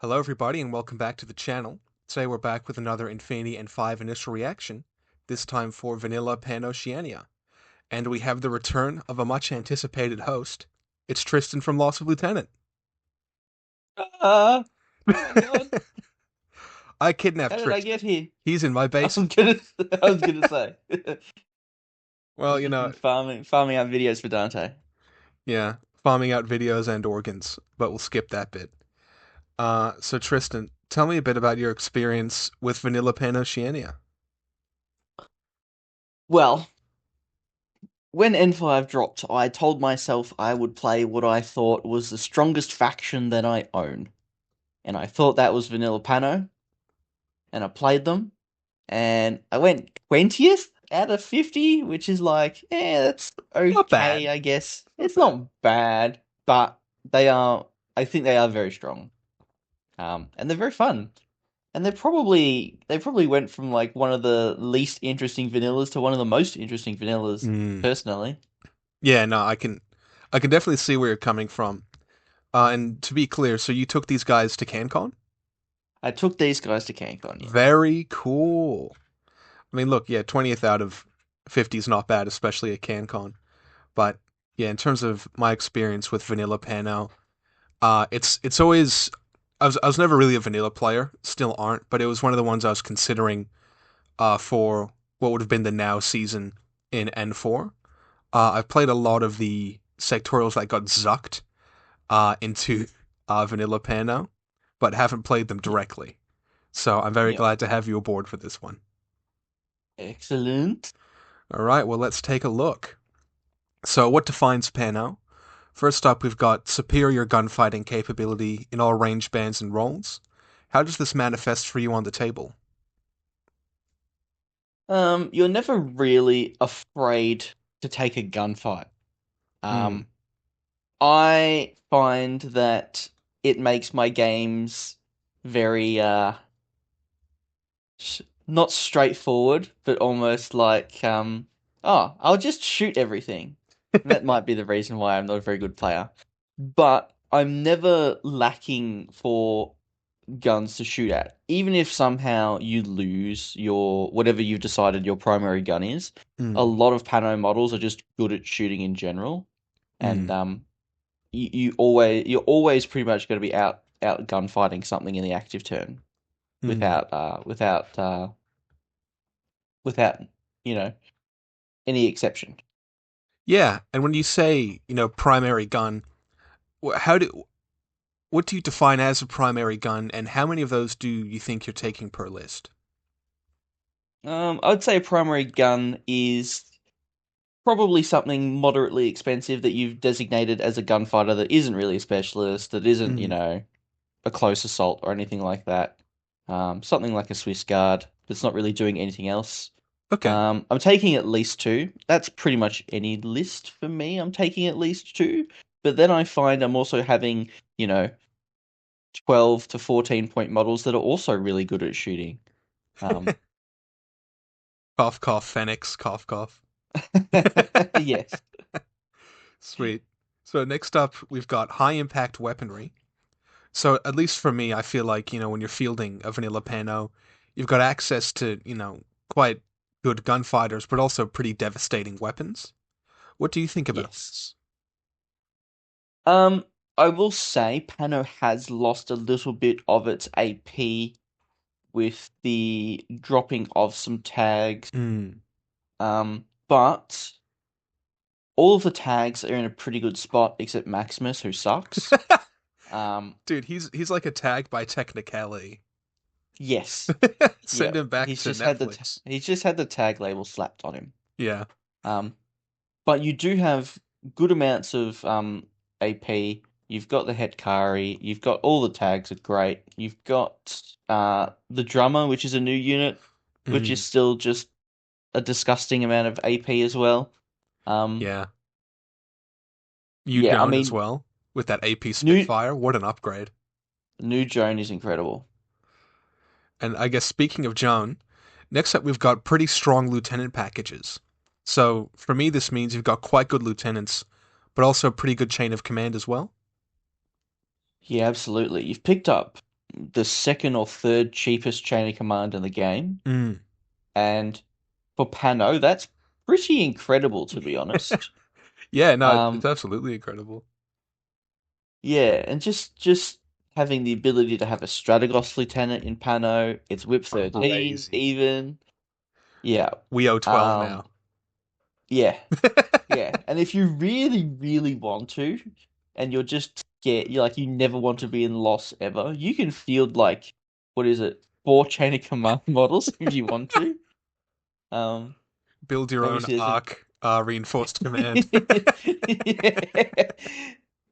Hello everybody and welcome back to the channel. Today we're back with another Infinity and 5 initial reaction, this time for Vanilla PanOceania. And we have the return of a much anticipated host. It's Tristan from Loss of Lieutenant. Oh my God. I kidnapped How did I get Tristan. here? He's in my I was basement. gonna I was gonna say. Well, I've just been farming out videos for Dante. yeah, farming out videos and organs, but we'll skip that bit. So Tristan, tell me a bit about your experience with Vanilla PanOceania. Well, when N5 dropped, I told myself I would play what I thought was the strongest faction that I own. And I thought that was Vanilla Pano, and I played them, and I went 20th out of 50, which is like, that's Not okay, bad. I guess. Not It's bad. not bad, but I think they are very strong. And they're very fun. And they probably went from like one of the least interesting vanillas to one of the most interesting vanillas, Mm. personally. Yeah, no, I can definitely see where you're coming from. And to be clear, so you took these guys to CanCon? I took these guys to CanCon, yeah. Very cool. I mean, look, yeah, 20th out of 50 is not bad, especially at CanCon. But yeah, in terms of my experience with Vanilla Pano, it's always I was never really a vanilla player, still aren't, but it was one of the ones I was considering for what would have been the now season in N4. I've played a lot of the sectorials that got zucked into Vanilla Pano, but haven't played them Yeah. directly. So I'm very Yeah. glad to have you aboard for this one. Excellent. All right, well, let's take a look. So, what defines PanO? First up, we've got superior gunfighting capability in all range bands and roles. How does this manifest for you on the table? You're never really afraid to take a gunfight. Hmm. Um, I find that it makes my games very not straightforward, but almost like oh, I'll just shoot everything. That might be the reason why I'm not a very good player. But I'm never lacking for guns to shoot at. Even if somehow you lose your whatever you've decided your primary gun is, a Hmm. lot of Pano models are just good at shooting in general. And Hmm. you're always pretty much going to be out gunfighting something in the active turn Hmm. without you know any exception. Yeah, and when you say, primary gun, how do what do you define as a primary gun, and how many of those do you think you're taking per list? I would say a primary gun is probably something moderately expensive that you've designated as a gunfighter that isn't really a specialist, that isn't, Hmm. a close assault or anything like that. Something like a Swiss Guard that's not really doing anything else. Okay. I'm taking at least two. That's pretty much any list for me. I'm taking at least two. But then I find I'm also having, you know, 12 to 14 point models that are also really good at shooting. Um, Cough, cough, Fennec, cough, cough. yes. Sweet. So next up, we've got high impact weaponry. So at least for me, I feel like, when you're fielding a vanilla Pano, you've got access to, quite good gunfighters, but also pretty devastating weapons. What do you think about Yes. this? Um, I will say Pano has lost a little bit of its AP with the dropping of some tags. Mm. But all of the tags are in a pretty good spot except Maximus, who sucks. Um, Dude, he's like a tag by technicality. yes. Send Yeah. him back to Netflix. He's just had the tag label slapped on him. Yeah. Um, but you do have good amounts of AP. You've got the Hetkari. You've got all the tags are great. You've got the drummer, which is a new unit, which is Mm. still just a disgusting amount of AP as well. Um, Yeah. You yeah, I Joan as mean, well with that AP new Spitfire. What an upgrade. new Joan is incredible. And I guess speaking of Joan, next up we've got pretty strong lieutenant packages. So for me, this means you've got quite good lieutenants, but also a pretty good chain of command as well. Yeah, absolutely. You've picked up the second or third cheapest chain of command in the game. Mm. And for PanO, that's pretty incredible, to be honest. Yeah, no, it's Um, absolutely incredible. yeah, and just having the ability to have a Strategos Lieutenant in PanO, it's Whip 13 Crazy. even. Yeah. We owe 12 Um, now. yeah, yeah. And if you really, really want to, and you're just scared, you're like you never want to be in loss ever, you can field like what is it, four chain of command models if you want to. Um, Build your own obviously there's a arc, reinforced command. yeah.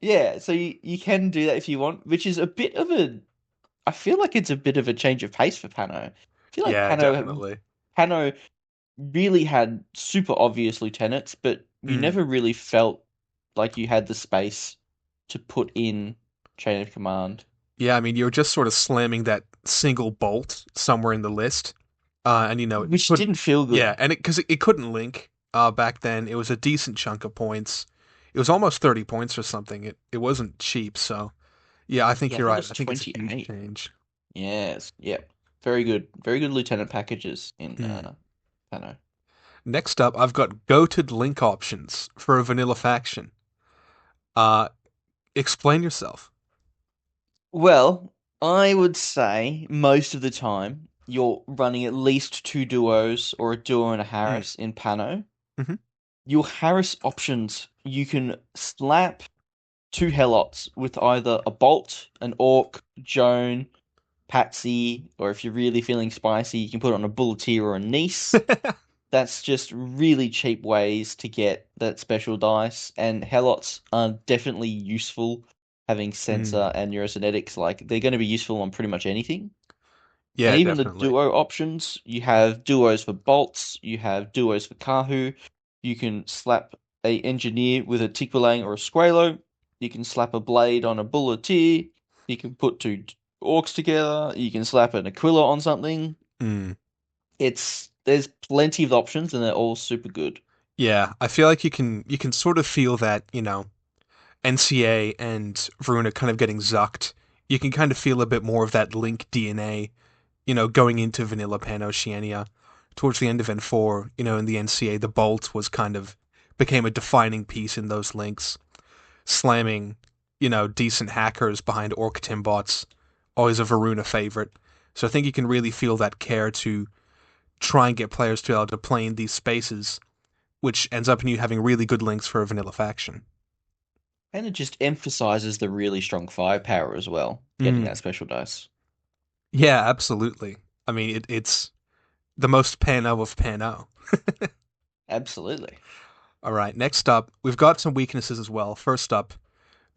Yeah, so you can do that if you want, which is a bit of a I feel like it's a bit of a change of pace for PanO. I feel like Yeah, definitely. PanO really had super obvious lieutenants, but you Mm. never really felt like you had the space to put in chain of command, Yeah, I mean, you're just sort of slamming that single bolt somewhere in the list, and it which couldn't. didn't feel Yeah, good. and because it couldn't link back then, it was a decent chunk of points. It was almost 30 points or something. It wasn't cheap, so yeah, I think Yeah, I you're think it right. was I think it's a huge 28. change. Yes, yep. Very good lieutenant packages in Hmm. PanO. Next up, I've got goated link options for a vanilla faction. Uh, explain yourself. Well, I would say most of the time you're running at least two duos or a duo and a Mm. Harris in PanO. Hmm. Your Harris options, you can slap two Helots with either a Bolt, an Orc, Joan, Patsy, or if you're really feeling spicy, you can put on a Bulletier or a Nisse. That's just really cheap ways to get that special dice, and Helots are definitely useful having Mm. sensor and neurocynetics. Like, they're going to be useful on pretty much anything. And Yeah, even the definitely. duo options, you have duos for bolts, you have duos for Karhu. You can slap a engineer with a Tikbalang or a Squalo. You can slap a blade on a Bulleteer. You can put two orcs together. You can slap an Aquila on something. Mm. There's plenty of options and they're all super good. Yeah, I feel like you can sort of feel that, NCA and Varuna kind of getting zucked. You can kind of feel a bit more of that Link DNA, going into Vanilla PanOceania. Towards the end of N4, in the NCA, the Bolt was kind of became a defining piece in those links, slamming, decent hackers behind Orc Timbots, always a Varuna favorite. So I think you can really feel that care to try and get players to be able to play in these spaces, which ends up in you having really good links for a vanilla faction. And it just emphasizes the really strong firepower as well, getting Mm. that special dice. Yeah, absolutely. I mean, it's the most PanO of PanO. Absolutely. All right, next up, we've got some weaknesses as well. First up,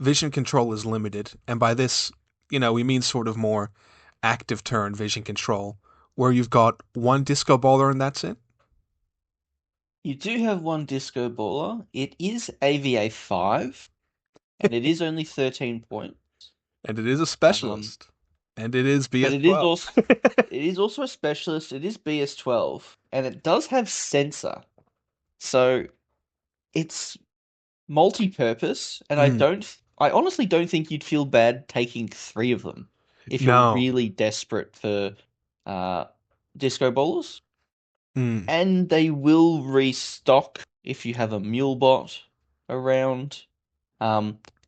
vision control is limited, and by this, we mean sort of more active turn vision control, where you've got one disco baller and that's it. You do have one disco baller. It is AVA 5, and it is only 13 points. And it is a Um, specialist. And it is but BS12. it is also a specialist. It is BS12, and it does have sensor. So it's multi-purpose, and Mm, I honestly don't think you'd feel bad taking three of them if you're no. really desperate for uh disco ballers. Mm, And they will restock if you have a mule bot around.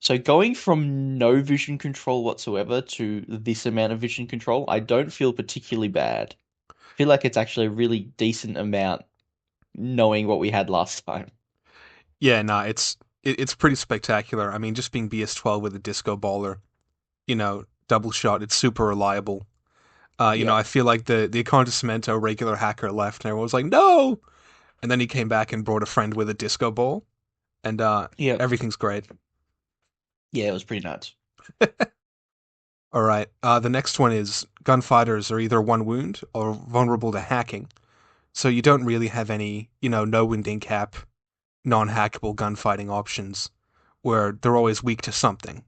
So going from no vision control whatsoever to this amount of vision control, I don't feel particularly bad. I feel like it's actually a really decent amount knowing what we had last time. yeah, nah, it's pretty spectacular. I mean, just being BS12 with a disco baller, double shot, it's super reliable. Yeah. I feel like the Acontecimento regular hacker left, and everyone was like, no! And then he came back and brought a friend with a disco ball, and Yeah. everything's great. Yeah, it was pretty nuts. All right, the next one is gunfighters are either one wound or vulnerable to hacking, so you don't really have any, no wounding cap, non-hackable gunfighting options, where they're always weak to something.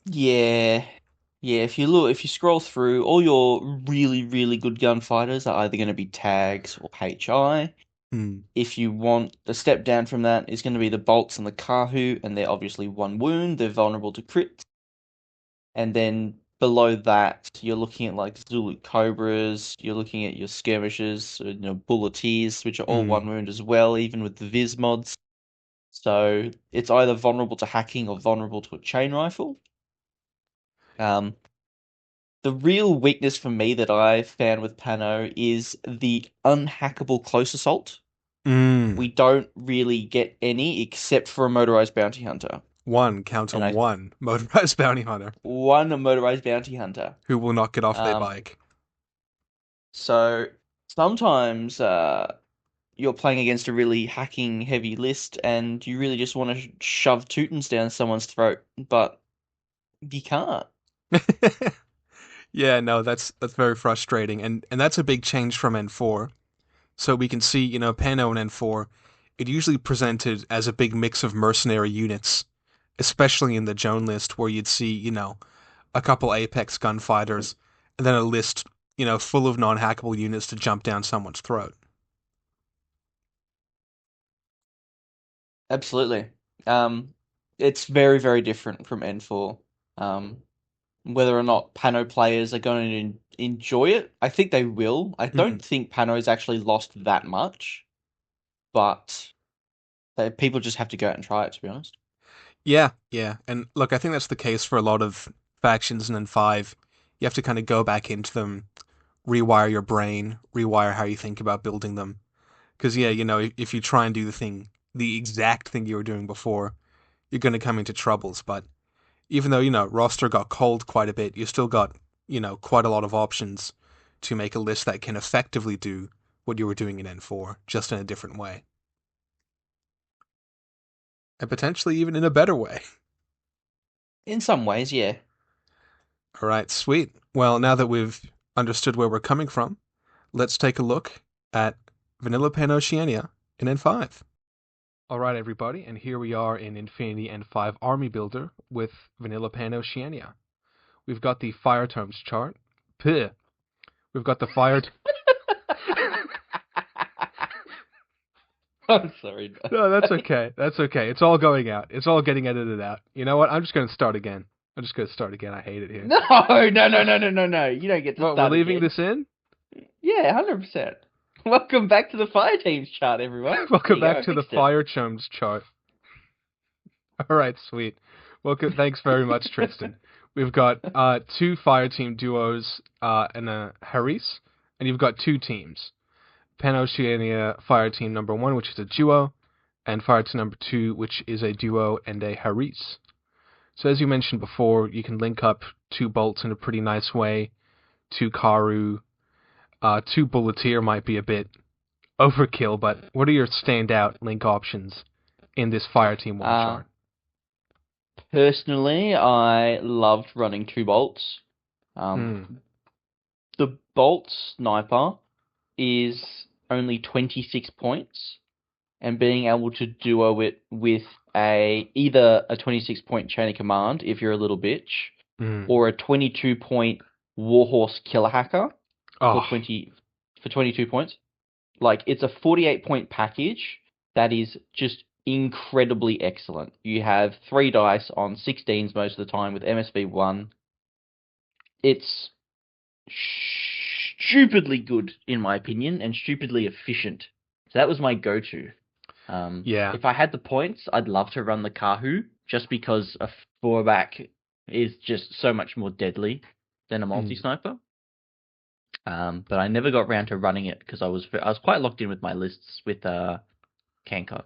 Yeah. Yeah, if you scroll through, all your really, really good gunfighters are either going to be tags or HI. Hmm. If you want the step down from that is going to be the bolts and the Karhu, and they're obviously one wound, they're vulnerable to crit. And then below that, you're looking at like Zulu-Cobras, you're looking at your skirmishers, so, bulleteers, which are all Mm. one wound as well, even with the Viz mods. So it's either vulnerable to hacking or vulnerable to a chain rifle. Um, the real weakness for me that I found with PanO is the unhackable close assault. Mm. We don't really get any except for a motorized bounty hunter. One, count And 'em, I one motorized bounty hunter one a motorized bounty hunter. who will not get off their Um, bike. so sometimes you're playing against a really hacking heavy list and you really just want to shove Teutons down someone's throat, but you can't. Yeah, no, that's very frustrating, and that's a big change from N4. So we can see, PanO and N4, it usually presented as a big mix of mercenary units, especially in the Joan list, where you'd see, a couple Apex gunfighters, and then a list, full of non-hackable units to jump down someone's throat. Absolutely. Um, it's very, very different from N4. Um, whether or not PanO players are going to enjoy it, I think they will. I Mm. don't think PanO's actually lost that much, but people just have to go out and try it, to be honest. Yeah, yeah. And look, I think that's the case for a lot of factions in N5. You have to kind of go back into them, rewire your brain, rewire how you think about building them. Because, yeah, if you try and do the exact thing you were doing before, you're going to come into troubles. But even though, roster got cold quite a bit, you still got, quite a lot of options to make a list that can effectively do what you were doing in N4, just in a different way. And potentially even in a better way. In some ways, yeah. All right, sweet. Well, now that we've understood where we're coming from, let's take a look at Vanilla PanOceania in N5. All right, everybody, and here we are in Infinity N5 Army Builder with Vanilla PanOceania. We've got the fire terms chart. Puh. We've got the fire. I'm sorry. No, that's okay. That's okay. It's all going out. It's all getting edited out. You know what? I'm just going to start again. I'm just going to start again. I hate it here. No, no, no, no, no, no, no. You don't get to Well, we're start leaving again. this in? Yeah, 100%. Welcome back to the fire teams chart, everyone. Welcome There back you to go, the fixed it. fire chums chart. All right, sweet. Welcome. Thanks very much, Tristan. We've got two fire team duos and a Haris, and you've got two teams. PanOceania fire team number 1, which is a duo, and fire team number 2, which is a duo and a Haris. So as you mentioned before, you can link up two bolts in a pretty nice way. Two Karhu, two Bulleteer might be a bit overkill, but what are your standout link options in this fire team 1 Uh, chart? Personally, I loved running two bolts. Um, Hmm. the bolt sniper is only 26 points, and being able to duo it with either a 26-point chain of command if you're a little bitch, Hmm. or a 22-point warhorse killer hacker for Oh, 22 points. Like, it's a 48-point package that is just incredibly excellent. You have 3 dice on 16s most of the time with MSV1. It's stupidly good, in my opinion, and stupidly efficient. So that was my go-to. yeah. If I had the points, I'd love to run the Karhu, just because a 4-back is just so much more deadly than a Hmm. multi-sniper. But I never got around to running it because I was quite locked in with my lists with Kanko.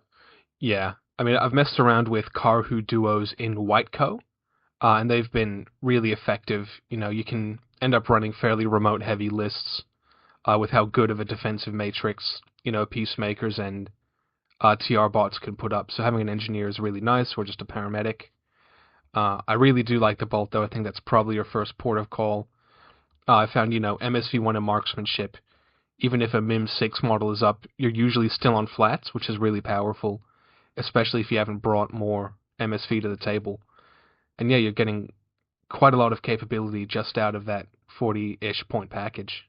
Yeah. I mean, I've messed around with Karhu duos in Whiteco, and they've been really effective. You can end up running fairly remote heavy lists with how good of a defensive matrix, Peacemakers and TR bots can put up. So having an engineer is really nice, or just a paramedic. I really do like the bolt, though. I think that's probably your first port of call. I found, MSV1 and marksmanship, even if a MIM6 model is up, you're usually still on flats, which is really powerful, especially if you haven't brought more MSV to the table. And yeah, you're getting quite a lot of capability just out of that 40-ish point package.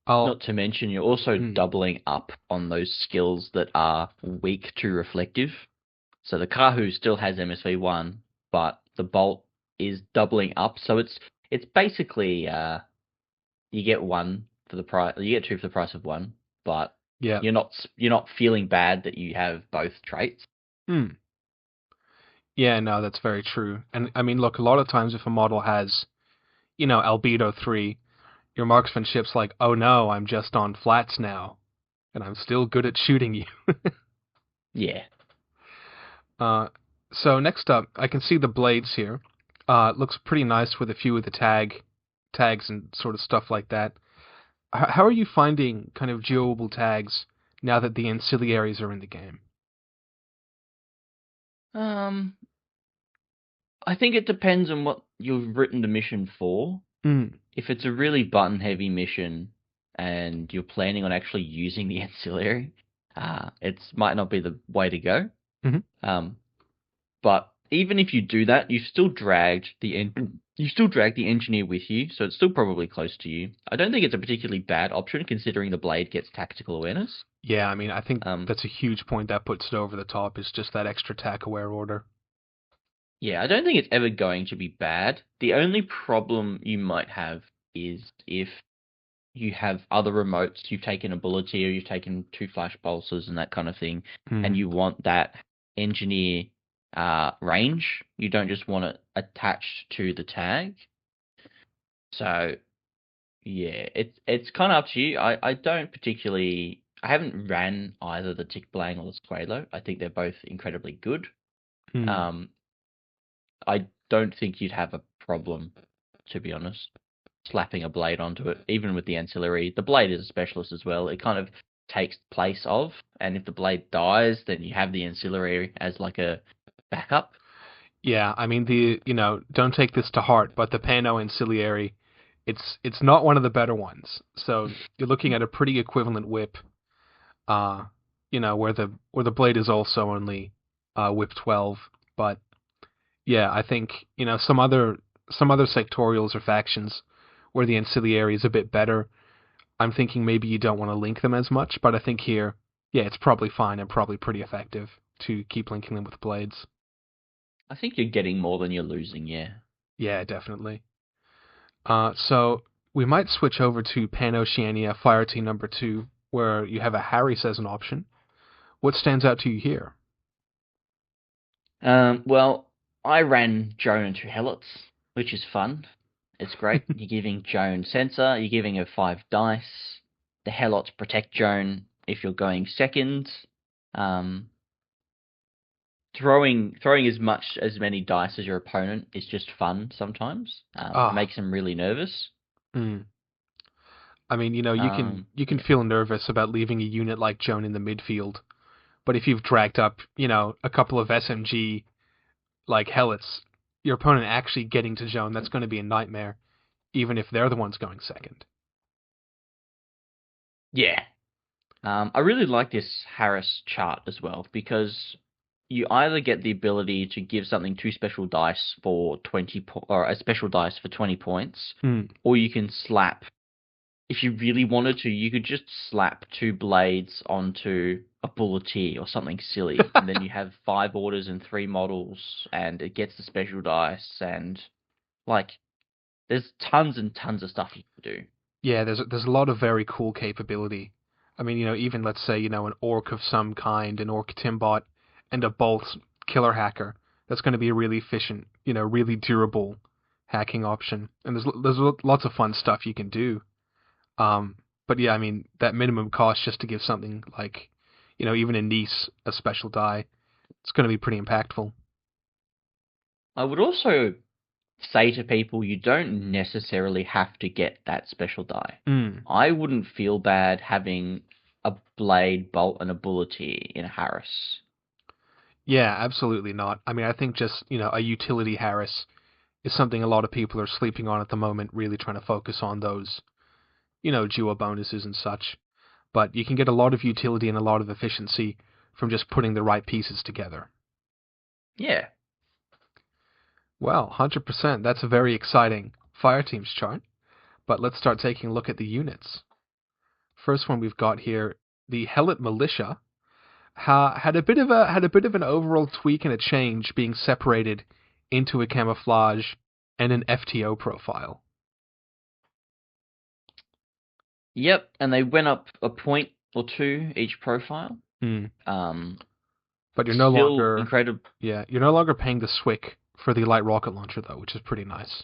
I'll. Not to mention, you're also Mm, doubling up on those skills that are weak to reflective. So the Kahu still has MSV1, but the Bolt is doubling up. So it's basically you get one for the price, you get two for the price of one, but Yeah. you're not feeling bad that you have both traits. Hmm. Yeah, no, that's very true. And I mean, look, a lot of times if a model has, albedo 3, your marksmanship's like, oh no, I'm just on flats now, and I'm still good at shooting you. Yeah. Uh, so next up, I can see the blades here. It looks pretty nice with a few of the tags and sort of stuff like that. How are you finding kind of dual tags now that the ancillaries are in the game? Um, I think it depends on what you've written the mission for. Mm. If it's a really button-heavy mission and you're planning on actually using the ancillary, it might not be the way to go. Hmm. Um, but even if you do that, you still drag the engineer with you, so it's still probably close to you. I don't think it's a particularly bad option considering the blade gets tactical awareness. Yeah, I mean, I think Um, that's a huge point that puts it over the top is just that extra tack aware order. yeah, I don't think it's ever going to be bad. The only problem you might have is if you have other remotes, you've taken a bulleteer, you've taken two flash pulses and that kind of thing, and Mm. you want that engineer range. You don't just want it attached to the tag. So yeah, it's kind of up to you. I don't particularly. I haven't ran either the Tikbalang or the Squalo. I think they're both incredibly good. Mm. Um, I don't think you'd have a problem, to be honest, slapping a blade onto it, even with the ancillary. The blade is a specialist as well. It kind of takes place of, and if the blade dies, then you have the ancillary as like a backup. Yeah, I mean don't take this to heart, but the PanO ancillary, it's not one of the better ones. So you're looking at a pretty equivalent whip, uh, where the blade is also only whip 12, but yeah, I think, some other sectorials or factions where the ancillary is a bit better. I'm thinking maybe you don't want to link them as much, but I think here, yeah, it's probably fine and probably pretty effective to keep linking them with blades. I think you're getting more than you're losing, yeah. Yeah, definitely. So we might switch over to PanOceania Fireteam number 2, where you have a Harris as an option. What stands out to you here? Well, I ran Joan into Helots, which is fun. It's great. You're giving Joan sensor, you're giving her 5 dice. The Helots protect Joan if you're going second. Um, throwing as many dice as your opponent is just fun sometimes. It Ah, makes them really nervous. mm. I mean, you can you can Yeah. feel nervous about leaving a unit like Joan in the midfield, but if you've dragged up, a couple of SMG like Helots, your opponent actually getting to Joan, that's going to be a nightmare, even if they're the ones going second. Yeah. I really like this Harris chart as well because you either get the ability to give something two special dice for or a special dice for 20 points, Hmm. or you can slap. If you really wanted to, you could just slap 2 blades onto a bulleteer or something silly, and then you have 5 orders and 3 models, and it gets the special dice, and like there's tons and tons of stuff you can do. Yeah, there's a lot of very cool capability. I mean, even let's say, an orc of some kind, an orc timbot, and a bolt killer hacker. That's going to be a really efficient, really durable hacking option. And there's lots of fun stuff you can do. But yeah, I mean, that minimum cost just to give something like, even a Nisse a special die, it's going to be pretty impactful. I would also say to people you don't necessarily have to get that special die. Mm. I wouldn't feel bad having a blade, bolt, and a bulleteer in a Harris. Yeah, absolutely not. I mean, I think just, a utility Harris is something a lot of people are sleeping on at the moment, really trying to focus on those, duo bonuses and such. But you can get a lot of utility and a lot of efficiency from just putting the right pieces together. Yeah. Well, 100%. That's a very exciting fire teams chart. But let's start taking a look at the units. First one we've got here, the Helot militia, had a bit of an overall tweak and a change, being separated into a camouflage and an FTO profile. Yep, and they went up a point or two each profile. Hmm. Um, But you're no Still longer incredible. yeah, you're no longer paying the SWIC for the light rocket launcher though, which is pretty nice.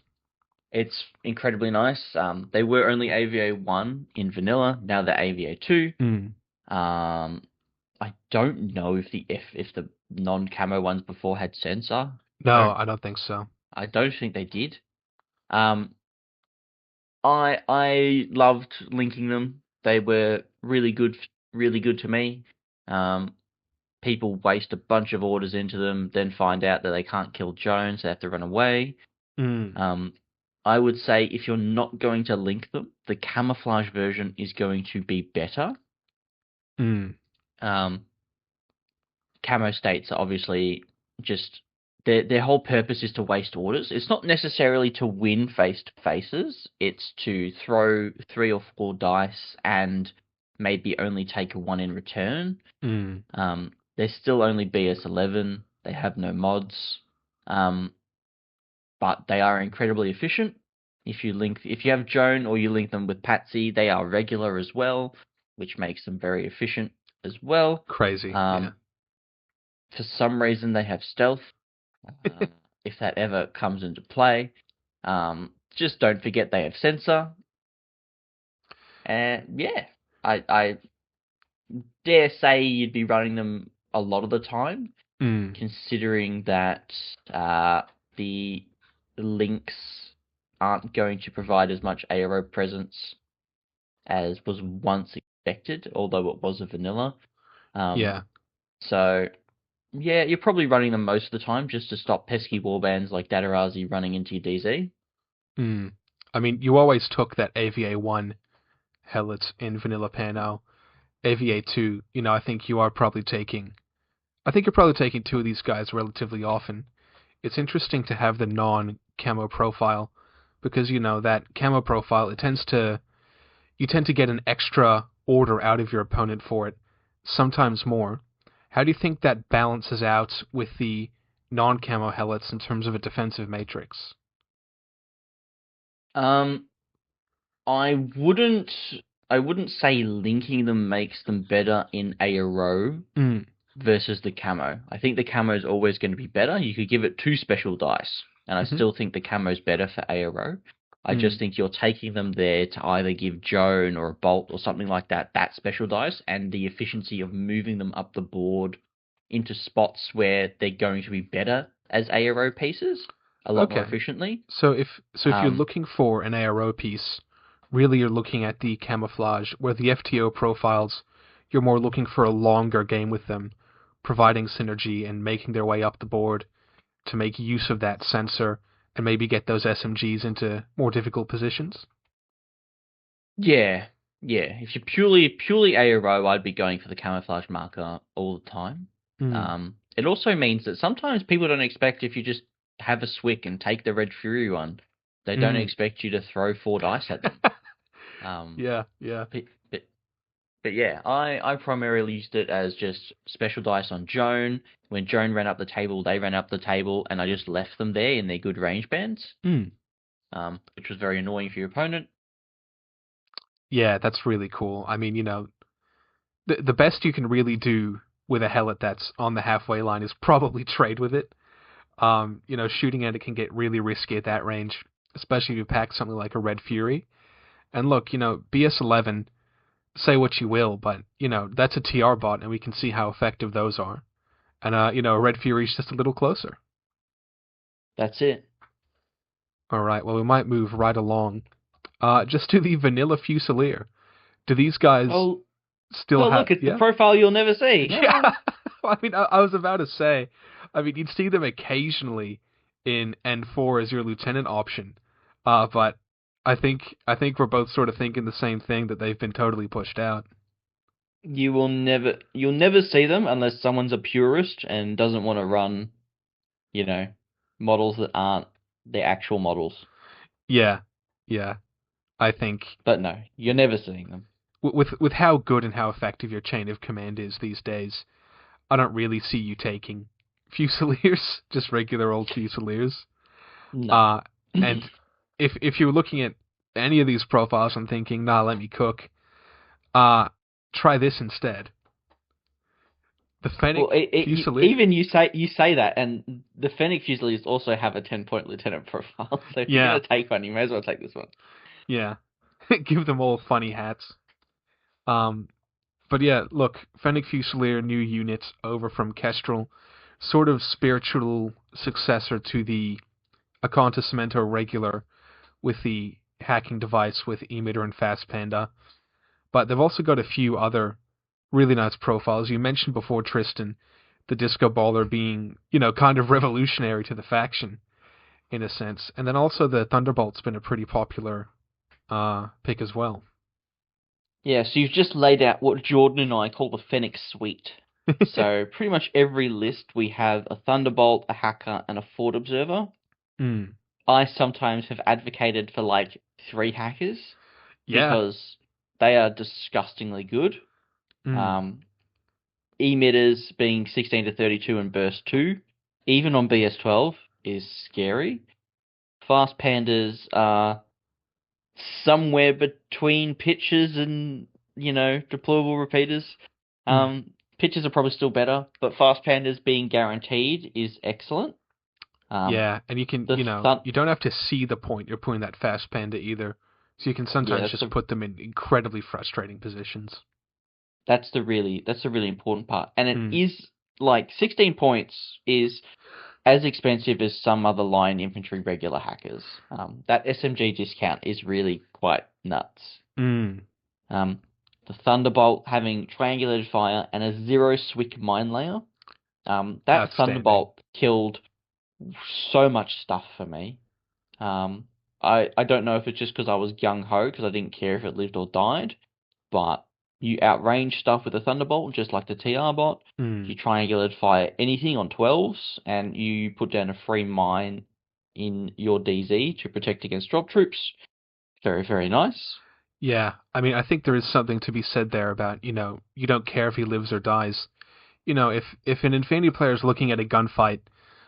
It's incredibly nice. They were only AVA 1 in vanilla. Now they're AVA 2. Hmm. Um, I don't know if the non-camo ones before had sensor. No, I don't think so. I don't think they did. Um, I loved linking them. They were really good to me. Um, People waste a bunch of orders into them, then find out that they can't kill Joan, so they have to run away. Hmm. I would say if you're not going to link them, the camouflage version is going to be better. Hmm. Um, Camo states are obviously just their whole purpose is to waste orders. It's not necessarily to win face to faces. It's to throw 3 or 4 dice and maybe only take a 1 in return. Hmm. They're still only BS11. They have no mods, but they are incredibly efficient. If you have Joan or you link them with Patsy, they are regular as well, which makes them very efficient as well. Crazy. Yeah. For some reason, they have stealth. If that ever comes into play, just don't forget they have sensor. And yeah, I dare say you'd be running them a lot of the time, Hmm. considering that the links aren't going to provide as much ARO presence as was once expected, although it was a vanilla. Yeah. So, yeah, you're probably running them most of the time just to stop pesky warbands like Datarazi running into your DZ. Hmm. I mean, you always took that AVA-1 Helot in Vanilla PanO. AVA-2, I think you're probably taking two of these guys relatively often. It's interesting to have the non-camo profile because, that camo profile, you tend to get an extra order out of your opponent for it, sometimes more. How do you think that balances out with the non-camo helots in terms of a defensive matrix? Um, I wouldn't I wouldn't say linking them makes them better in ARO Mm, versus the camo. I think the camo is always going to be better. You could give it 2 special dice, and I mm-hmm, still think the camo is better for ARO. I just mm, think you're taking them there to either give Joan or a Bolt or something like that special dice, and the efficiency of moving them up the board into spots where they're going to be better as ARO pieces a lot more okay. efficiently. So if you're Um, looking for an ARO piece, really you're looking at the camouflage, where the FTO profiles, you're more looking for a longer game with them, providing synergy and making their way up the board to make use of that sensor and maybe get those SMGs into more difficult positions. yeah, yeah. If you're purely ARO, I'd be going for the camouflage marker all the time. Hmm. It also means that sometimes people don't expect if you just have a Swick and take the Red Fury one, they don't Hmm. expect you to throw 4 dice at them. Um, Yeah, yeah. but, but, but yeah, I primarily used it as just special dice on Joan. When Joan ran up the table, they ran up the table, and I just left them there in their good range bands, Hmm. which was very annoying for your opponent. Yeah, that's really cool. I mean, the best you can really do with a helmet that's on the halfway line is probably trade with it. Shooting at it can get really risky at that range, especially if you pack something like a Red Fury. And look, BS11, say what you will, but, that's a TR bot, and we can see how effective those are. And, a Red Fury's just a little closer. That's it. All right, well, we might move right along. Just to the Vanilla Fusilier. Do these guys Oh, still oh, have... look, it's the Yeah? profile you'll never see. Yeah. I mean, I was about to say, you'd see them occasionally in N4 as your lieutenant option, but I think we're both sort of thinking the same thing, that they've been totally pushed out. You'll never see them unless someone's a purist and doesn't want to run, you know, models that aren't the actual models. Yeah, yeah. I think But no, you're never seeing them. with how good and how effective your chain of command is these days, I don't really see you taking Fusiliers, just regular old Fusiliers. No. Uh, And if you're looking at any of these profiles and thinking, nah, let me cook, try this instead. The Well, Fennec Fusilier. even you say that, and the Fennec Fusiliers also have a 10-point lieutenant profile. So if you're Yeah, gonna take one, you may as well take this one. yeah. Give them all funny hats. Um, but yeah, look, Fennec Fusilier, new units over from Kestrel, sort of spiritual successor to the Acontecimento regular with the hacking device with Emitter and Fast Panda. But they've also got a few other really nice profiles. You mentioned before, Tristan, the Disco Baller being, kind of revolutionary to the faction in a sense. And then also the Thunderbolt's been a pretty popular pick as well. Yeah, so you've just laid out what Jordan and I call the Fennec suite. So pretty much every list we have a Thunderbolt, a Hacker, and a Fort Observer. Mm, I sometimes have advocated for like 3 hackers yeah. because they are disgustingly good. Mm, Um, emitters being 16 to 32 and burst 2, even on BS12, is scary. Fast pandas are somewhere between pitches and, deployable repeaters. mm. Pitches are probably still better, but fast pandas being guaranteed is excellent. Um, Yeah, and you can, the thun- you don't have to see the point you're putting that Fast Panda either. So you can yeah, sometimes just put them in incredibly frustrating positions. that's the really important part, and it Mm, is like 16 points is as expensive as some other line infantry regular hackers. That SMG discount is really quite nuts. mm. Um, the Thunderbolt having triangulated fire and a 0 Swick mine layer. That Outstanding. Thunderbolt killed so much stuff for me. I don't know if it's just because I was gung ho because I didn't care if it lived or died, but you outrange stuff with a Thunderbolt just like the TR bot. Mm. You triangulate fire anything on 12s, and you put down a free mine in your DZ to protect against drop troops. Very, very nice. Yeah, I mean, I think there is something to be said there about, you don't care if he lives or dies. If an Infinity player is looking at a gunfight,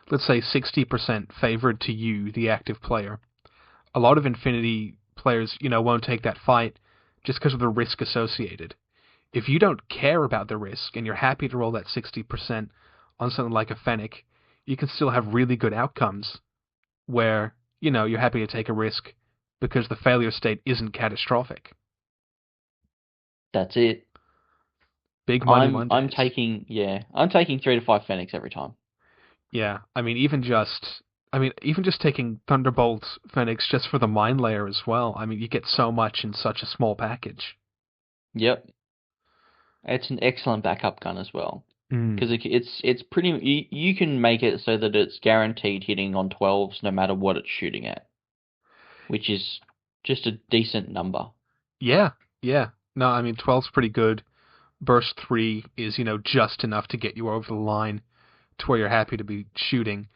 let's say 60% favored to you, the active player, a lot of Infinity players, won't take that fight just because of the risk associated. If you don't care about the risk and you're happy to roll that 60% on something like a Fennec, you can still have really good outcomes where, you're happy to take a risk because the failure state isn't catastrophic. That's it. Big money I'm Mondays. taking yeah, I'm taking 3 to 5 Fennecs every time. Yeah, even just taking Thunderbolt Phoenix just for the mine layer as well. I mean, you get so much in such a small package. Yep, it's an excellent backup gun as well Mm. because it's pretty. You can make it so that it's guaranteed hitting on 12s no matter what it's shooting at, which is just a decent number. Yeah, yeah. No, I mean, 12's pretty good. Burst 3 is, just enough to get you over the line to where you're happy to be shooting.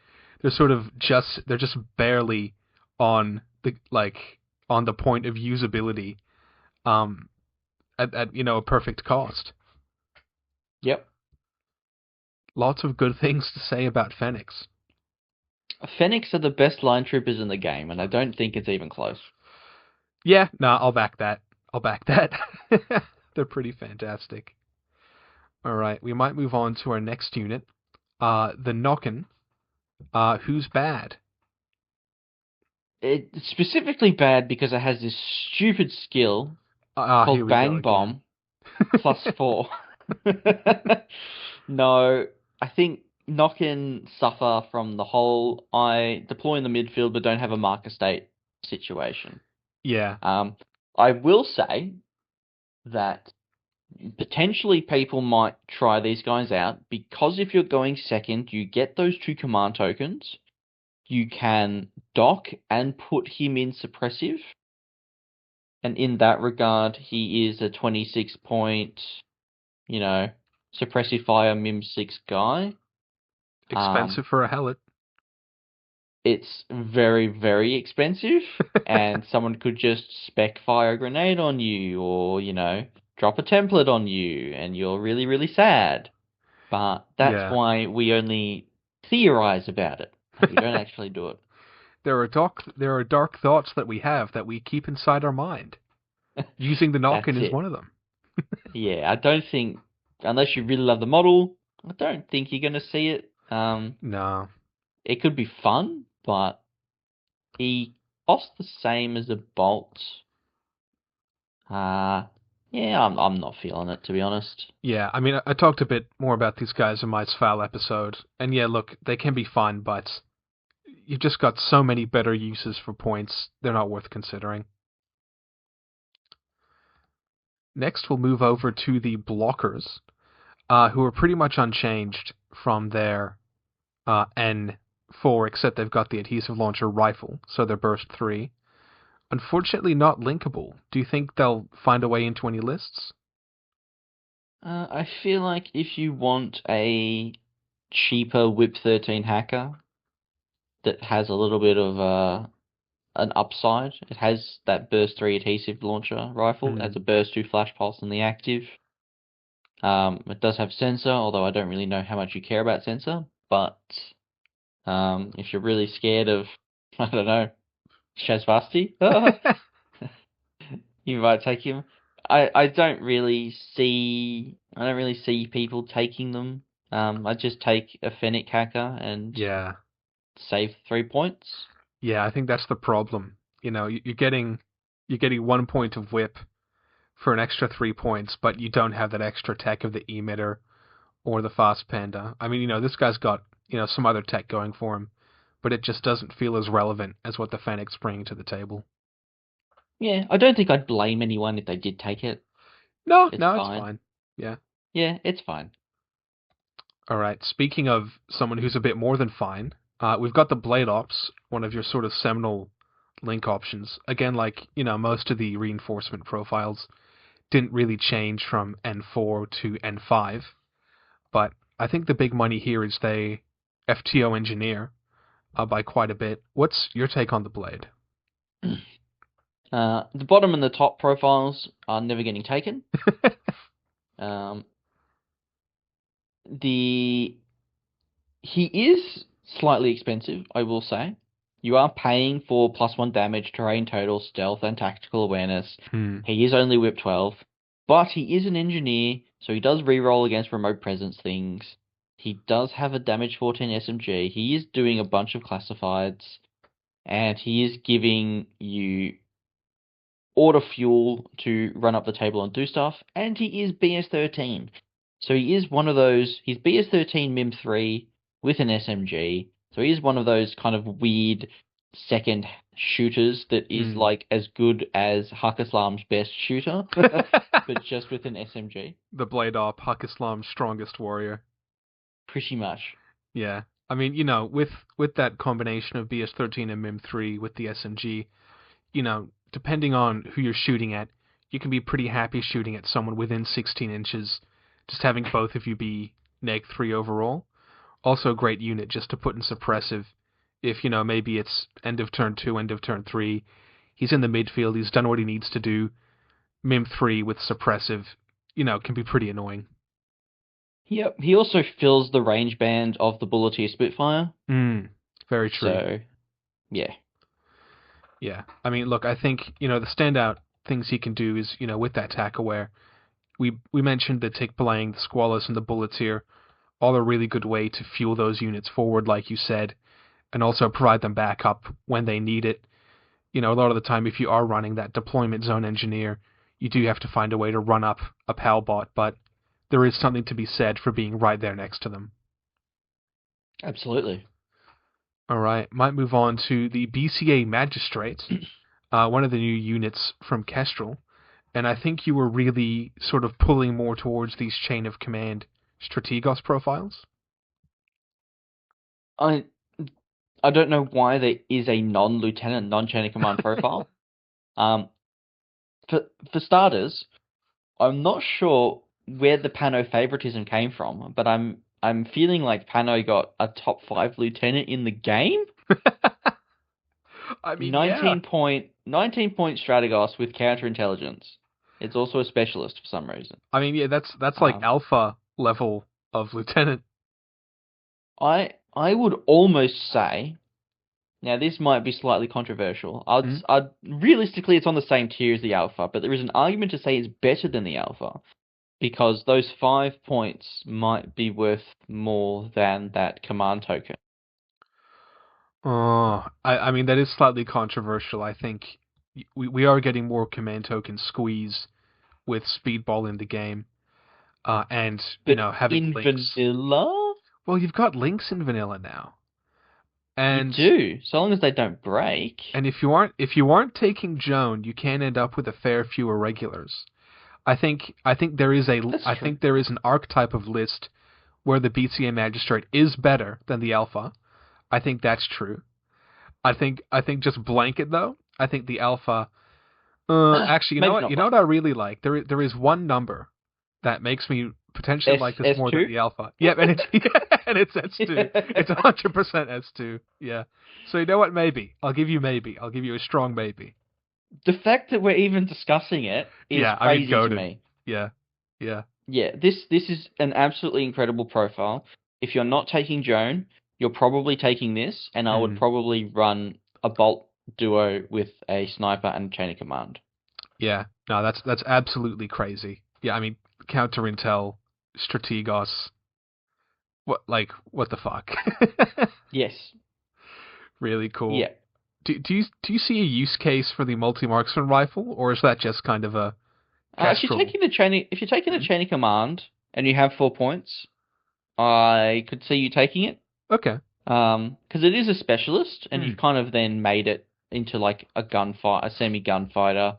They're just barely on on the point of usability um at a perfect cost. Yep, Lots of good things to say about Phoenix. Fennecs are the best line troopers in the game, and I don't think it's even close. Yeah, no, I'll back that. I'll back that. They're pretty fantastic. All right, we might move on to our next unit, the Nokken. Who's bad? It's specifically bad because it has this stupid skill Here called we go Bang again. Bomb +4. No, I think Nokken suffer from the whole I deploy in the midfield but don't have a marker state situation. Yeah, Um, I will say that potentially people might try these guys out because if you're going second, you get those 2 command tokens. You can dock and put him in suppressive. And in that regard, he is a 26 point, you know, suppressive fire Mim 6 guy. Um, expensive for a Helot. it's very, very expensive, and someone could just spec fire a grenade on you, or, drop a template on you, and you're really, really sad. But that's Yeah, why we only theorize about it, and we don't actually do it. There are dark thoughts that we have that we keep inside our mind. Using the Nokkhen That's is it. one of them. Yeah, I don't think unless you really love the model, I don't think you're gonna see it. No. It could be fun, but he costs the same as a Bolt. Uh yeah, I'm not feeling it to be honest. Yeah, I mean, I talked a bit more about these guys in my Sval episode, and yeah, look, they can be fun, but you've just got so many better uses for points, they're not worth considering. Next, we'll move over to the blockers, who are pretty much unchanged from their N4, except they've got the adhesive launcher rifle, so they're burst 3. Unfortunately, not linkable. Do you think they'll find a way into any lists? I feel like if you want a cheaper Whip 13 hacker that has a little bit of an upside, it has that burst 3 adhesive launcher rifle. It Hmm. has a burst 2 flash pulse in the active. It does have sensor, although I don't really know how much you care about sensor. But if you're really scared of, I don't know, Shazvasti, you might take him. I don't really see people taking them. I just take a Fennec hacker and Yeah. save 3 points. Yeah, I think that's the problem. You're getting 1 point of whip for an extra 3 points, but you don't have that extra tech of the emitter or the fast panda. I mean, this guy's got, some other tech going for him, but it just doesn't feel as relevant as what the Fennec's bringing to the table. Yeah, I don't think I'd blame anyone if they did take it. No, It's no, it's fine. fine. Yeah. Yeah, it's fine. All right. Speaking of someone who's a bit more than fine, we've got the Blade Ops, one of your sort of seminal link options. Again, like, most of the reinforcement profiles didn't really change from N4 to N5, but I think the big money here is they FTO engineer by quite a bit. What's your take on the Blade? The bottom and the top profiles are never getting taken. Um, the He is slightly expensive, I will say. You are paying for +1 damage, terrain total, stealth, and tactical awareness. Hmm. He is only whip 12, but he is an engineer, so he does reroll against remote presence things. He does have a damage 14 SMG. He is doing a bunch of classifieds, and he is giving you order fuel to run up the table and do stuff, and he is BS13. So he is one of those, he's BS13 Mim 3 with an SMG, so he is one of those kind of weird second shooters that is Hmm. like as good as Hakislam's best shooter, but just with an SMG. The Blade Op, Hak Islam's strongest warrior. Pretty much. Yeah. I mean, with that combination of BS13 and MIM3 with the SMG, depending on who you're shooting at, you can be pretty happy shooting at someone within 16 inches, just having both of you be neg 3 overall. Also a great unit just to put in suppressive if, maybe it's end of turn 2, end of turn 3. He's in the midfield, he's done what he needs to do. MIM 3 with suppressive, can be pretty annoying. Yep. He also fills the range band of the Bulleteer Spitfire, Very true. so yeah. Yeah. I mean, look, I think, the standout things he can do is, with that attack aware. We mentioned the Tikbalang, the Squalus, and the Bullets all a really good way to fuel those units forward, like you said, and also provide them back up when they need it. A lot of the time, if you are running that deployment zone engineer, you do have to find a way to run up a PAL bot, but there is something to be said for being right there next to them. Absolutely. All right, might move on to the BCA Magistrate, one of the new units from Kestrel, and I think you were really sort of pulling more towards these chain of command Strategos profiles. I I don't know why there is a non-lieutenant, non-chain of command profile. Um, for starters, I'm not sure where the PanO favoritism came from, but I'm feeling like PanO got a top 5 lieutenant in the game. I mean, yeah. 19 point Strategos with counterintelligence. It's also a specialist for some reason. I mean, yeah. That's like Um, alpha level of lieutenant. I would almost say Now, this might be slightly controversial. Hmm? Realistically, it's on the same tier as the alpha, but there is an argument to say it's better than the alpha because those 5 points might be worth more than that command token. Oh, I mean, that is slightly controversial. I think we are getting more command token squeeze with Speedball in the game, and, But having in links. vanilla, Well, you've got links in vanilla now. you And do, so long as they don't break. and if you aren't taking Joan, you can end up with a fair few irregulars. I think there is That's I true. think there is an archetype of list where the BCA Magistrate is better than the Alpha. I think that's true. I think just blanket though. I think the Alpha. Actually, you know Maybe what? not You know what blanket. I really like? There is one number that makes me potentially like this more than S2? the Alpha. Yep, and it's and it's S2. It's 100% S2. Yeah. So you know what? Maybe I'll give you maybe. I'll give you a strong maybe. The fact that we're even discussing it is Yeah, I mean crazy to goaded. me. Yeah, yeah, Yeah, this is an absolutely incredible profile. If you're not taking Joan, you're probably taking this, and I would mm, probably run a bolt duo with a sniper and chain of command. yeah. No, that's absolutely crazy. Yeah, I mean counter intel, strategos. What the fuck? Yes. Really cool. Yeah. Do you see a use case for the multi marksman rifle, or is that just kind of a kestrel? If you're taking the Hmm? chain of command and you have 4 points, I could see you taking it. Okay. Because it is a specialist, and you've Hmm. kind of then made it into like a semi gunfighter.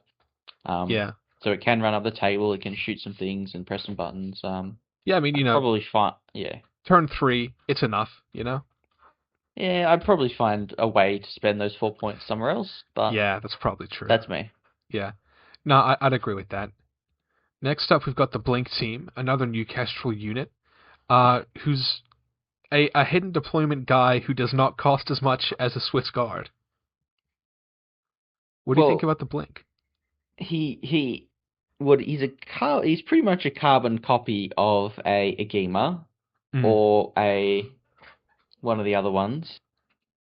Um, Yeah. so it can run up the table, it can shoot some things and press some buttons. Yeah. I mean, I'd probably find, yeah, turn three, it's enough. yeah, I'd probably find a way to spend those 4 points somewhere else, but Yeah, that's probably true. that's me. Yeah. No, I'd agree with that. Next up, we've got the Blink team, another new kestrel unit, who's a hidden deployment guy who does not cost as much as a Swiss Guard. What do you think Well, about the Blink? he, what he's pretty much a carbon copy of a Gema Mm. or a one of the other ones,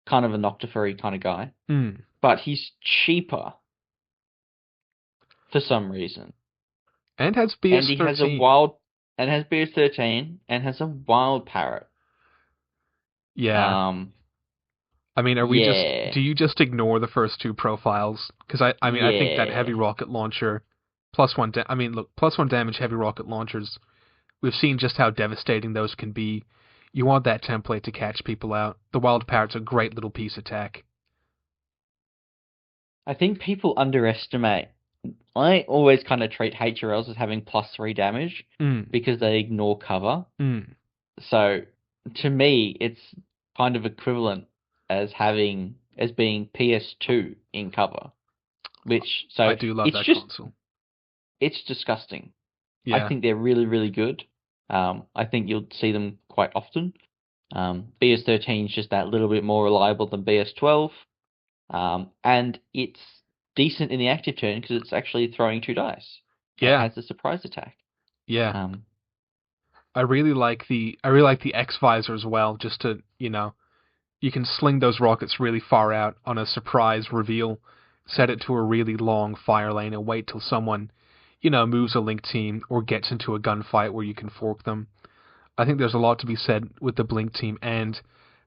kind of a Noctifery kind of guy, Mm. but he's cheaper for some reason. And has And he has a BS13. wild and has BS13 and has a wild parrot. Yeah. Um, I mean, yeah, do you just ignore the first two profiles? Because I think that heavy yeah. rocket launcher, I mean, look, +1 damage heavy rocket launchers, we've seen just how devastating those can be. You want that template to catch people out. The Wild Parrot's a great little piece of tech. I think people underestimate. I always kind of treat HRLs as having +3 damage Mm. because they ignore cover. Mm. So to me, it's kind of equivalent as being PS2 in cover. Which I so do love that console. it's disgusting. I Yeah. think they're really, really good. I think you'll see them quite often. BS13 is just that little bit more reliable than BS12. And it's decent in the active turn because it's actually throwing 2 dice. And it Yeah. has the surprise attack. Yeah. Um, I really like the X visor as well, just to, you can sling those rockets really far out on a surprise reveal, set it to a really long fire lane and wait till someone, moves a link team or gets into a gunfight where you can fork them. I think there's a lot to be said with the Blink team, and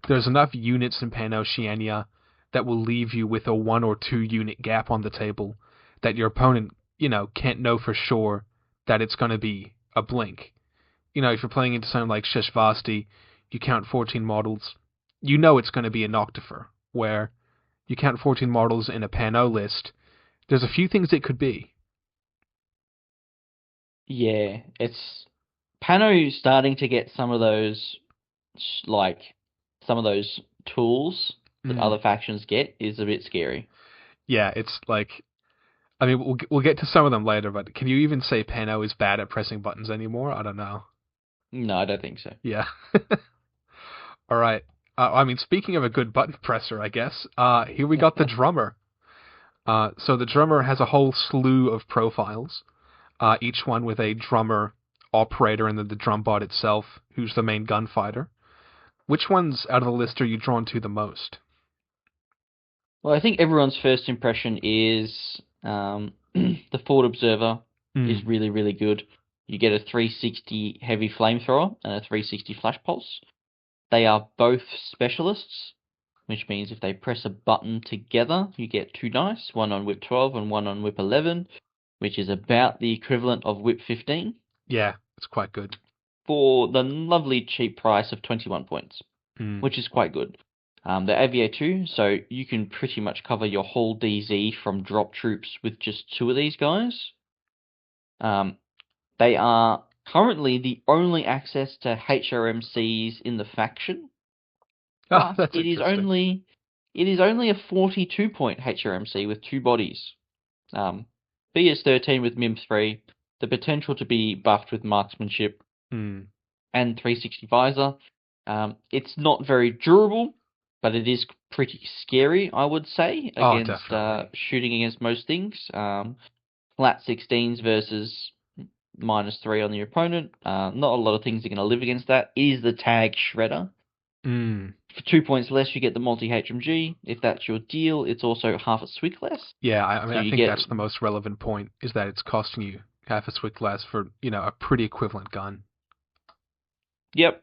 there's enough units in PanOceania that will leave you with a 1 or 2 unit gap on the table that your opponent, can't know for sure that it's going to be a Blink. If you're playing into something like Sheshvasti, you count 14 models, you know it's going to be a Noctifer, where you count 14 models in a PanO list, there's a few things it could be. yeah, it's Pano starting to get some of those like some of those tools that Mm. other factions get is a bit scary. Yeah, it's like, I mean, we'll get to some of them later, but can you even say PanO is bad at pressing buttons anymore? I don't know. No, I don't think so. Yeah. All right. I mean, speaking of a good button presser, I guess, here we got the drummer. So the drummer has a whole slew of profiles, each one with a drummer operator and then the drum bot itself, who's the main gunfighter. Which ones out of the list are you drawn to the most? Well, I think everyone's first impression is the Forward Observer is Mm. really, really good. You get a 360 heavy flamethrower and a 360 flash pulse. They are both specialists, which means if they press a button together, you get 2 dice, one on whip 12 and one on whip 11, which is about the equivalent of whip 15, Yeah, it's quite good. for the lovely cheap price of 21 points, Mm. which is quite good. They're AVA 2, so you can pretty much cover your whole DZ from drop troops with just 2 of these guys. Um, they are currently the only access to HRMCs in the faction, Oh, but that's interesting. it is only a 42-point HRMC with 2 bodies. BS13 with MIM 3, the potential to be buffed with marksmanship, Mm. and 360 visor. It's not very durable, but it is pretty scary, I would say, Oh, against definitely. shooting against most things. Flat 16s versus -3 on the opponent. Not a lot of things are going to live against that. Is the tag Shredder. Mm. For 2 points less, you get the multi HMG. If that's your deal, it's also half a swick less. Yeah, I mean, So I you think get, that's the most relevant point is that it's costing you half a Swick less for, a pretty equivalent gun. yep.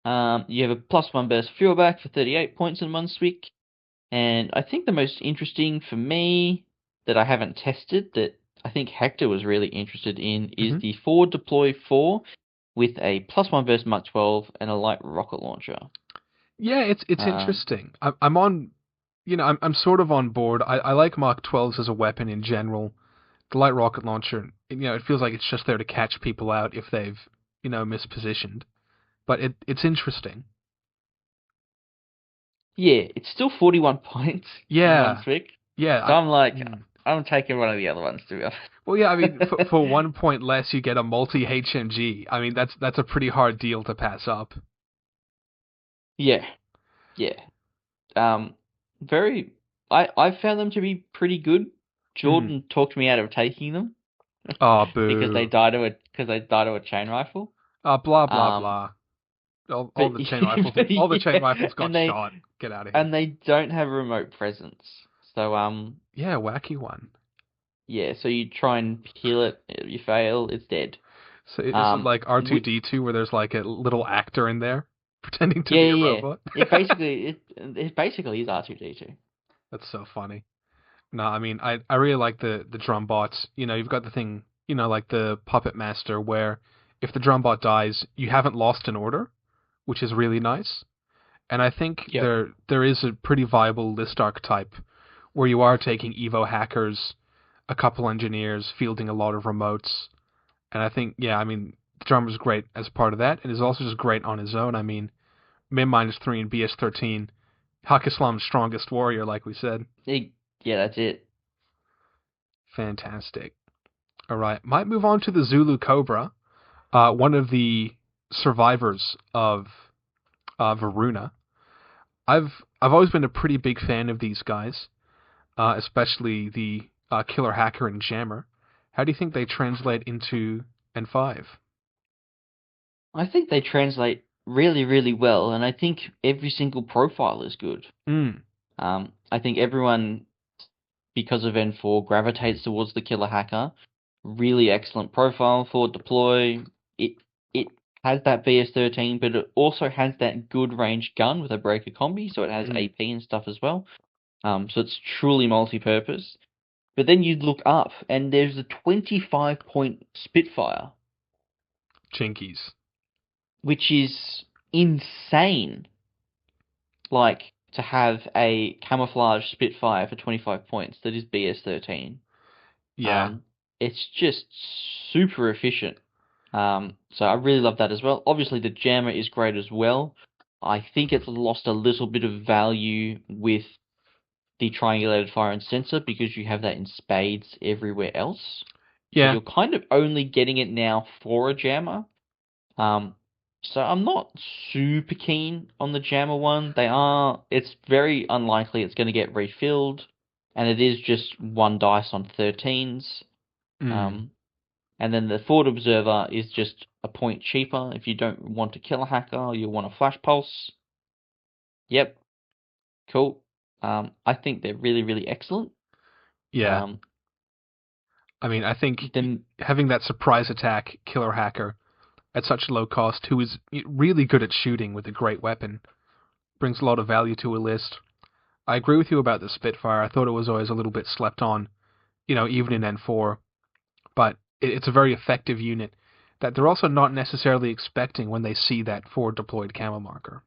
You have a +1 burst fuel back for 38 points in 1 swick. And I think the most interesting for me that I haven't tested, that I think Hector was really interested in, is Hmm. the forward deploy 4 with a +1 burst Mark 12 and a light rocket launcher. Yeah, it's Um, interesting. I'm on, I'm sort of on board. I like Mach 12s as a weapon in general. The light rocket launcher, it feels like it's just there to catch people out if they've, mispositioned. But it's interesting. yeah, it's still 41 points in 1 Yeah, swick. yeah. So I'm like, Mm. I'm taking one of the other ones, to be Well, yeah. I mean, honest. for 1 point less, you get a multi HMG. I mean, that's a pretty hard deal to pass up. Yeah, yeah. Um, very. I found them to be pretty good. Mm. Jordan talked me out of taking them Oh, because boo. they died to a chain rifle. Blah blah Um, blah. All but, the chain rifles, but all the chain yeah, rifles got shot. Get out of here. and they don't have remote presence. So Yeah, wacky one. yeah. So you try and heal it, you fail, it's dead. So is it Um, like we, R2D2 where there's like a little actor in there pretending to yeah, be a yeah, yeah. robot? It basically is R2D2. That's so funny. No, I mean I really like the drum bots. You've got the thing, like the Puppet Master where if the drum bot dies, you haven't lost an order, which is really nice. And I think Yep. there is a pretty viable list archetype where you are taking Evo hackers, a couple engineers, fielding a lot of remotes. And I think, yeah, I mean, the drummer's great as part of that, and is also just great on his own. I mean, Min -3 and BS13, Haq Islam's strongest warrior, like we said. It- yeah, that's it. Fantastic. All right, might move on to the Zulu-Cobra, one of the survivors of Varuna. I've always been a pretty big fan of these guys, especially the Killer Hacker and Jammer. How do you think they translate into N5? I think they translate really, really well, and I think every single profile is good. Mm, I think everyone, because of N4, gravitates towards the killer hacker. Really excellent profile for deploy. It has that BS13, but it also has that good range gun with a breaker combi, so it has mm. AP and stuff as well. So it's truly multi-purpose. But then you look up, and there's a 25-point Spitfire, Chinkies. which is insane. Like, to have a camouflage Spitfire for 25 points that is BS13. Yeah. Um, it's just super efficient. So I really love that as well. Obviously, the jammer is great as well. I think it's lost a little bit of value with the triangulated fire and sensor because you have that in spades everywhere else. So Yeah. you're kind of only getting it now for a jammer. Um, so I'm not super keen on the jammer one. It's very unlikely it's going to get refilled, and it is just 1 dice on 13s. Mm. Um, and then the forward observer is just a point cheaper. If you don't want to kill a hacker, you want a flash pulse. Yep, cool. I think they're really, really excellent. Yeah. Um, I mean, I think then having that surprise attack killer hacker at such low cost, who is really good at shooting with a great weapon, brings a lot of value to a list. I agree with you about the Spitfire. I thought it was always a little bit slept on, even in N4, but it's a very effective unit that they're also not necessarily expecting when they see that forward deployed camo marker.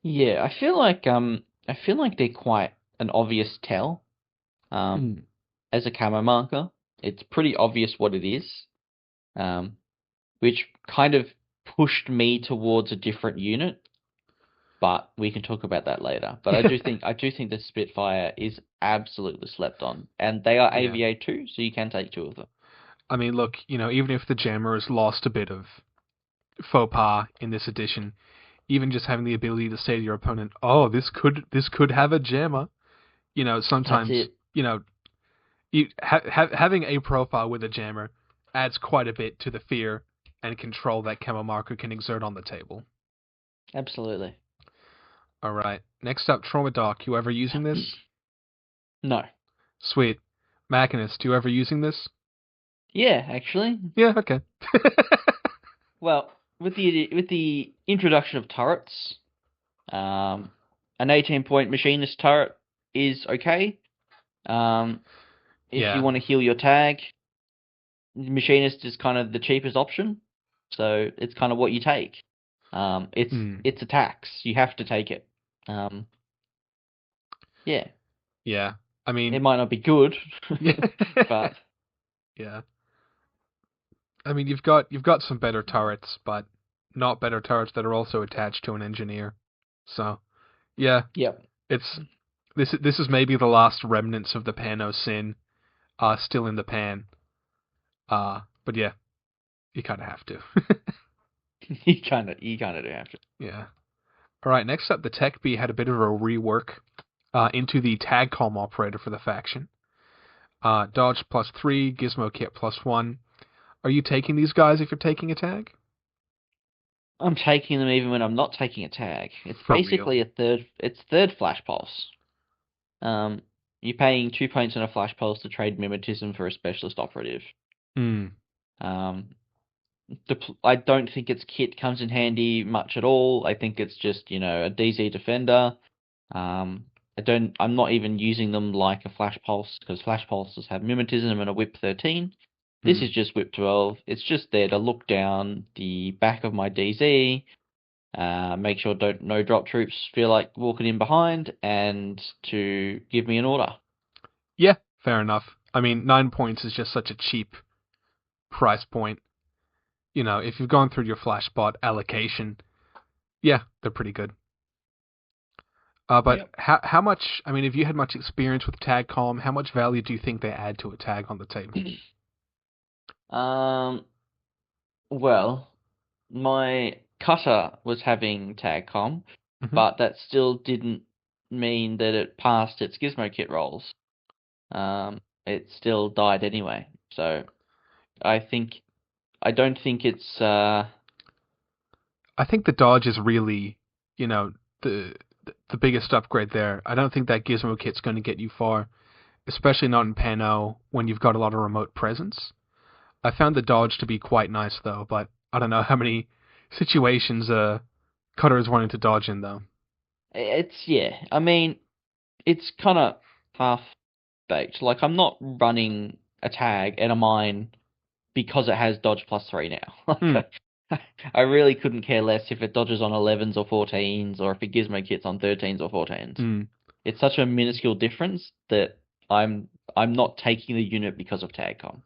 yeah, I feel like they're quite an obvious tell. Um, Mm. as a camo marker, it's pretty obvious what it is. Um, which kind of pushed me towards a different unit, but we can talk about that later. But I do think the Spitfire is absolutely slept on, and they are Yeah. AVA too, so you can take two of them. I mean, look, even if the jammer has lost a bit of faux pas in this edition, even just having the ability to say to your opponent, "Oh, this could have a jammer," That's sometimes, it. having a profile with a jammer adds quite a bit to the fear and control that camo marker can exert on the table. Absolutely. All right, next up, Trauma Doc. You ever using this? No. Sweet. Machinist. You ever using this? Yeah, actually. Yeah. Okay. Well, with the introduction of turrets, an 18-point machinist turret is okay. If you Yeah. want to heal your tag, machinist is kind of the cheapest option, so it's kind of what you take. Hmm. It's a tax. You have to take it. Yeah, Yeah. I it mean, might not be good, yeah. but Yeah. I mean, you've got some better turrets, but not better turrets that are also attached to an engineer. So, yeah, yep, it's this is maybe the last remnants of the PanO sin, still in the pan. But yeah, you kind of have to. you kind of do have to. Yeah. All right. Next up, the Tech B had a bit of a rework into the Tagcom operator for the faction. Dodge +3, Gizmo Kit +1. Are you taking these guys if you're taking a tag? I'm taking them even when I'm not taking a tag. It's For real. basically it's third flash pulse. Um, you're paying 2 points on a flash pulse to trade mimetism for a specialist operative. Hmm. Um, I don't think its kit comes in handy much at all. I think it's just, a DZ defender. Um, I'm not even using them like a flash pulse because flash pulses have mimetism and a whip 13. This Hmm. is just whip 12. It's just there to look down the back of my DZ, make sure don't no drop troops feel like walking in behind, and to give me an order. Yeah, fair enough. I mean, 9 points is just such a cheap price point. If you've gone through your Flashbot allocation, yeah, they're pretty good. But Yep. how much? I mean, if you had much experience with Tagcom, how much value do you think they add to a tag on the table? Um, well, my cutter was having Tagcom, Hmm. but that still didn't mean that it passed its Gizmo kit rolls. It still died anyway. So I think I don't think it's I think the Dodge is really, you know, the the biggest upgrade there. I don't think that Gizmo kit's going to get you far, especially not in PanO when you've got a lot of remote presence. I found the Dodge to be quite nice though, but I don't know how many situations Cutter is wanting to dodge in though. it's yeah. I mean, it's kind of half baked. Like I'm not running a tag and a mine because it has dodge +3 now. Hmm. Like I really couldn't care less if it dodges on 11s or 14s or if it Gizmo kits on 13s or 14s. Hmm. It's such a minuscule difference that I'm I'm not taking the unit because of Tagcom.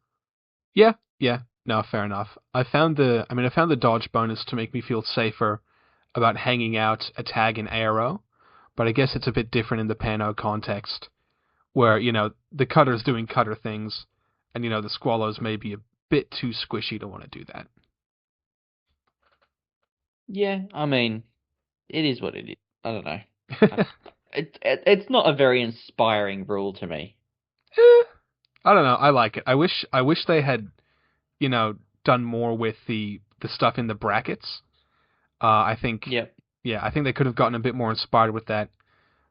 Yeah, yeah. No, fair enough. I found the dodge bonus to make me feel safer about hanging out a tag in ARO, but I guess it's a bit different in the PanO context, where, the cutter's doing cutter things, and, the squallows may be a bit too squishy to want to do that. Yeah, I mean, it is what it is. I don't know. I, it's not a very inspiring rule to me. I don't know. I like it. I wish they had, you know, done more with the stuff in the brackets. I think, Yep. yeah, I think they could have gotten a bit more inspired with that.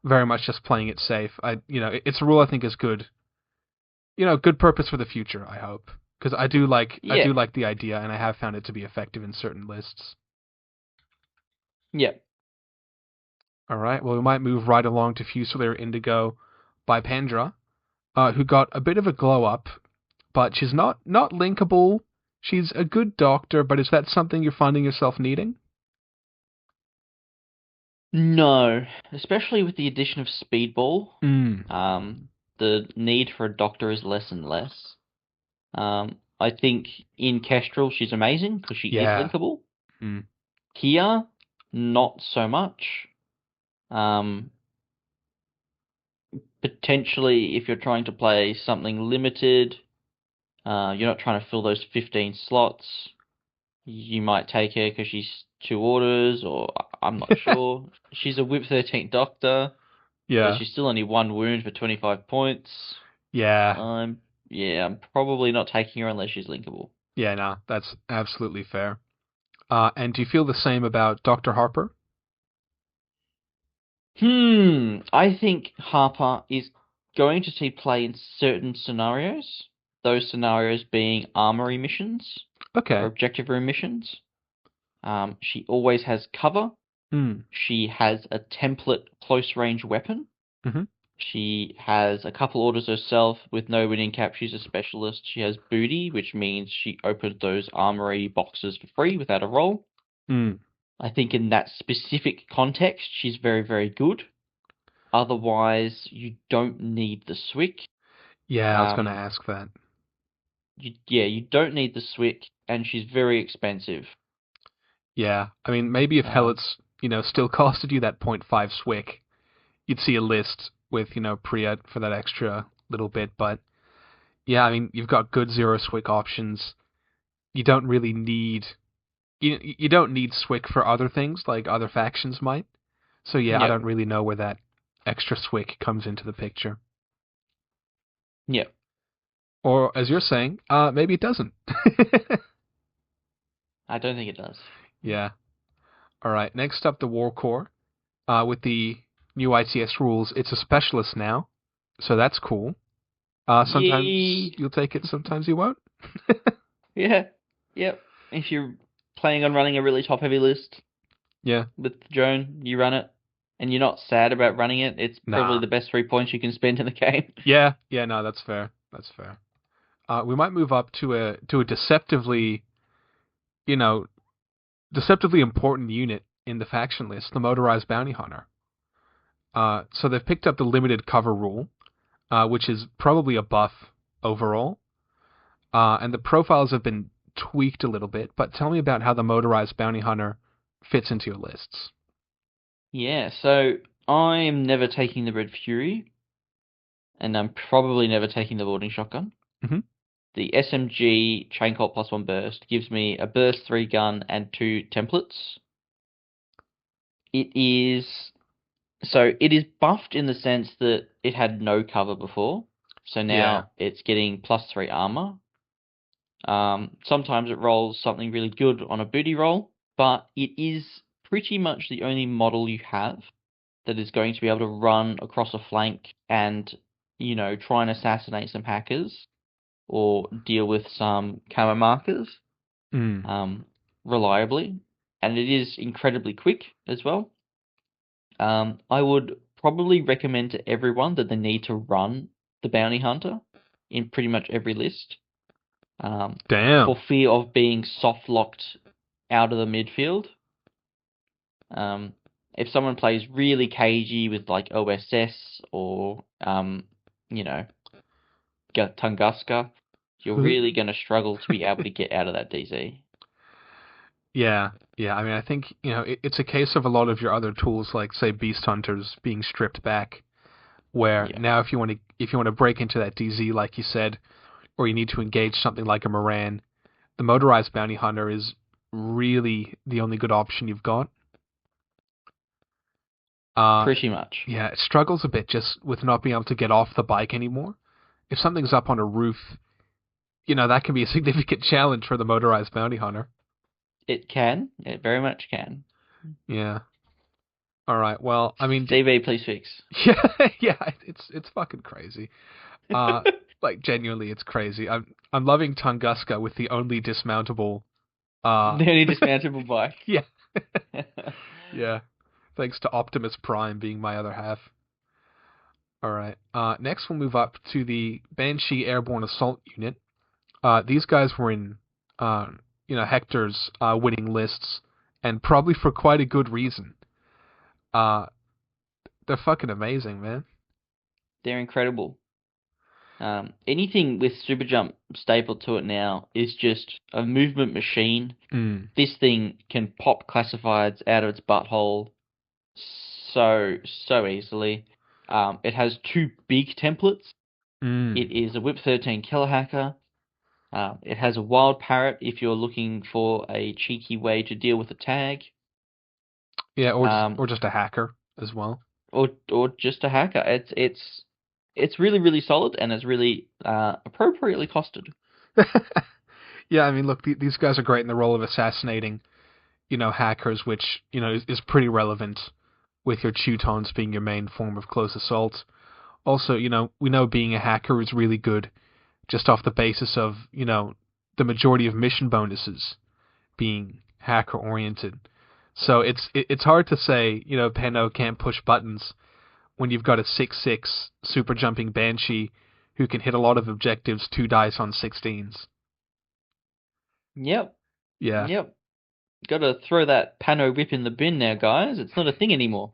very much just playing it safe. It's a rule I think is good. Good purpose for the future, I hope. Because I Yeah, do like the idea, and I have found it to be effective in certain lists. yeah. All right, well, we might move right along to Fusilier Indigo by Pandra, who got a bit of a glow up, but she's not linkable. She's a good doctor, but is that something you're finding yourself needing? No, especially with the addition of Speedball, Mm, the need for a doctor is less and less. I think in Kestrel she's amazing because she is yeah. linkable. Mm, Here, not so much. Um, Potentially, if you're trying to play something limited, you're not trying to fill those 15 slots. You might take her because she's 2 orders, or I'm not sure. She's a Whip 13 Doctor, but yeah. she's still only 1 wound for 25 points. Yeah. Yeah, I'm probably not taking her unless she's linkable. Yeah, no, that's absolutely fair. And do you feel the same about Dr. Harper? I think Harper is going to see play in certain scenarios. Those scenarios being armory missions or Okay. objective room missions. She always has cover. Mm. She has a template close range weapon. Hmm. She has a couple orders herself with no winning cap. She's a specialist. She has booty, which means she opens those armory boxes for free without a roll. Mm. I think in that specific context, she's very, very good. Otherwise, you don't need the Swick. Yeah, I was going to Um, ask that. you don't need the Swick, and she's very expensive. Yeah, I mean, maybe if Um, Helot's, still costed you that .5 Swick, you'd see a list with, Priya for that extra little bit. But yeah, I mean, you've got good zero Swick options. You don't really need, you don't need Swick for other things like other factions might. So yeah, I yep, don't really know where that extra Swick comes into the picture. yep. Or as you're saying, maybe it doesn't. I don't think it does. Yeah. All right. Next up, the War Core. With the new ITS rules, it's a specialist now, so that's cool. Sometimes Yee. you'll take it, sometimes you won't. Yeah, yep. If you're planning on running a really top-heavy list Yeah. with Joan, you run it, and you're not sad about running it. It's probably Nah. the best 3 points you can spend in the game. Yeah. Yeah. No, that's fair. That's fair. We might move up to a deceptively, you know, deceptively important unit in the faction list, the motorized bounty hunter. So they've picked up the limited cover rule, which is probably a buff overall. And the profiles have been tweaked a little bit, but tell me about how the motorized bounty hunter fits into your lists. Yeah, so I'm never taking the Red Fury, and I'm probably never taking the boarding shotgun. Hmm. The SMG Chain Colt +1 burst gives me a burst 3 gun and 2 templates. It is it is buffed in the sense that it had no cover before, so Yeah. now it's getting +3 armor. Sometimes it rolls something really good on a booty roll, but it is pretty much the only model you have that is going to be able to run across a flank and, try and assassinate some hackers or deal with some camo markers Mm. um, reliably. And it is incredibly quick as well. I would probably recommend to everyone that they need to run the bounty hunter in pretty much every list, for Damn. fear of being soft locked out of the midfield. Um, if someone plays really cagey with like OSS or you know, Tunguska, you're really going to struggle to be able to get out of that DZ. Yeah. Yeah. I mean, I think, it's a case of a lot of your other tools, like, say, Beast Hunters being stripped back, where Yeah, now if you want to break into that DZ, like you said, or you need to engage something like a Moran, the motorized bounty hunter is really the only good option you've got. Uh, pretty much. yeah, it struggles a bit just with not being able to get off the bike anymore. If something's up on a roof, that can be a significant challenge for the motorized bounty hunter. It can. It very much can. Yeah. All right. Well, I mean, DB, please fix. yeah, yeah, it's fucking crazy. Uh, like genuinely, it's crazy. I'm loving Tunguska with the only dismountable. Uh, The only dismountable bike. yeah, yeah. Thanks to Optimus Prime being my other half. All right. Next, we'll move up to the Banshee Airborne Assault Unit. These guys were in, uh, Hector's winning lists, and probably for quite a good reason. Uh, they're fucking amazing, man. They're incredible. Anything with super jump stapled to it now is just a movement machine. Mm. This thing can pop classifieds out of its butthole so easily. It has two big templates. Mm. It is a Whip 13 Killer Hacker. It has a Wild Parrot if you're looking for a cheeky way to deal with a tag. Yeah, Um, or just a hacker as well. or just a hacker. It's really really solid and it's really appropriately costed. Yeah, I mean, look, these guys are great in the role of assassinating, hackers, which is pretty relevant with your Teutons being your main form of close assault. Also, we know being a hacker is really good just off the basis of, the majority of mission bonuses being hacker oriented. So it's hard to say, PanO can't push buttons when you've got a 6/6 super jumping Banshee who can hit a lot of objectives 2 dice on 16s. Yep, Yeah. yep. Got to throw that Pano whip in the bin now, guys. It's not a thing anymore.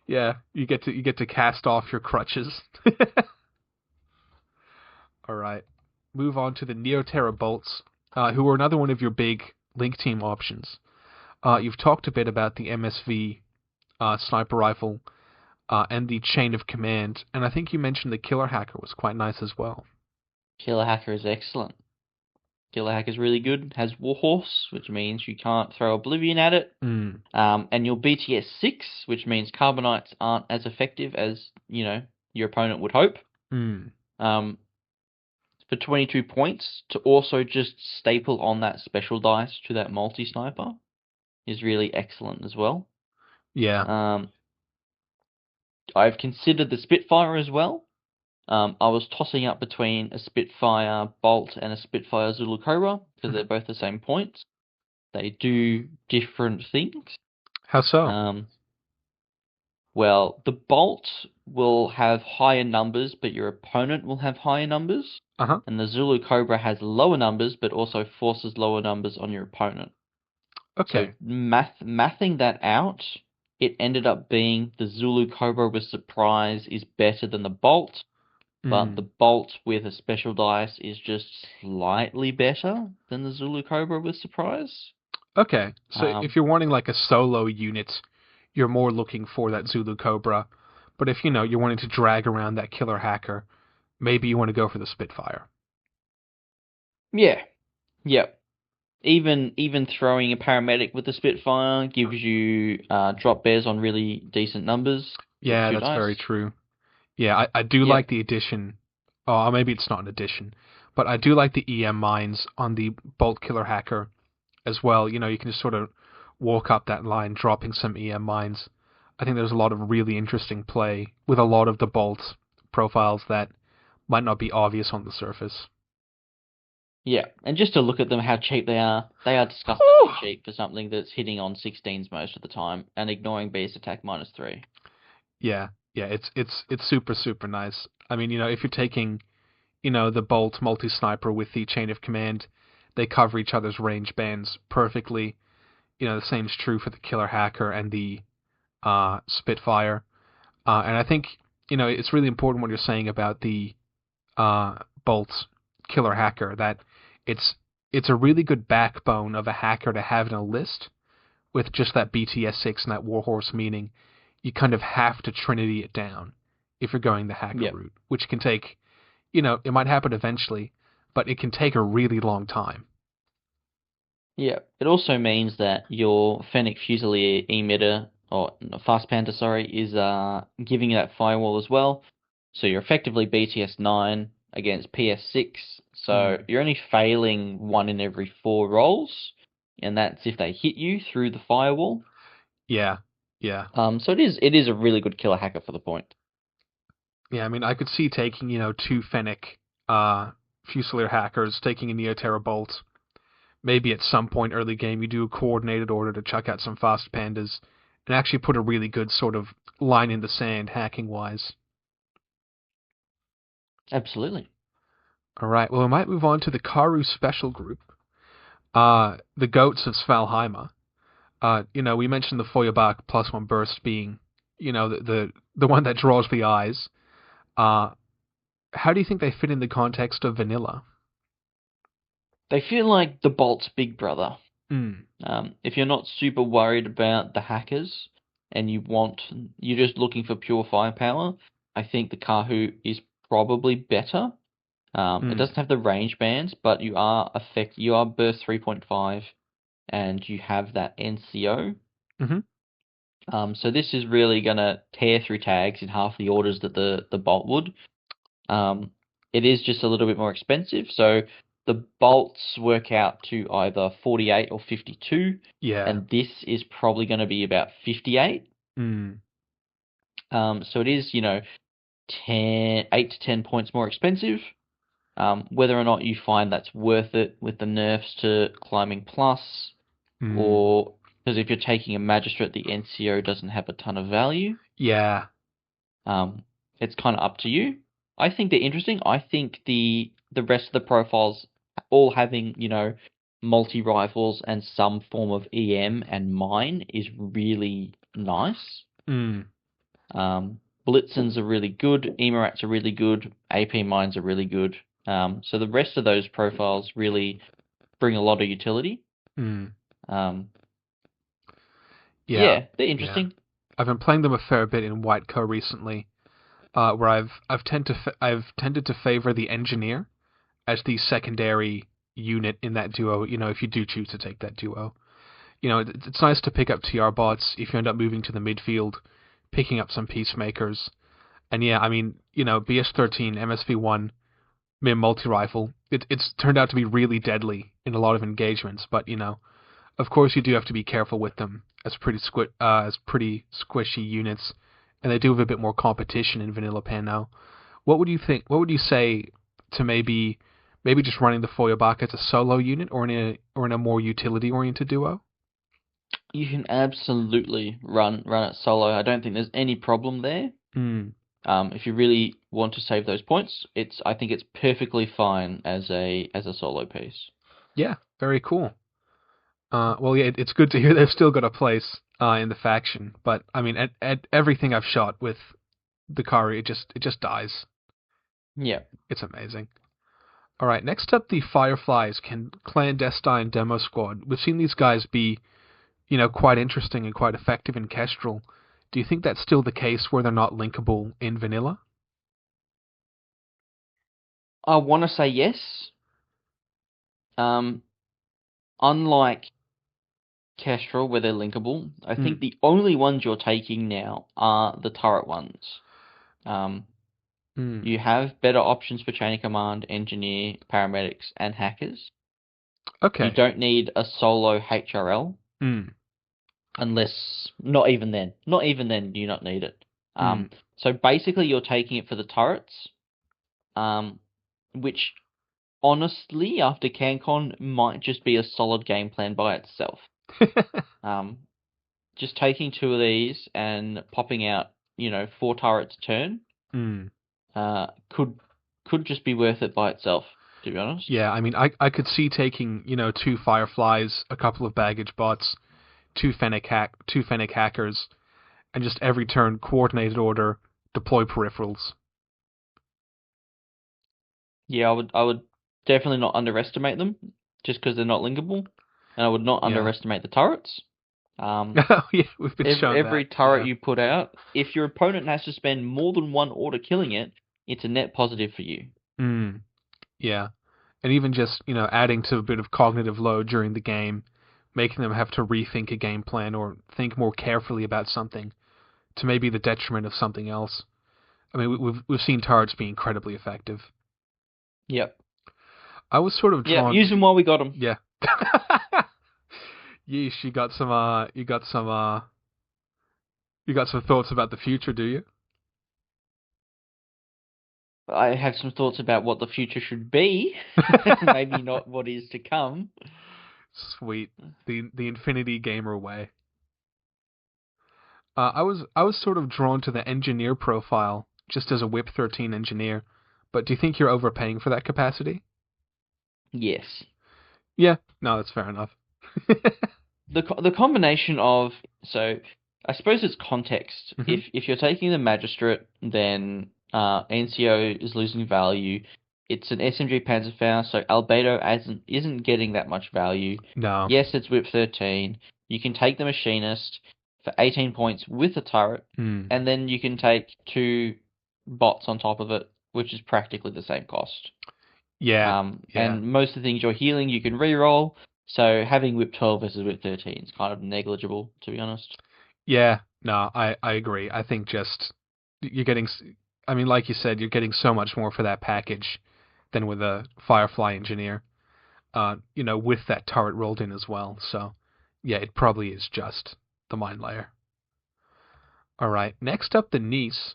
Yeah, you get to cast off your crutches. All right. Move on to the Neoterra Bolts, who are another one of your big link team options. You've talked a bit about the MSV sniper rifle and the chain of command, and I think you mentioned the killer hacker was quite nice as well. Killer Hacker is excellent. Killer Hacker is really good. Has Warhorse, which means you can't throw Oblivion at it. Mm. And your BTS 6, which means Carbonites aren't as effective as, your opponent would hope. Mm. Um, for 22 points, to also just staple on that special dice to that multi-sniper is really excellent as well. Yeah. Um, I've considered the Spitfire as well. I was tossing up between a Spitfire Bolt and a Spitfire Zulu-Cobra because they're Mhm. both the same points. They do different things. How so? Um, well, the Bolt will have higher numbers, but your opponent will have higher numbers. Uh-huh. And the Zulu-Cobra has lower numbers, but also forces lower numbers on your opponent. So Okay. mathing that out, it ended up being the Zulu-Cobra with surprise is better than the Bolt, but the Mm. Bolt with a special dice is just slightly better than the Zulu-Cobra with surprise. Okay. So if Um, you're wanting like a solo unit, you're more looking for that Zulu-Cobra. But if you're wanting to drag around that killer hacker, maybe you want to go for the Spitfire. yeah, yep. Even throwing a paramedic with the Spitfire gives you drop bears on really decent numbers with Yeah, two that's very dice. true. Yeah, I do like Yep. the addition. Oh, maybe it's not an addition, but I do like the EM mines on the Bolt Killer Hacker as well. You can just sort of walk up that line, dropping some EM mines. I think there's a lot of really interesting play with a lot of the Bolt profiles that might not be obvious on the surface. Yeah, and just to look at them, how cheap they are disgustingly Whew. cheap for something that's hitting on 16s most of the time and ignoring base attack -3. Yeah, yeah, it's super super nice. I mean, if you're taking, the Bolt multi sniper with the chain of command, they cover each other's range bands perfectly. The same's true for the Killer Hacker and the Spitfire. And I think it's really important what you're saying about the Bolt Killer Hacker, that it's it's a really good backbone of a hacker to have in a list with just that BTS 6 and that Warhorse, meaning you kind of have to Trinity it down if you're going the hacker Yep. route, which can take, it might happen eventually, but it can take a really long time. Yeah. It also means that your Fennec Fusilier emitter or no, Fast Panther, sorry, is giving you that firewall as well. So you're effectively BTS 9 against PS 6. So Mm. you're only failing 1 in every 4 rolls, and that's if they hit you through the firewall. Yeah. Yeah. So it is a really good killer hacker for the point. Yeah, I mean, I could see taking, two Fennec Fusilier hackers, taking a Neoterra Bolt. Maybe at some point early game you do a coordinated order to chuck out some fast pandas and actually put a really good sort of line in the sand hacking-wise. Absolutely. All right, well, we might move on to the Karhu special group. The Goats of Svalheima. We mentioned the Feuerbach +1 burst being, the one that draws the eyes. Uh, how do you think they fit in the context of vanilla? They feel like the Bolt's big brother. Mm. If you're not super worried about the hackers and you're just looking for pure firepower, I think the Karhu is probably better. It Mm. doesn't have the range bands, but you are burst 3.5 and you have that NCO. Mm-hmm. So this is really gonna tear through tags in half the orders that the Bolt would. Um, it is just a little bit more expensive, so the bolts work out to either 48 or 52, Yeah. and this is probably going to be about 58. Mm. So it is, 8 to 10 points more expensive. Whether or not you find that's worth it with the nerfs to climbing plus, Mm. or because if you're taking a magistrate, the NCO doesn't have a ton of value. Yeah. Um, it's kind of up to you. I think they're interesting. I think the rest of the profiles all having, multi rifles and some form of EM and mine is really nice. Mm. Blitzens are really good, Emorats are really good, AP mines are really good. So the rest of those profiles really bring a lot of utility. Mm. Um, Yeah. yeah, they're Yeah. interesting. I've been playing them a fair bit in Whiteco recently, where I've tended to favor the engineer as the secondary unit in that duo. If you do choose to take that duo, it's nice to pick up TR bots if you end up moving to the midfield, picking up some peacemakers. And yeah, I mean, BS13 MSV1 Mim multi rifle. It's turned out to be really deadly in a lot of engagements, but of course you do have to be careful with them as pretty squishy units, and they do have a bit more competition in Vanilla PanO. What would you think? What would you say to maybe just running the Feuerbach as a solo unit or in a more utility oriented duo? You can absolutely run it solo. I don't think there's any problem there. Hmm. If you really want to save those points, I think it's perfectly fine as a solo piece. Yeah, very cool. Well, yeah, it's good to hear they've still got a place in the faction, but I mean, at everything I've shot with the Kari, it just dies. Yeah. It's amazing. All right, next up, the Fireflies clandestine demo squad. We've seen these guys be, quite interesting and quite effective in Kestrel. Do you think that's still the case where they're not linkable in vanilla? I want to say yes. Um, Unlike Kestrel, where they're linkable, I Hmm. think the only ones you're taking now are the turret ones. Um, Hmm. you have better options for chain of command, engineer, paramedics, and hackers. You Okay. don't need a solo HRL. Hmm. Not even then do you not need it. Hmm. So basically you're taking it for the turrets, um, which honestly, after CanCon, might just be a solid game plan by itself. Um, just taking two of these and popping out, 4 turrets a turn, Hmm. uh, could just be worth it by itself, to be honest. Yeah, I mean, I could see taking, two Fireflies, a couple of baggage bots, two Fennec hackers, and just every turn coordinated order, deploy peripherals. Yeah, I would definitely not underestimate them, just because they're not linkable, and I would not Yeah. underestimate the turrets. Um, Oh yeah, we've been shown every that. turret Yeah. you put out, if your opponent has to spend more than one order killing it, it's a net positive for you. Mm, yeah. And even just, adding to a bit of cognitive load during the game, making them have to rethink a game plan or think more carefully about something to maybe the detriment of something else. I mean, we've seen turrets be incredibly effective. Yep. I was sort of Yep. drawn. Use them while we got them. Yeah. Yeesh, you got some You got some thoughts about the future, do you? I have some thoughts about what the future should be. Maybe not what is to come. Sweet. The Infinity Gamer way. I was sort of drawn to the engineer profile just as a Whip 13 engineer, but do you think you're overpaying for that capacity? Yes. Yeah, no, that's fair enough. The combination of, so I suppose it's context. Mhm. If you're taking the Magistrate, then NCO is losing value. It's an SMG Panzerfaust, so Albedo isn't getting that much value. No. Yes, it's Whip 13. You can take the Machinist for 18 points with a turret, Hmm. and then you can take 2 bots on top of it, which is practically the same cost. Yeah. Yeah. And most of the things you're healing, you can reroll. So having Whip 12 versus Whip 13 is kind of negligible, to be honest. Yeah. No, I agree. I think just you're getting. I mean, like you said, you're getting so much more for that package than with a Firefly engineer. With that turret rolled in as well. So, yeah, it probably is just the mine layer. All right. Next up, the Nisse,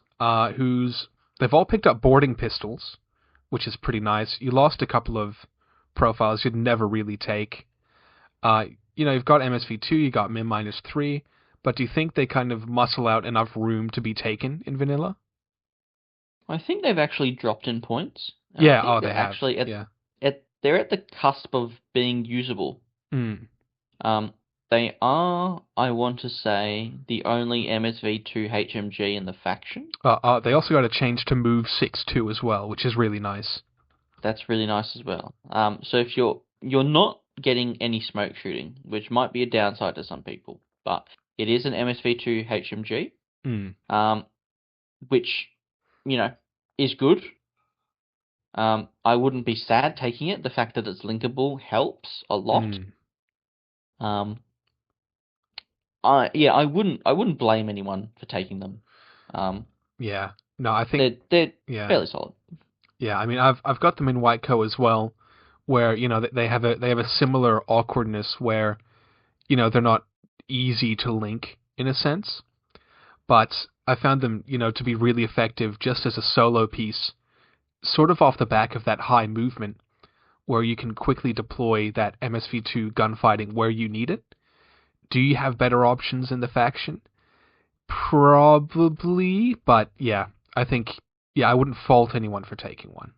who's they've all picked up boarding pistols, which is pretty nice. You lost a couple of profiles you'd never really take. Uh, you've got MSV2, you got min -3, but do you think they kind of muscle out enough room to be taken in vanilla? I think they've actually dropped in points. And Yeah, I think they they're have. actually Yeah. they're at the cusp of being usable. Mm. Um, they are, I want to say, the only MSV2 HMG in the faction. They also got a change to move 6-2 as well, which is really nice. That's really nice as well. So if you're not getting any smoke shooting, which might be a downside to some people, but it is an MSV2 HMG, Mm. which, you know, is good. I wouldn't be sad taking it. The fact that it's linkable helps a lot. Mm. Um, I wouldn't blame anyone for taking them. Yeah. No, I think They're yeah. fairly solid. Yeah, I mean I've got them in White Co as well, where they have a similar awkwardness where they're not easy to link in a sense, but I found them to be really effective just as a solo piece, sort of off the back of that high movement where you can quickly deploy that MSV2 gunfighting where you need it. Do you have better options in the faction? Probably, but yeah, I think I wouldn't fault anyone for taking one.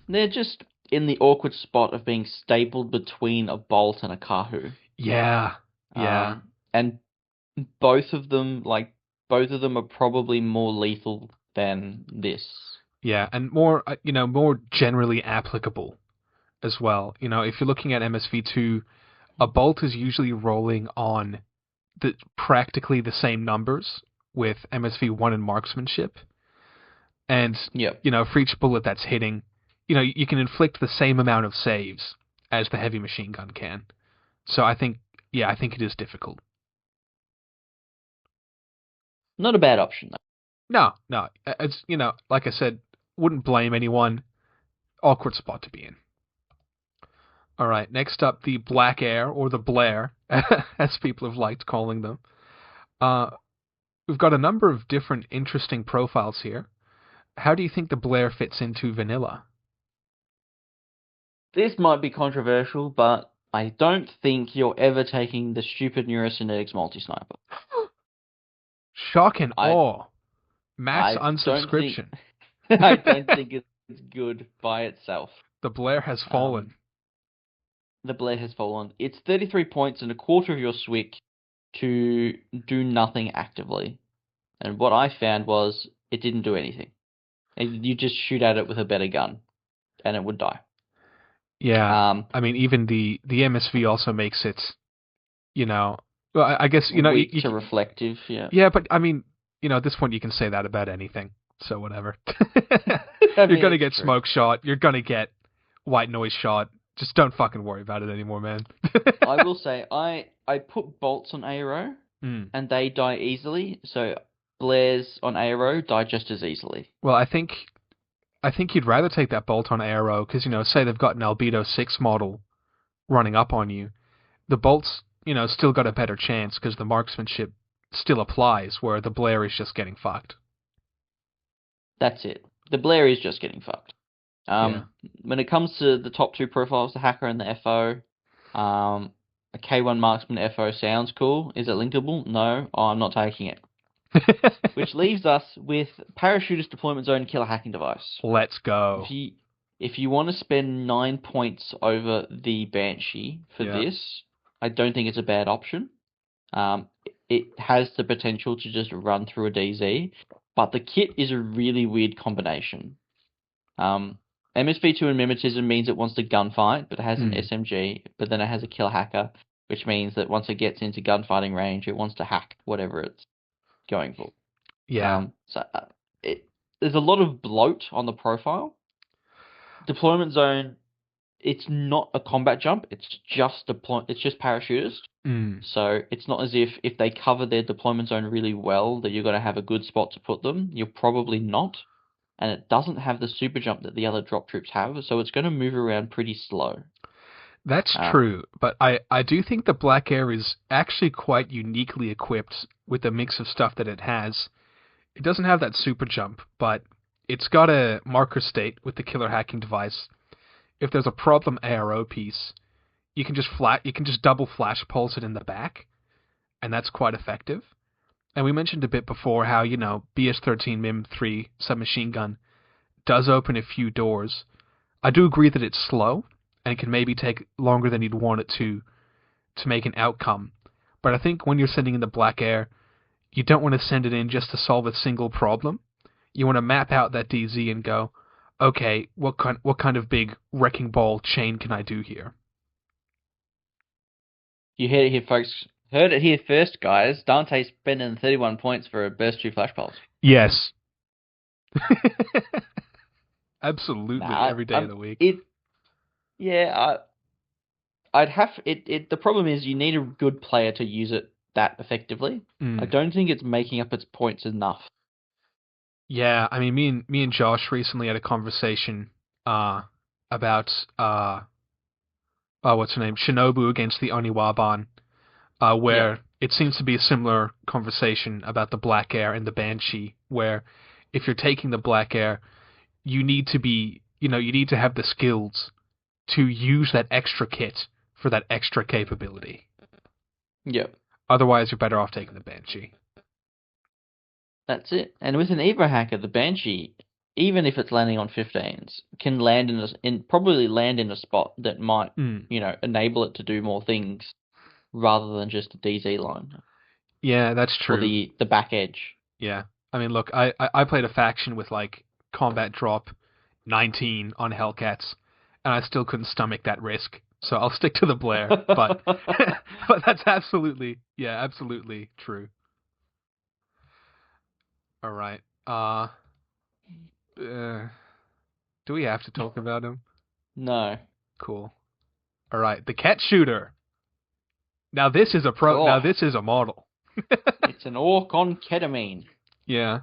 They're just in the awkward spot of being stapled between a Bolt and a Karhu. Yeah, yeah, And both of them are probably more lethal than this. yeah, and more generally applicable as well. If you're looking at MSV2, a bolt is usually rolling on practically the same numbers with MSV1 and marksmanship, and Yep. for each bullet that's hitting, you can inflict the same amount of saves as the heavy machine gun can. So I think it is difficult. Not a bad option though. No, it's like I said, wouldn't blame anyone. Awkward spot to be in. All right, next up, the Black Air, or the Blair, as people have liked calling them. Uh, we've got a number of different interesting profiles here. How do you think the Blair fits into vanilla? This might be controversial, but I don't think you're ever taking the stupid Neurosynetics multi-sniper. Shock and I awe. Mass I don't think unsubscription. I don't think it's good by itself. The Blair has fallen. The Blair has fallen. It's 33 points and a quarter of your SWIC to do nothing actively. And what I found was it didn't do anything. You just shoot at it with a better gun, and it would die. Yeah, I mean, even the MSV also makes it, well, I guess weak to reflective. Yeah. Yeah, but I mean, at this point you can say that about anything. So whatever. I You're mean, gonna get it's true. smoke shot. You're gonna get white noise shot. Just don't fucking worry about it anymore, man. I will say I put bolts on ARO Mm. and they die easily. So Blairs on ARO die just as easily. Well, I think you'd rather take that bolt on ARO because say they've got an Albedo 6 model running up on you. The bolts, still got a better chance because the marksmanship still applies, where the Blair is just getting fucked. That's it. The Blair is just getting fucked. Yeah. When it comes to the top two profiles, the Hacker and the FO, a K1 Marksman FO sounds cool. Is it linkable? No. Oh, I'm not taking it. Which leaves us with Parachutist Deployment Zone Killer Hacking Device. Let's go. If you want to spend 9 points over the Banshee for this, I don't think it's a bad option. It has the potential to just run through a DZ, but the kit is a really weird combination. MSV2 and Mimetism means it wants to gunfight, but it has an SMG, but then it has a Killer Hacker, which means that once it gets into gunfighting range, it wants to hack whatever it's going for. Yeah. There's a lot of bloat on the profile. Deployment Zone, it's not a combat jump. It's just parachutist. So it's not as if they cover their deployment zone really well that you're going to have a good spot to put them. You're probably not. And it doesn't have the super jump that the other drop troops have, so it's going to move around pretty slow. That's true, but I do think the Black Air is actually quite uniquely equipped with the mix of stuff that it has. It doesn't have that super jump, but it's got a marker state with the killer hacking device. If there's a problem ARO piece, you can just double flash pulse it in the back, and that's quite effective. And we mentioned a bit before how, BS-13 MIM-3 submachine gun does open a few doors. I do agree that it's slow, and it can maybe take longer than you'd want it to make an outcome. But I think when you're sending in the Black Air, you don't want to send it in just to solve a single problem. You want to map out that DZ and go, okay, what kind of big wrecking ball chain can I do here? You heard it here, folks. Heard it here first, guys. Dante's spending 31 points for a burst 2 flash pulse. Yes. Absolutely, every day of the week. The problem is you need a good player to use it that effectively. I don't think it's making up its points enough. Yeah, I mean, me and Josh recently had a conversation about what's her name, Shinobu against the Oniwaban, where it seems to be a similar conversation about the Black Air and the Banshee, where if you're taking the Black Air, you need to have the skills to use that extra kit for that extra capability. Yep. Otherwise, you're better off taking the Banshee. That's it. And with an Evo hacker, the Banshee, even if it's landing on 15s, can probably land in a spot that might, enable it to do more things rather than just a DZ line. Yeah, that's true. Or the back edge. Yeah. I mean, look, I played a faction with combat drop 19 on Hellcats, and I still couldn't stomach that risk. So I'll stick to the Blair, but but that's absolutely true. All right. Do we have to talk about him? No. Cool. All right, the Cat Shooter. Now this is Now this is a model. It's an orc on ketamine. Yeah.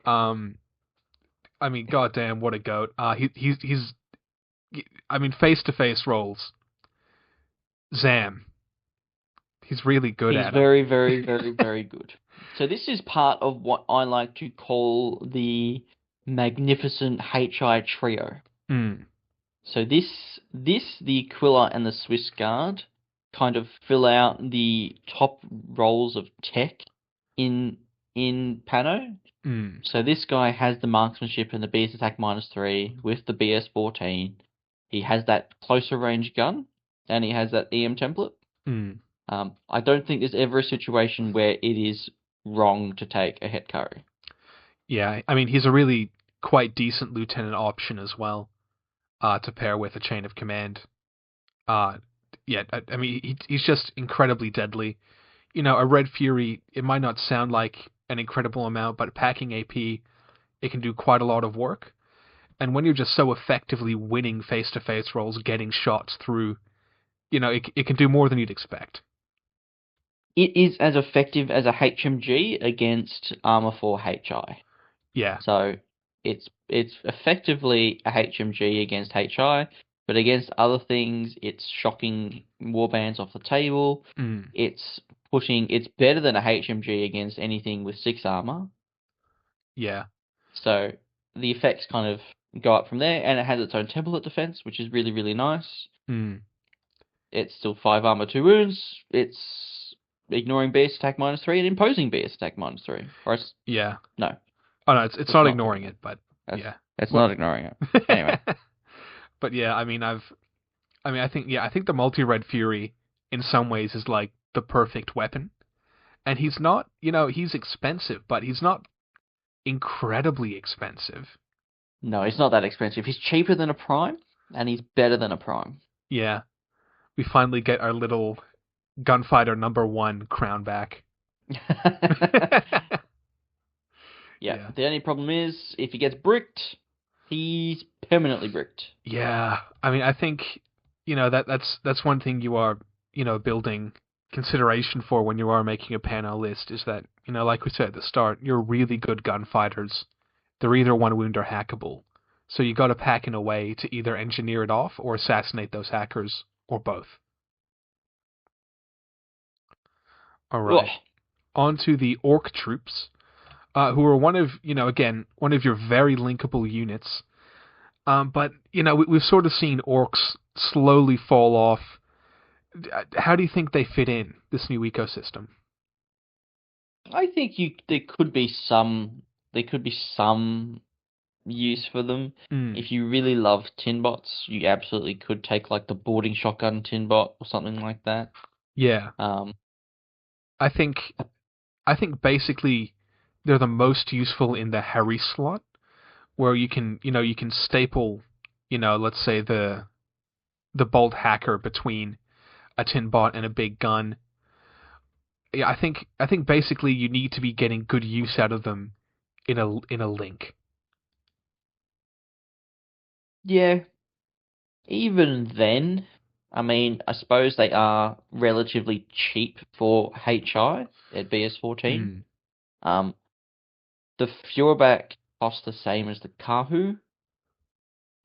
I mean, goddamn, what a goat. He's face-to-face rolls. Zam. He's really good at it. He's very, very, very, very good. So this is part of what I like to call the magnificent HI trio. So the Aquila and the Swiss Guard kind of fill out the top roles of tech in PanO. So this guy has the marksmanship and the BS attack -3 with the BS-14. He has that closer range gun, and he has that EM template. I don't think there's ever a situation where it is wrong to take a Het Karhu. Yeah, I mean, he's a really quite decent lieutenant option as well, to pair with a chain of command. I mean, he's just incredibly deadly. A Red Fury, it might not sound like an incredible amount, but packing AP, it can do quite a lot of work. And when you're just so effectively winning face-to-face rolls, getting shots through, it can do more than you'd expect. It is as effective as a HMG against Armor 4 HI. Yeah. So it's effectively a HMG against HI, but against other things, it's shocking warbands off the table. It's it's better than a HMG against anything with 6 armor. Yeah. So the effects kind of go up from there, and it has its own template defense, which is really, really nice. Mm. It's still 5 armor, 2 wounds. It's ignoring BS attack -3 and imposing BS attack -3. Or it's, Yeah. no, Oh no, it's not ignoring it, but that's, yeah. that's What? not ignoring it. Anyway. But yeah, I think the multi-red fury in some ways is like the perfect weapon. And he's not, he's expensive, but he's not incredibly expensive. No, he's not that expensive. He's cheaper than a Prime, and he's better than a Prime. Yeah. We finally get our little gunfighter #1 crown back. Yeah. The only problem is, if he gets bricked, he's permanently bricked. Yeah. I think, that's one thing you are, building consideration for when you are making a PanO list is that, like we said at the start, you're really good gunfighters. They're either 1 wound or hackable. So you got to pack in a way to either engineer it off or assassinate those hackers, or both. All right. Ugh. On to the orc troops, who are one of your very linkable units. But we've sort of seen orcs slowly fall off. How do you think they fit in this new ecosystem? I think there could be some use for them. Mm. If you really love tin bots, you absolutely could take like the boarding shotgun tin bot or something like that. Yeah. I think basically they're the most useful in the Harry slot, where you can staple, let's say the bolt hacker between a tin bot and a big gun. Yeah, I think basically you need to be getting good use out of them in a link. Yeah, even then, I mean, I suppose they are relatively cheap for HI at BS14. Mm. The Fjordback costs the same as the Karhu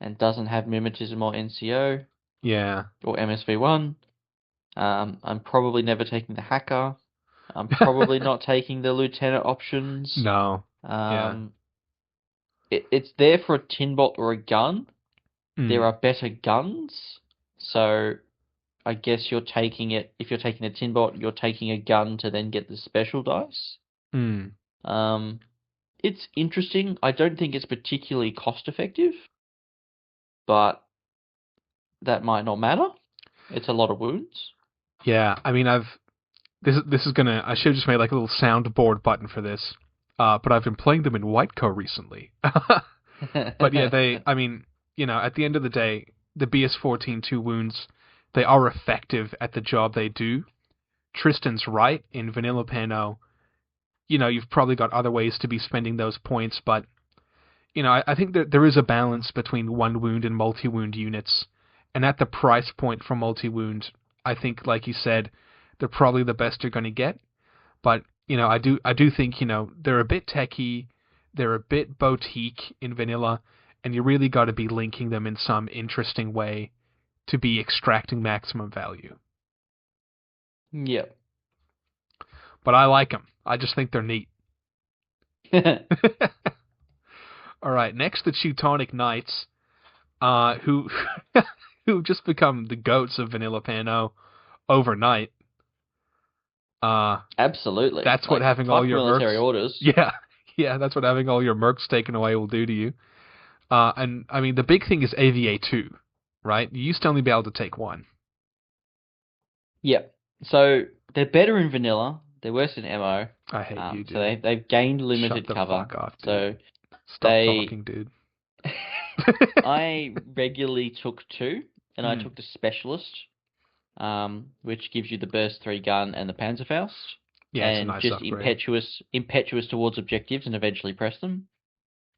and doesn't have Mimetism or NCO Yeah. or MSV1. I'm probably never taking the Hacker. I'm probably not taking the Lieutenant options. No. Yeah. It's there for a tin bot or a gun. There Mm. are better guns, so I guess you're taking it. If you're taking a tin bot, you're taking a gun to then get the special dice. Mm. It's interesting. I don't think it's particularly cost effective, but that might not matter. It's a lot of wounds. Yeah. This is gonna. I should have just made like a little soundboard button for this. But I've been playing them in Whitecoat recently. But yeah, at the end of the day, the BS14 2 wounds, they are effective at the job they do. Tristan's right. In Vanilla PanO, you've probably got other ways to be spending those points, but I think that there is a balance between 1 wound and multi-wound units, and at the price point for multi-wound, I think, like you said, they're probably the best you're going to get. But I do think they're a bit techy, they're a bit boutique in vanilla, and you really got to be linking them in some interesting way to be extracting maximum value. Yep. But I like them. I just think they're neat. All right, next the Teutonic Knights, who who just become the goats of Vanilla PanO overnight. Absolutely. That's what having all fuck your military mercs. orders. Yeah, that's what having all your mercs taken away will do to you. And I mean, the big thing is AVA 2, right? You used to only be able to take 1. Yep. So they're better in vanilla. They're worse in MO. I hate you, dude. So they've gained limited Shut the cover. fuck off, dude. So Stop talking, dude. I regularly took 2, and I took the Specialist, which gives you the Burst 3 gun and the Panzerfaust. Yeah, and it's a nice just upgrade. impetuous towards objectives and eventually press them.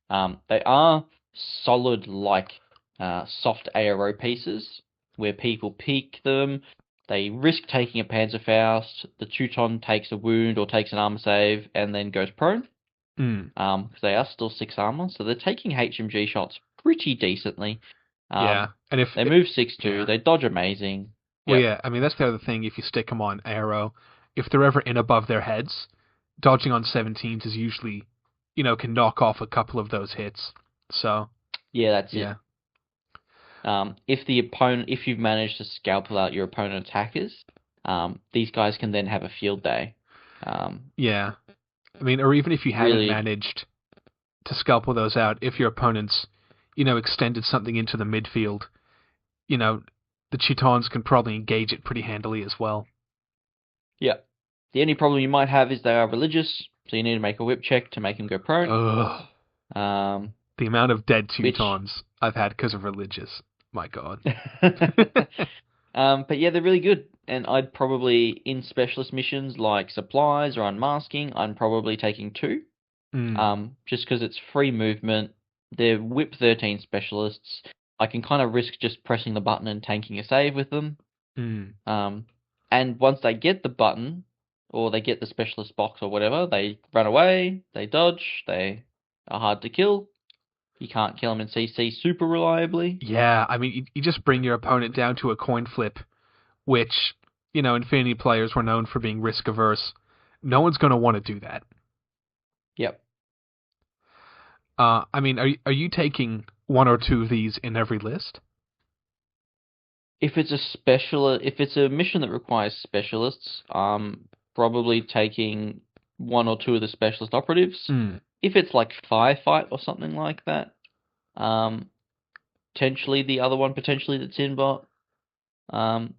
They are solid like soft ARO pieces where people peek them. They risk taking a Panzerfaust. The Teuton takes a wound or takes an armor save and then goes prone. Because they are still 6 armor, so they're taking HMG shots pretty decently. Yeah, and they move 6-2, they dodge amazing. Well, yeah, I mean that's the other thing. If you stick them on arrow, if they're ever in above their heads, dodging on 17s is usually, can knock off a couple of those hits. So, Yeah, that's it. yeah. If you've managed to scalpel out your opponent attackers, these guys can then have a field day. Yeah. I mean, or even if you hadn't Really, managed to scalpel those out, if your opponents, extended something into the midfield, the Teutons can probably engage it pretty handily as well. yeah. The only problem you might have is they are religious, so you need to make a whip check to make them go prone. Ugh. Um, The amount of dead which, Teutons I've had because of religious. My God. but yeah, they're really good. And I'd probably, in specialist missions like supplies or unmasking, I'm probably taking 2. Just because it's free movement. They're whip 13 specialists. I can kind of risk just pressing the button and tanking a save with them. And once they get the button, or they get the specialist box or whatever, they run away, they dodge, they are hard to kill. You can't kill them in CC super reliably. Yeah, I mean, you just bring your opponent down to a coin flip, which, Infinity players were known for being risk averse. No one's going to want to do that. Yep. I mean, are you taking 1 or 2 of these in every list? If it's a mission that requires specialists, probably taking 1 or 2 of the specialist operatives. If it's like firefight or something like that, potentially the other one, potentially that's in bot. I'm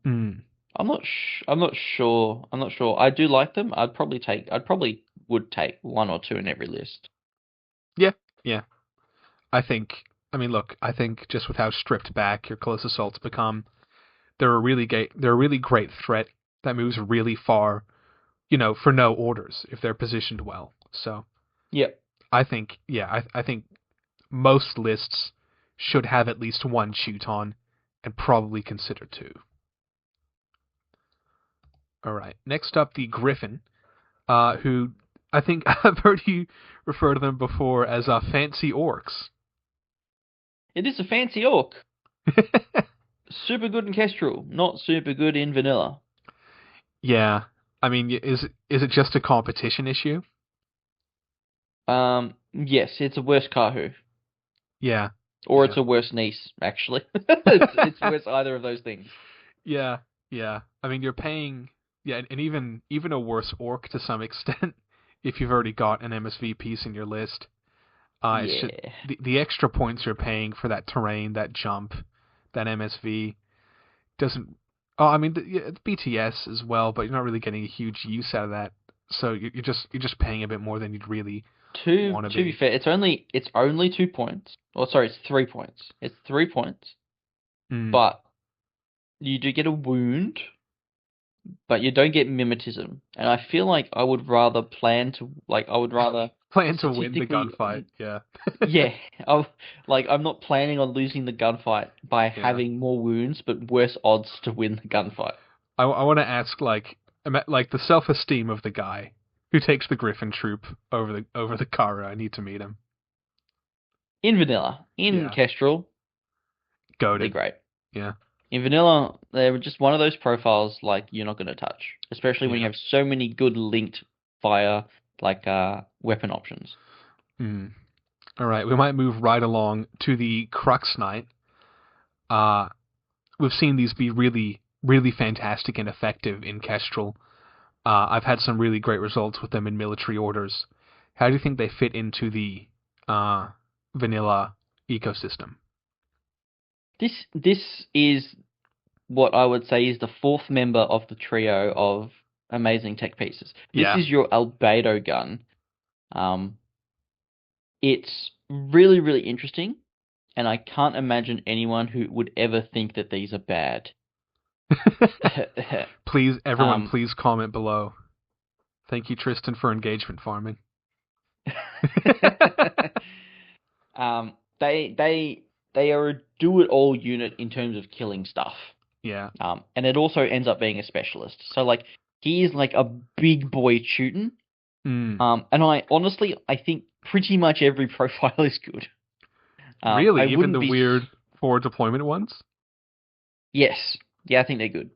not sure. I do like them. I probably would take 1 or 2 in every list. Yeah. I think just with how stripped back your close assaults become, they're a really great threat that moves really far, for no orders if they're positioned well. So Yep. I think most lists should have at least 1 Teuton and probably consider 2. All right. Next up, the Griffin, who I think I've heard you refer to them before as fancy orcs. It is a fancy orc. Super good in Kestrel, not super good in vanilla. Yeah. I mean, is it just a competition issue? Yes, it's a worse Karhu. Yeah. Or Yeah. it's a worse Nisse, actually. It's worse either of those things. Yeah. Yeah. I mean, you're paying, and even a worse orc to some extent if you've already got an MSV piece in your list. It's just Yeah. the extra points you're paying for that terrain, that jump, that MSV doesn't. Oh, I mean, the BTS as well, but you're not really getting a huge use out of that. So you're just paying a bit more than you'd really To want to to be be. fair, it's only 2 points. Or sorry, it's 3 points. It's 3 points, Mm. but you do get a wound, but you don't get mimetism. And I feel like I would rather Plan to win the statistically, gunfight. Yeah. yeah, I'm not planning on losing the gunfight by Yeah. having more wounds, but worse odds to win the gunfight. I want to ask like the self-esteem of the guy who takes the Griffin troop over the Kara. I need to meet him. In vanilla, in Yeah. Kestrel, they're Goated. great. Yeah. In vanilla, they're just one of those profiles like you're not going to touch, especially when you Yeah. have so many good linked fire weapon options. Mm. All right, we might move right along to the Crux Knight. We've seen these be really, really fantastic and effective in Kestrel. I've had some really great results with them in military orders. How do you think they fit into the vanilla ecosystem? This is what I would say is the 4th member of the trio of amazing tech pieces. This Yeah. is your albedo gun. Um, it's really, really interesting, and I can't imagine anyone who would ever think that these are bad. Please, everyone, um, please comment below. Thank you, Tristan, for engagement farming. they are a do-it-all unit in terms of killing stuff. Yeah. And it also ends up being a specialist. So like he is like a big boy shooting. Mm. And I think pretty much every profile is good. Really? I Even wouldn't the be. weird forward deployment ones? Yes, yeah, I think they're good.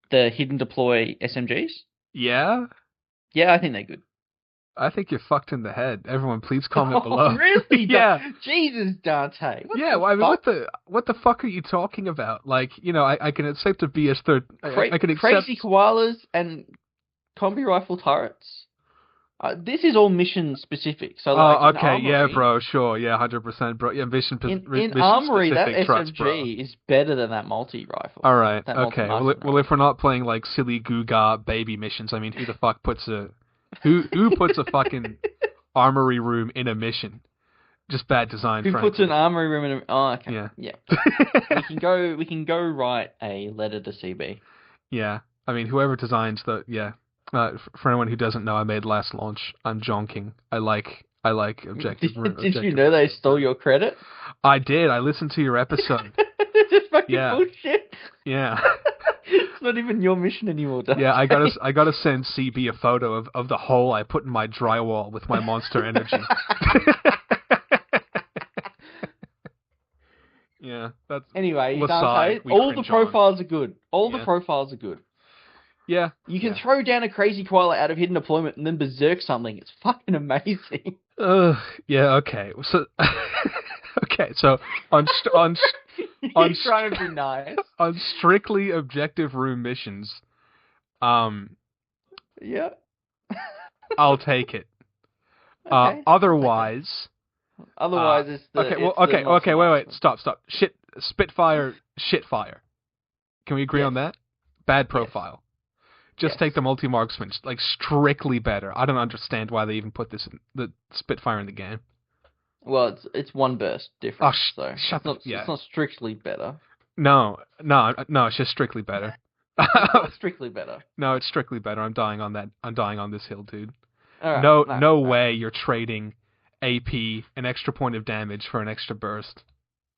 The hidden deploy SMGs. Yeah? Yeah, I think they're good. I think you're fucked in the head. Everyone, please comment below. Really? Yeah. Jesus, Dante. What Yeah, the well, I mean, fuck? what the fuck are you talking about? Like, I can accept a BS third. I can accept. Crazy koalas and combi rifle turrets. This is all mission specific. So, like Oh, in okay, yeah, Armory, bro, sure, yeah, 100%, bro. Yeah, in mission Armory, that specific trucks, bro. SMG is better than that multi rifle. All right, That multi okay. Marksman Well, if we're rifle. not playing like silly Guga baby missions, I mean, who the fuck puts a who puts a fucking armory room in a mission? Just bad design, Who puts an frankly. armory room in a... Oh, okay. Yeah. Yeah. We can go write a letter to CB. Yeah. I mean, whoever designs the yeah. For anyone who doesn't know, I made last launch. I'm jonking. I like Did you objective know they rules, stole bro. your credit? I did. I listened to your episode. This is fucking Yeah. bullshit. Yeah. It's not even your mission anymore, Dante. Yeah, I gotta send CB a photo of the hole I put in my drywall with my Monster Energy. Yeah, that's Anyway, Lasai, Dante, we all the cringe on. profiles are good. All the Yeah. profiles are good. Yeah. You can Yeah. throw down a crazy koala out of hidden deployment and then berserk something. It's fucking amazing. Yeah, okay. So okay, so on You're trying to be nice. on strictly objective room missions, um Yeah. I'll take it. Okay. Otherwise, Otherwise, it's the okay, well, it's the okay, wait, multi-marksman. stop. Spitfire, shitfire. Can we agree Yes. on that? Bad Yes. profile. Just Yes. take the multi-marksman, like strictly better. I don't understand why they even put the Spitfire in the game. Well, it's one burst difference, so shut the yeah. it's not strictly better. No, it's just strictly better. It's not strictly better. No, it's strictly better. I'm dying on that. I'm dying on this hill, dude. All right, No way you're trading AP, an extra point of damage for an extra burst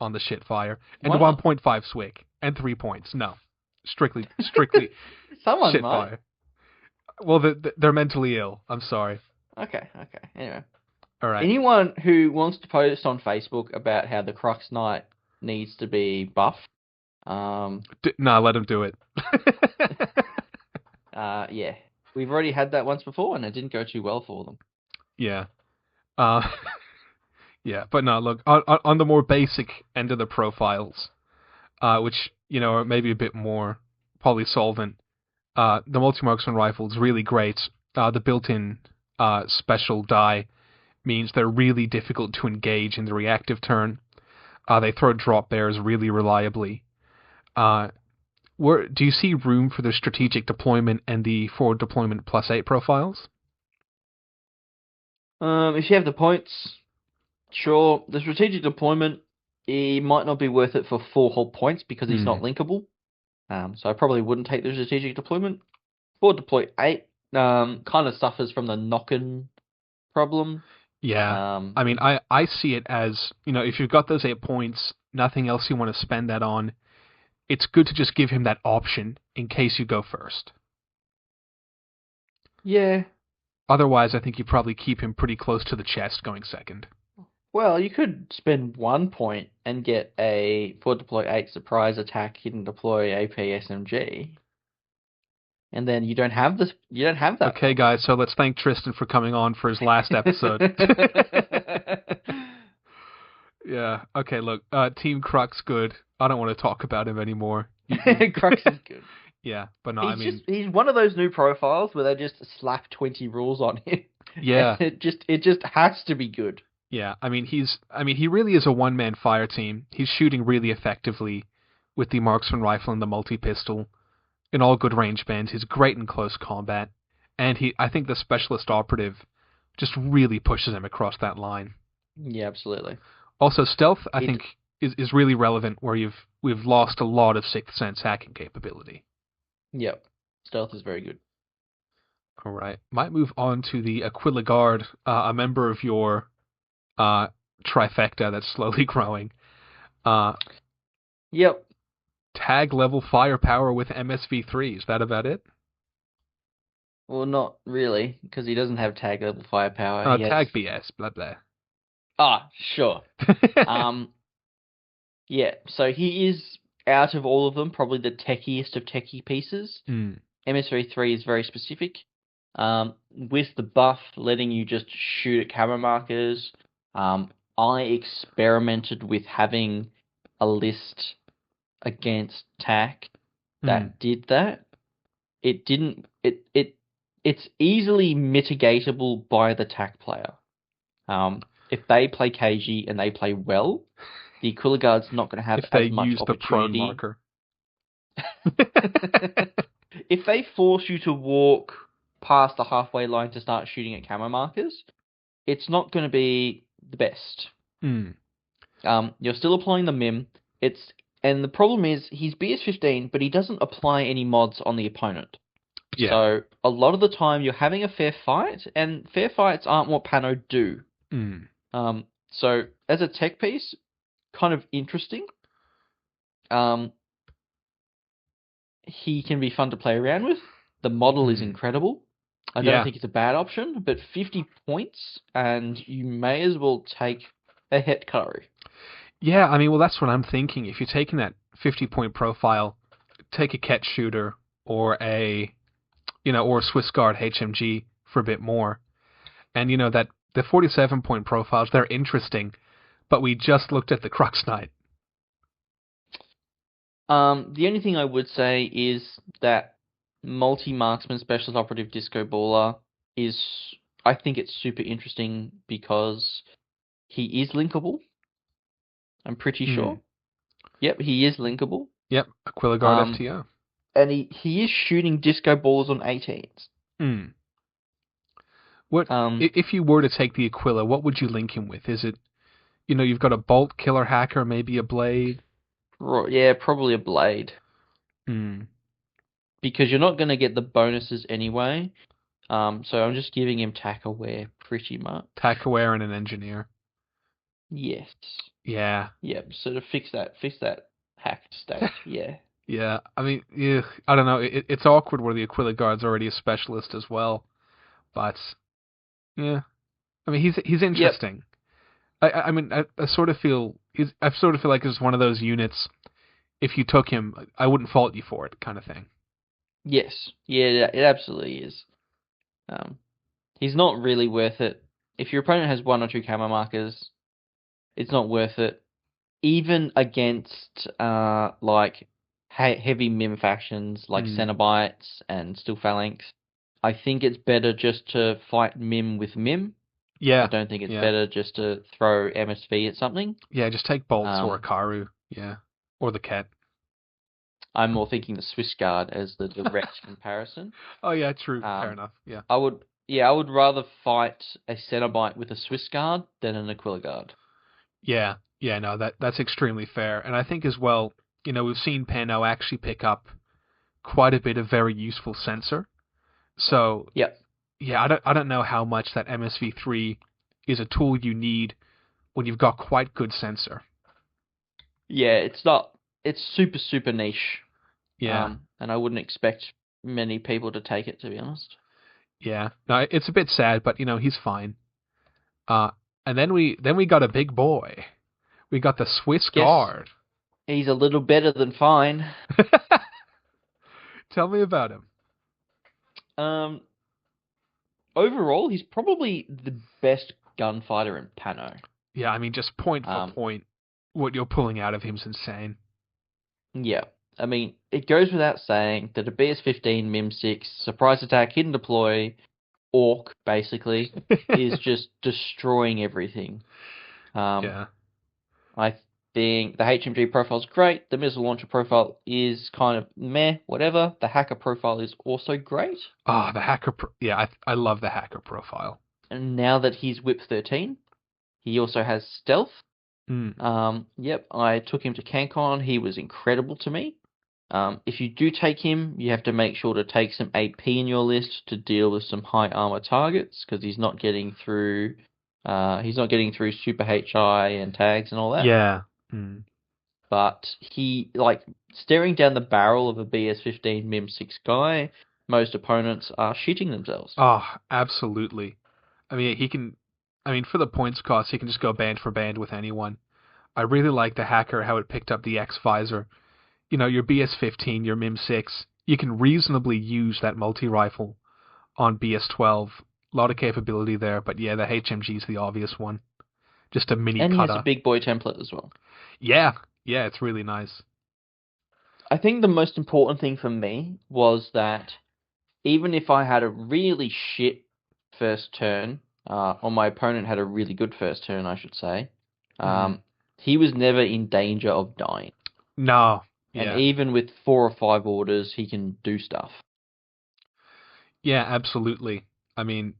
on the shitfire, and 1.5 swig, and 3 points. No. Strictly Someone shitfire. might. Well, they're mentally ill. I'm sorry. Okay. Anyway. All right. Anyone who wants to post on Facebook about how the Crux Knight needs to be buffed, No, let him do it. yeah. We've already had that once before, and it didn't go too well for them. Yeah. Yeah, but no, look, on the more basic end of the profiles, which, are maybe a bit more polysolvent, the multi-marksman rifle is really great. The built-in special die means they're really difficult to engage in the reactive turn. They throw drop bears really reliably. Do you see room for the strategic deployment and the forward deployment +8 profiles? If you have the points, sure. The strategic deployment, it might not be worth it for 4 whole points because he's not linkable. So I probably wouldn't take the strategic deployment. Forward deploy 8 kind of suffers from the Nokkhen problem. Yeah. I mean, I see it as, if you've got those 8 points, nothing else you want to spend that on, it's good to just give him that option in case you go first. Yeah. Otherwise, I think you probably keep him pretty close to the chest going second. Well, you could spend 1 point and get a forward deploy 8 surprise attack, hidden deploy AP SMG. And then you don't have that. Okay, guys, so let's thank Tristan for coming on for his last episode. Yeah. Okay, look, Team Crux good. I don't want to talk about him anymore. Crux is good. Yeah, but no, He's one of those new profiles where they just slap 20 rules on him. Yeah. It just has to be good. Yeah, he really is a one-man fire team. He's shooting really effectively with the marksman rifle and the multi-pistol in all good range bands. He's great in close combat, and I think the specialist operative just really pushes him across that line. Yeah, absolutely. Also, stealth, I think, is really relevant where we've lost a lot of Sixth Sense hacking capability. Yep. Stealth is very good. All right. Might move on to the Aquila Guard, a member of your trifecta that's slowly growing. Yep. Tag level firepower with MSV3. Is that about it? Well, not really, because he doesn't have tag level firepower. Tag BS, blah blah. Sure. Yeah, so he is, out of all of them, probably the techiest of techie pieces. MSV3 is very specific. With the buff letting you just shoot at camera markers, I experimented with having a list against TAC Hmm. that did that. It didn't. It's easily mitigatable by the TAC player. If they play cagey and they play well, the Aquila Guard's not going to have If they as much use the prone opportunity. marker. If they force you to walk past the halfway line to start shooting at camera markers, it's not going to be the best. Hmm. You're still applying the mim. And the problem is he's BS15, but he doesn't apply any mods on the opponent. Yeah. So a lot of the time you're having a fair fight, and fair fights aren't what PanO do. Hmm. So as a tech piece, kind of interesting. He can be fun to play around with. The model is incredible. I don't think it's a bad option, but 50 points, and you may as well take a Het Karhu. Yeah, I mean, well, that's what I'm thinking. If you're taking that 50-point profile, take a Ket shooter or or a Swiss Guard HMG for a bit more. And, that the 47-point profiles, they're interesting, but we just looked at the Crux Knight. The only thing I would say is that multi-marksman specialist operative disco baller I think it's super interesting because he is linkable. I'm pretty sure. Yep, he is linkable. Yep, Aquila Guard FTO. And he is shooting disco balls on 18s. What if you were to take the Aquila, what would you link him with? Is it, you've got a bolt killer hacker, maybe a blade? Yeah, probably a blade. Because you're not going to get the bonuses anyway. So I'm just giving him tack aware pretty much. Tack aware and an engineer. Yes. Yeah. Yep. So to fix that hacked state. Yeah. Yeah. I mean, I don't know. It's awkward where the Aquila Guard's already a specialist as well, but yeah. I mean, he's interesting. Yep. I mean, I sort of feel like it's one of those units. If you took him, I wouldn't fault you for it, kind of thing. Yes. Yeah, it absolutely is. He's not really worth it. If your opponent has 1 or 2 camera markers, it's not worth it. Even against like heavy mim factions like Cenobites and Steel Phalanx, I think it's better just to fight mim with mim. Yeah. I don't think it's better just to throw MSV at something. Yeah, just take bolts or a Karhu. Yeah. Or the Ket. I'm more thinking the Swiss Guard as the direct comparison. Oh yeah, true. Fair enough. Yeah. I would rather fight a Cenobite with a Swiss Guard than an Aquila Guard. Yeah. Yeah, no, that's extremely fair. And I think as well, we've seen PanO actually pick up quite a bit of very useful sensor. So yeah, I don't know how much that MSV3 is a tool you need when you've got quite good sensor. Yeah, it's super niche. Yeah. And I wouldn't expect many people to take it, to be honest. Yeah. No, it's a bit sad, but he's fine. And then we got a big boy. We got the Swiss Guard. He's a little better than fine. Tell me about him. Overall, he's probably the best gunfighter in PanO. Yeah, I mean, just point for point, what you're pulling out of him is insane. Yeah. I mean, it goes without saying that a BS-15, MIM-6, surprise attack, hidden deploy, orc, basically, is just destroying everything. Yeah. I think the HMG profile is great. The missile launcher profile is kind of meh, whatever. The hacker profile is also great. Oh, the hacker... I love the hacker profile. And now that he's whip 13, he also has stealth. Yep, I took him to CanCon. He was incredible to me. If you do take him, you have to make sure to take some AP in your list to deal with some high armor targets, because he's not getting through super HI and tags and all that. Yeah. But he, staring down the barrel of a BS-15 MIM-6 guy, most opponents are shitting themselves. Oh, absolutely. I mean, for the points cost, he can just go band for band with anyone. I really like the hacker, how it picked up the X visor. Your BS-15, your MIM-6, you can reasonably use that multi-rifle on BS12. A lot of capability there, but yeah, the HMG is the obvious one. Just a mini And he has a cutter. big boy template as well. Yeah, yeah, it's really nice. I think the most important thing for me was that even if I had a really shit first turn, or my opponent had a really good first turn, I should say, he was never in danger of dying. No, And yeah. even with 4 or 5 orders, he can do stuff. Yeah, absolutely. I mean,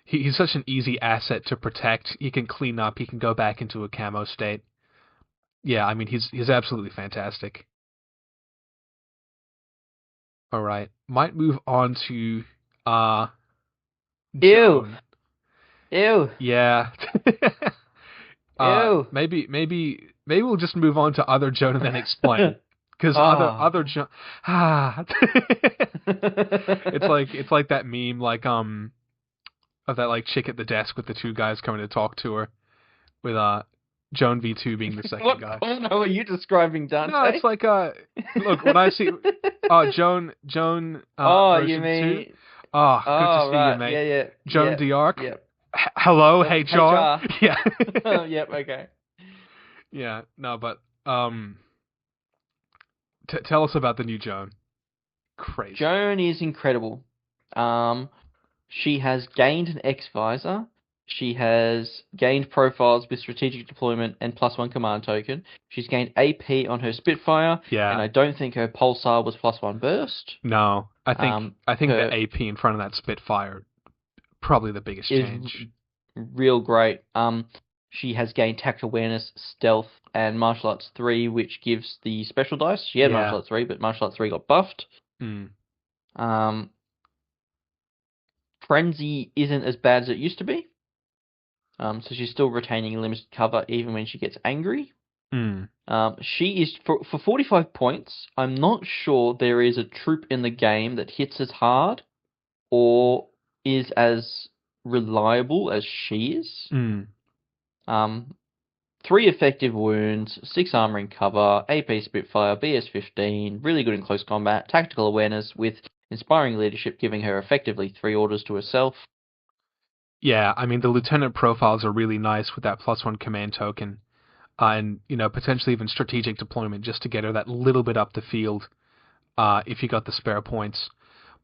he's such an easy asset to protect. He can clean up. He can go back into a camo state. Yeah, I mean, he's absolutely fantastic. All right, might move on to Ew! Joan. Ew! Yeah. Ew! Maybe we'll just move on to other Joan and then explain. Because Ah. other Joan, it's like that meme of that like chick at the desk with the two guys coming to talk to her with Joan V2 being the second What guy. porno are you describing, No, Dante? it's like look, when I see Joan Oh, you version 2. mean... Oh, good to Oh, see you, right. mate. Yeah, yeah. Joan Yep. d'Arc. Yep. Hello, Yep. hey John. HR. Yeah. Yep, okay. Yeah, no, but tell us about the new Joan. Crazy. Joan is incredible. She has gained an X-Visor. She has gained profiles with strategic deployment and +1 command token. She's gained AP on her Spitfire, Yeah. and I don't think her Pulsar was +1 burst. No, I think her the AP in front of that Spitfire probably the biggest is change. real great. She has gained tact awareness, stealth, and martial arts 3, which gives the special dice. She had martial arts 3, but martial arts 3 got buffed. Mm. Frenzy isn't as bad as it used to be. So she's still retaining limited cover even when she gets angry. Mm. She is for 45 points. I'm not sure there is a troop in the game that hits as hard or is as reliable as she is. Mm. 3 effective wounds, 6 armor and cover, AP Spitfire, BS15, really good in close combat, tactical awareness with inspiring leadership, giving her effectively 3 orders to herself. Yeah, I mean the lieutenant profiles are really nice with that +1 command token, and potentially even strategic deployment just to get her that little bit up the field, if you got the spare points.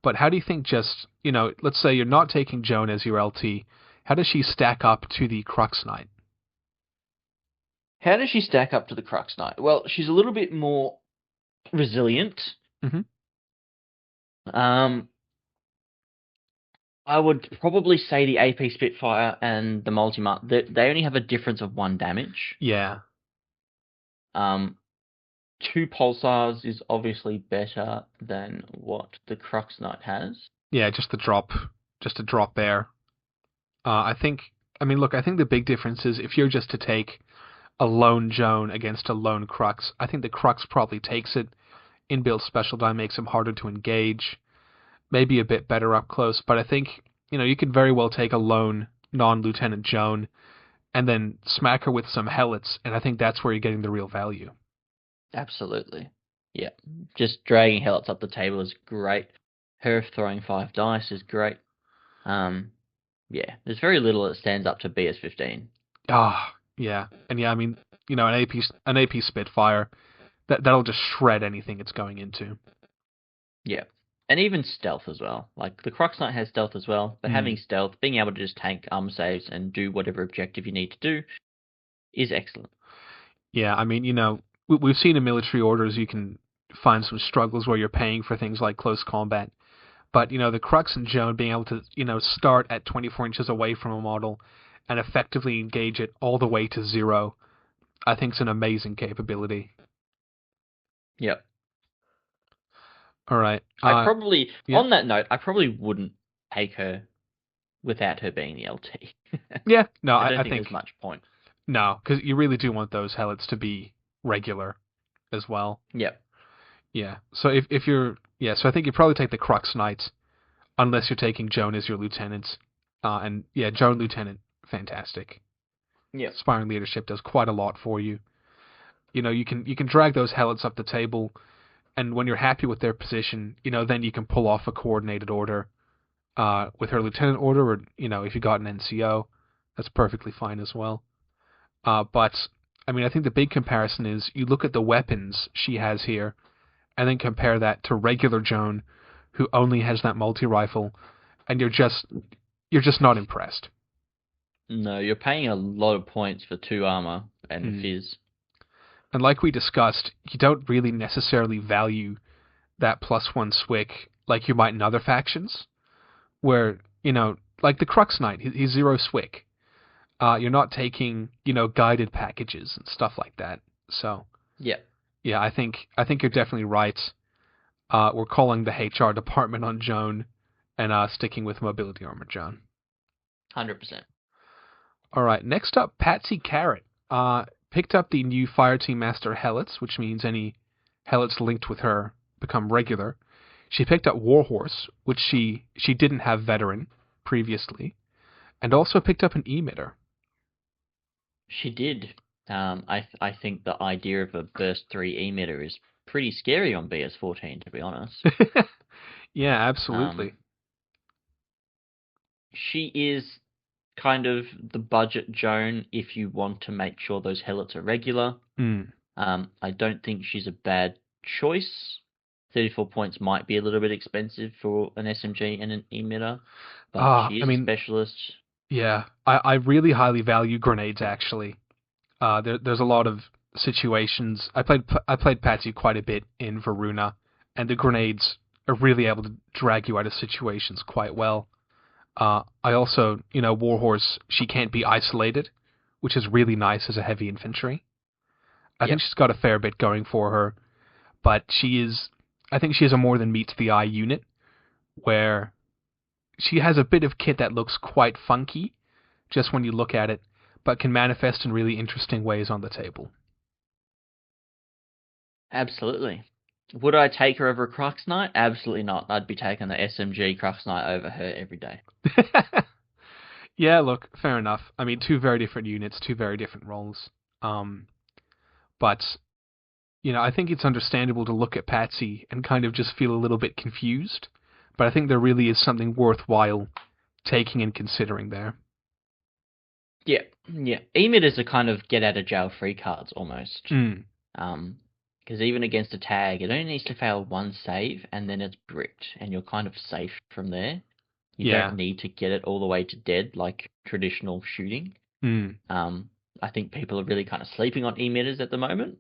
But how do you think let's say you're not taking Joan as your LT, how does she stack up to the Crux Knight? How does she stack up to the Crux Knight? Well, she's a little bit more resilient. Mm-hmm. I would probably say the AP Spitfire and the Multimart, they only have a difference of 1 damage. Yeah. 2 Pulsars is obviously better than what the Crux Knight has. Yeah, just a drop there. I think the big difference is if you're just to take a lone Joan against a lone Crux, I think the Crux probably takes it. Inbuilt special die makes him harder to engage, maybe a bit better up close, but I think, you could very well take a lone non-Lieutenant Joan and then smack her with some Helots, and I think that's where you're getting the real value. Absolutely. Yeah. Just dragging Helots up the table is great. Her throwing 5 dice is great. Yeah, there's very little that stands up to BS15. Yeah. And yeah, I mean, an AP Spitfire, that'll just shred anything it's going into. Yeah. And even stealth as well. Like, the Crux Knight has stealth as well, but having stealth, being able to just tank armor saves and do whatever objective you need to do is excellent. Yeah, I mean, we've seen in military orders you can find some struggles where you're paying for things like close combat. But, the Crux and Joan being able to, start at 24 inches away from a model and effectively engage it all the way to 0, I think is an amazing capability. Yep. All right. On that note, I probably wouldn't take her without her being the LT. Yeah, no, I don't I think think there's much point. No, because you really do want those Helots to be regular as well. Yep. Yeah. So if you're so I think you probably take the Crux Knights unless you're taking Joan as your lieutenant. And yeah, Joan Lieutenant, fantastic. Yeah. Inspiring leadership does quite a lot for you. You can drag those Helots up the table, and when you're happy with their position, then you can pull off a coordinated order with her lieutenant order, or if you got an NCO, that's perfectly fine as well. But I mean, I think the big comparison is you look at the weapons she has here, and then compare that to regular Joan, who only has that multi-rifle, and you're just not impressed. No, you're paying a lot of points for 2 armor and Mm. fizz. And like we discussed, you don't really necessarily value that +1 swick like you might in other factions, where, like the Crux Knight, he's 0 swick. You're not taking, guided packages and stuff like that. So, Yeah, yeah, I think you're definitely right. We're calling the HR department on Joan and sticking with mobility armor, Joan. 100%. All right, next up, Patsy Carrot. Picked up the new Fireteam Master Helots, which means any Helots linked with her become regular. She picked up Warhorse, which she didn't have veteran previously, and also picked up an emitter. She did. I think the idea of a burst 3 emitter is pretty scary on BS14, to be honest. Yeah, absolutely. Um, she is kind of the budget Joan if you want to make sure those helots are regular. Mm. I don't think she's a bad choice. 34 points might be a little bit expensive for an SMG and an emitter, but she I is a mean, specialist. yeah, I really highly value grenades actually. There's a lot of situations. I played Patsy quite a bit in Varuna, and the grenades are really able to drag you out of situations quite well. I also, Warhorse, she can't be isolated, which is really nice as a heavy infantry. I think Yep, she's got a fair bit going for her, but I think she is a more than meets the eye unit, where she has a bit of kit that looks quite funky, just when you look at it, but can manifest in really interesting ways on the table. absolutely. Would I take her over a Crux Knight? Absolutely not. I'd be taking the SMG Crux Knight over her every day. Yeah, look, fair enough. I mean, two very different units, two very different roles. But I think it's understandable to look at Patsy and kind of just feel a little bit confused. But I think there really is something worthwhile taking and considering there. Yeah, yeah. Emitters are kind of get out of jail free cards almost. Mm, Because even against a tag, it only needs to fail 1 save, and then it's bricked, and you're kind of safe from there. You don't yeah. need to get it all the way to dead like traditional shooting. Mm, I think people are really kind of sleeping on emitters at the moment.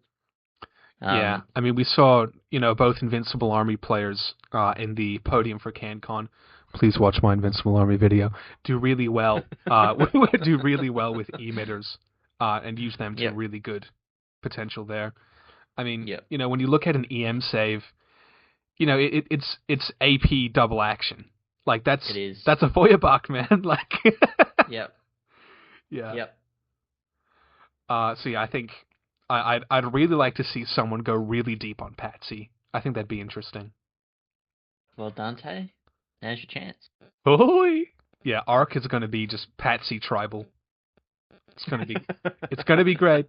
yeah. Um, I mean, we saw, both Invincible Army players in the podium for CanCon. Please watch my Invincible Army video. Do really well. Do really well with emitters and use them to yep, really good potential there. I mean, yep, when you look at an EM save, it's AP double action. Like it that's is. that's a Feuerbach, man. Like, Yep, yeah. yep. So yeah, I think I'd really like to see someone go really deep on Patsy. I think that'd be interesting. Well, Dante, now's your chance. Oh yeah, Arc is going to be just Patsy tribal. It's gonna be it's gonna be great.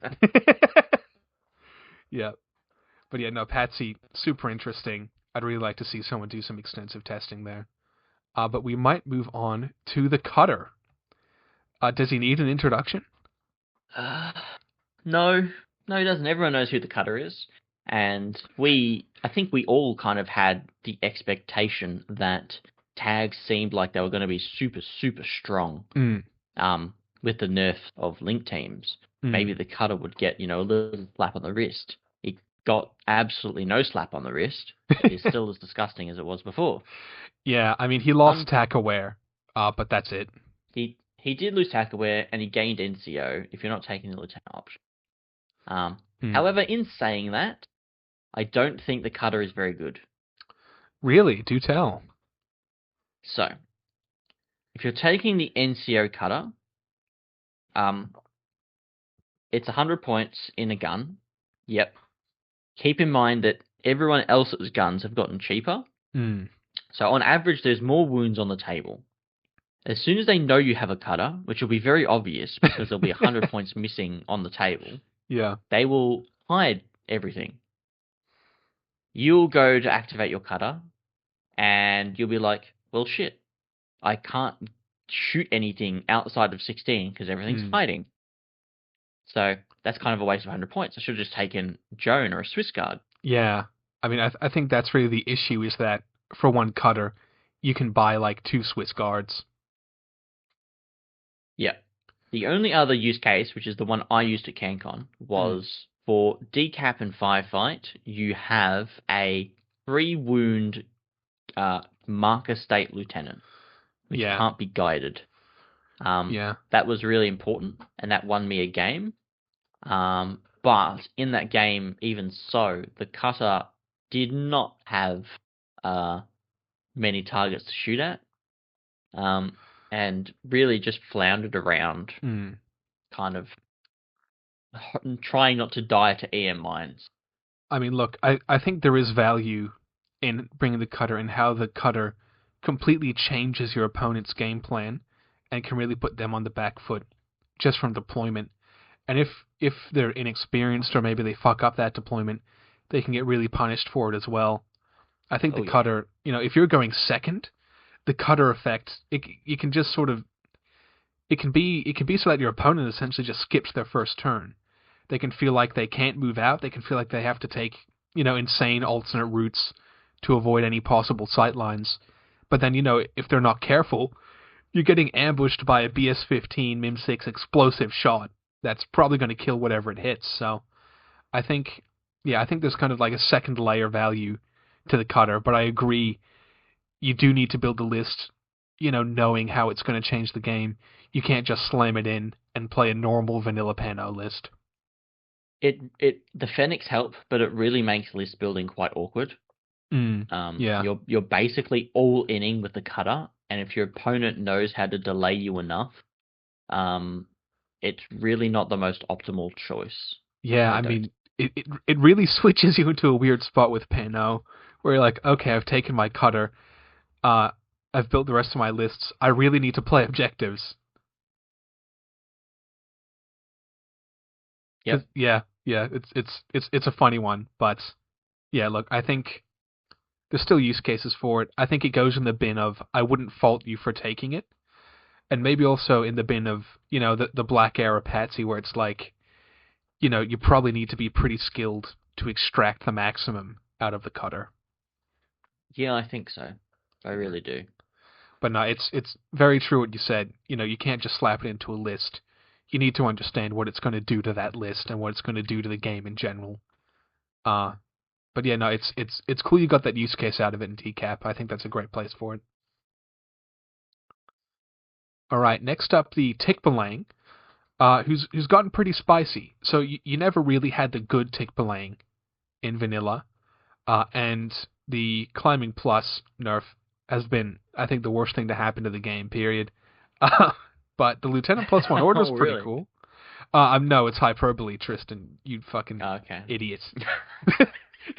Yeah, but yeah, no, Patsy super interesting. I'd really like to see someone do some extensive testing there. But we might move on to the Cutter. Does he need an introduction? Uh, no, no, he doesn't. Everyone knows who the Cutter is. And I think we all kind of had the expectation that tags seemed like they were going to be super, super strong. Mm, With the nerf of link teams, mm. maybe the Cutter would get, a little slap on the wrist. He got absolutely no slap on the wrist. It is still as disgusting as it was before. Yeah, I mean, he lost tack aware, but that's it. He did lose tack aware and he gained NCO if you're not taking the lieutenant option. Mm. However, in saying that, I don't think the Cutter is very good. Really? Do tell. So, if you're taking the NCO Cutter, it's 100 points in a gun. Yep. Keep in mind that everyone else's guns have gotten cheaper. Mm. So on average, there's more wounds on the table. As soon as they know you have a Cutter, which will be very obvious because there'll be 100 points missing on the table, Yeah. they will hide everything. You'll go to activate your Cutter, and you'll be like, well, shit. I can't shoot anything outside of 16 because everything's fighting. So that's kind of a waste of 100 points. I should have just taken Joan or a Swiss Guard. Yeah. I mean, I think that's really the issue is that for one cutter, you can buy like 2 Swiss Guards. Yeah. The only other use case, which is the one I used at CanCon, was for decap and firefight, you have a 3-wound marker state lieutenant, which can't be guided. That was really important, and that won me a game. But in that game, even so, the cutter did not have many targets to shoot at, and really just floundered around, kind of trying not to die to EM mines. I mean, look, I think there is value in bringing the cutter and how the cutter completely changes your opponent's game plan and can really put them on the back foot just from deployment. And if they're inexperienced or maybe they fuck up that deployment, they can get really punished for it as well. I think the cutter, if you're going second, the cutter effect, it can just sort of, it can be so that your opponent essentially just skips their first turn. They can feel like they can't move out. They can feel like they have to take, insane alternate routes to avoid any possible sight lines. But then, if they're not careful, you're getting ambushed by a BS-15 MIM-6 explosive shot that's probably going to kill whatever it hits. So I think there's kind of like a second layer value to the cutter. But I agree, you do need to build the list, knowing how it's going to change the game. You can't just slam it in and play a normal vanilla PanO list. The Fennecs help, but it really makes list building quite awkward. You're basically all inning with the cutter, and if your opponent knows how to delay you enough, it's really not the most optimal choice. Yeah, I mean, it really switches you into a weird spot with PanO, where you're like, okay, I've taken my cutter, I've built the rest of my lists, I really need to play objectives. Yep. Yeah, it's a funny one, but yeah, look, I think there's still use cases for it. I think it goes in the bin of I wouldn't fault you for taking it, and maybe also in the bin of the Black Era Patsy where it's like, you probably need to be pretty skilled to extract the maximum out of the cutter. Yeah, I think so. I really do. But no, it's very true what you said. You can't just slap it into a list. You need to understand what it's going to do to that list and what it's going to do to the game in general. But yeah, no, it's cool you got that use case out of it in TCAP. I think that's a great place for it. All right, next up the Tikbalang, who's gotten pretty spicy. So you never really had the good Tikbalang in vanilla, and the Climbing Plus nerf has been, I think, the worst thing to happen to the game. Period. But the Lieutenant Plus One order is pretty cool. No, it's hyperbole, Tristan. You fucking idiot.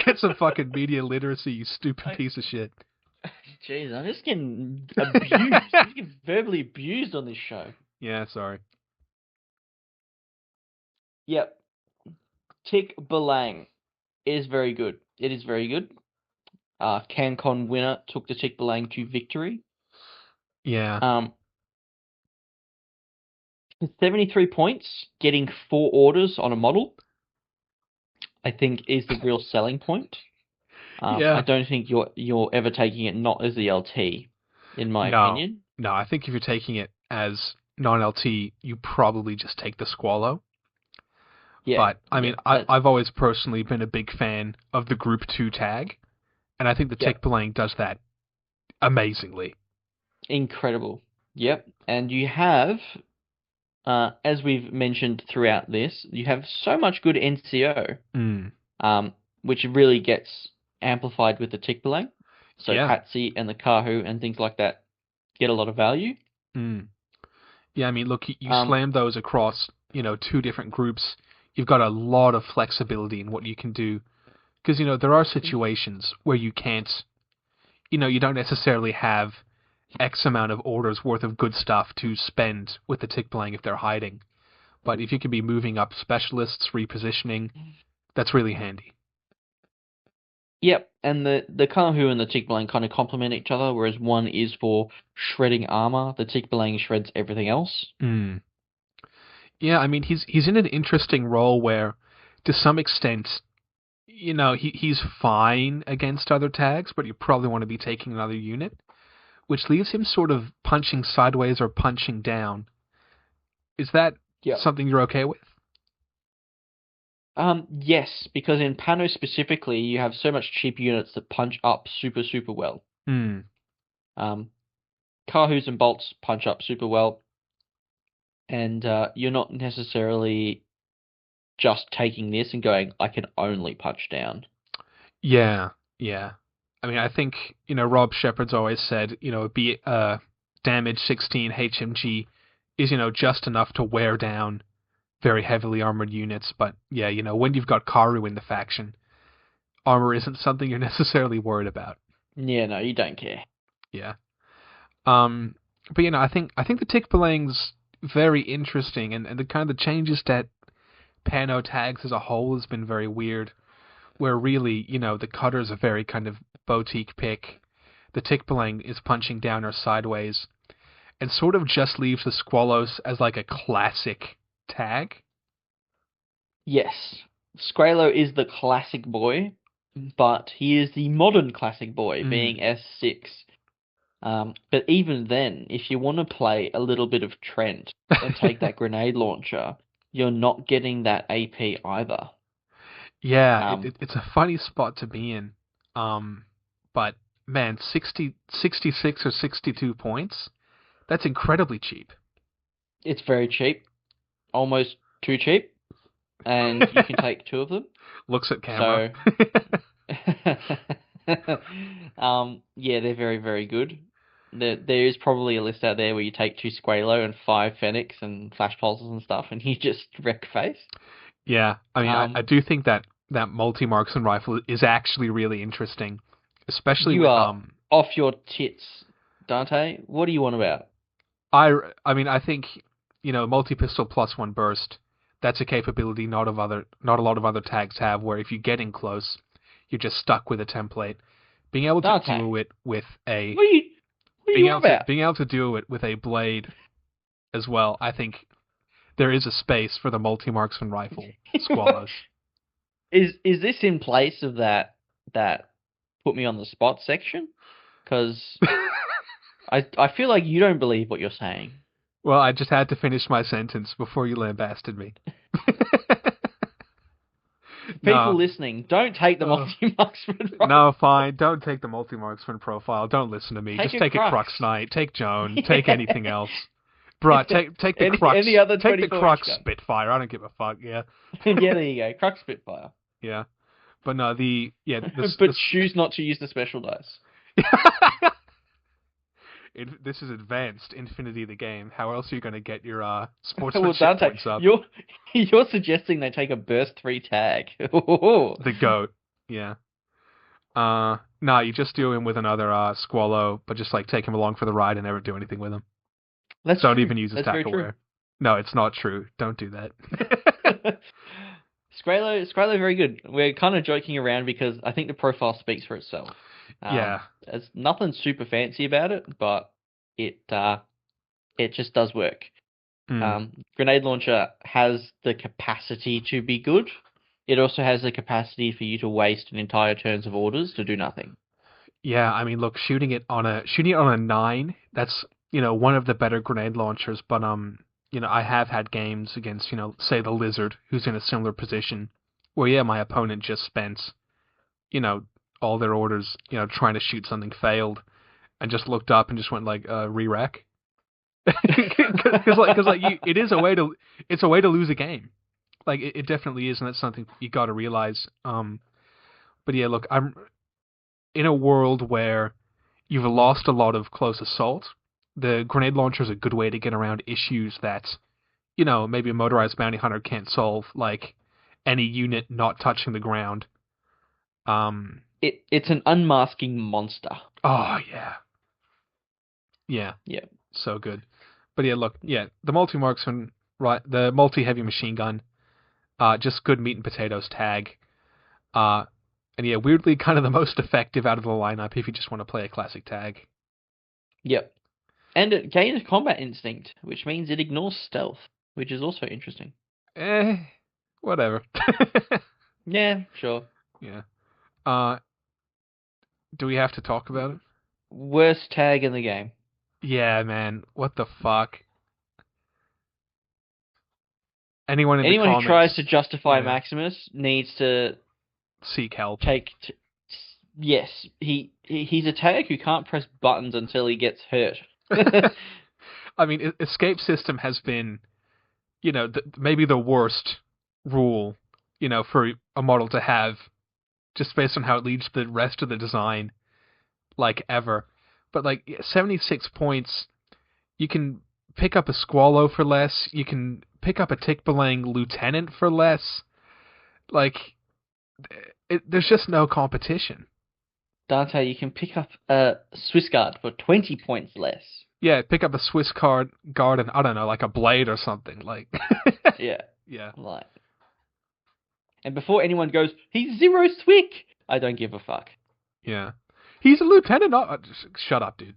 Get some fucking media literacy, you stupid piece of shit. Jeez, I'm just getting abused. I'm getting verbally abused on this show. Yeah, sorry. Yep. Tikbalang is very good. It is very good. CanCon winner took the Tikbalang to victory. Yeah. 73 points, getting 4 orders on a model, I think is the real selling point. I don't think you're ever taking it not as the LT, in my opinion. No, I think if you're taking it as non-LT, you probably just take the Squallow. Yeah, but, I mean, I've always personally been a big fan of the Group 2 tag, and I think the Tikbalang does that amazingly. Incredible. Yep, and you have, as we've mentioned throughout this, you have so much good NCO, which really gets amplified with the Tikbalang. So Patsy and the Karhu and things like that get a lot of value. Yeah, I mean, look, you slam those across, 2 different groups. You've got a lot of flexibility in what you can do. Because, there are situations where you can't, you don't necessarily have X amount of orders worth of good stuff to spend with the Tikbalang if they're hiding. But if you can be moving up specialists, repositioning, that's really handy. Yep, and the Karhu and the Tikbalang kind of complement each other, whereas one is for shredding armor, the Tikbalang shreds everything else. Mm. Yeah, I mean he's in an interesting role where, to some extent, he's fine against other tags, but you probably want to be taking another unit, which leaves him sort of punching sideways or punching down. Is that Yep. something you're okay with? Yes, because in PanO specifically, you have so much cheap units that punch up super, super well. Hmm. Um, Karhus and bolts punch up super well, and you're not necessarily just taking this and going, I can only punch down. Yeah, yeah. I mean, I think, Rob Shepard's always said, be damage 16 HMG is, just enough to wear down very heavily armored units. But yeah, when you've got Karhu in the faction, armor isn't something you're necessarily worried about. Yeah, no, you don't care. Yeah. Um, but I think the Tikbalang's very interesting, and the kind of the changes that PanO tags as a whole has been very weird. Where really, the cutter's a very kind of boutique pick. The Tikbalang is punching down or sideways, and sort of just leaves the Squallows as like a classic tag. Yes, Squalo is the classic boy, but he is the modern classic boy, Mm. being S6. But even then, if you want to play a little bit of Trent and take that grenade launcher, you're not getting that AP either. Yeah, Um, it's a funny spot to be in. Um, but man, 66 or 62 points, that's incredibly cheap. it's very cheap, almost too cheap, and you can take two of them. Looks at camera. So, yeah, they're very, very good. There is probably a list out there where you take two Squalo and five Fennecs and Flash Pulses and stuff, and you just wreck face. Yeah, I mean, I Um, do think that multi-marksman rifle is actually really interesting, especially you with are off your tits, Dante. What do you want about? I I mean, I think multi-pistol plus one burst. That's a capability not a lot of other tags have. Where if you get in close, you're just stuck with a template. Being able to Dante, do it with a what are you what are you on about? being able to do it with a blade as well. I think there is a space for the multi-marksman rifle Squallows. Is this in place of that put me on the spot section? Because I feel like you don't believe what you're saying. Well, I just had to finish my sentence before you lambasted me. People No. listening, don't take the Uh, multi-marksman no, rifle. fine. Don't take the multi-marksman profile. Don't listen to me. Take Just a take a crux. Crux Knight. Take Joan. Take anything Yeah. else. Bruh, take the Crux. Any other Take the 24 inch Crux gun. Spitfire. I don't give a fuck. Yeah, Yeah, there you go. Crux Spitfire. yeah. But no, But choose not to use the special dice. this is advanced Infinity the game. How else are you going to get your Well, sportsmanship Dante, points up? you're suggesting they take a burst 3 tag. The goat. Yeah. No, you just do him with another Squallow, but just like take him along for the ride and never do anything with him. That's Don't true. even use his That's very tackle true. wear. No, it's not true. Don't do that. Skrelo, very good. We're kind of joking around because I think the profile speaks for itself. Yeah. There's nothing super fancy about it, but it just does work. Mm. Grenade launcher has the capacity to be good. It also has the capacity for you to waste an entire turns of orders to do nothing. Yeah, I mean, look, shooting it on a 9, that's, one of the better grenade launchers, but I have had games against, say the Lizard, who's in a similar position, where yeah, my opponent just spent, you know, all their orders, trying to shoot something failed, and just looked up and just went like, re-rack. It is a way to, it's a way to lose a game. Like it definitely is, and that's something you got to realize. But yeah, look, I'm in a world where you've lost a lot of close assault. The grenade launcher is a good way to get around issues that, maybe a motorized bounty hunter can't solve, like any unit not touching the ground. Um, It's an unmasking monster. oh yeah, yeah, Yeah. so good. But yeah, look, yeah, the multi marksman, right? The multi heavy machine gun, just good meat and potatoes tag. Uh, And yeah, weirdly kind of the most effective out of the lineup if you just want to play a classic tag. Yep. And it gains combat instinct, which means it ignores stealth, which is also interesting. Whatever. Yeah, sure. Yeah. Uh, do we have to talk about it? Worst tag in the game. Yeah, man. What the fuck? Anyone in the Anyone who tries to comments, justify yeah, Maximus needs to seek help. yes, he's a tag who can't press buttons until he gets hurt. I mean, escape system has been, maybe the worst rule, for a model to have, just based on how it leads the rest of the design, like ever. But like 76 points, you can pick up a Squallow for less. You can pick up a Tikbalang Lieutenant for less. Like, there's just no competition. Dante, you can pick up a Swiss Guard for 20 points less. Yeah, pick up a Swiss guard and, I don't know, like a blade or something. Like, Yeah. yeah. Like. And before anyone goes, he's zero Swick, I don't give a fuck. Yeah. He's a lieutenant. Shut up, dude.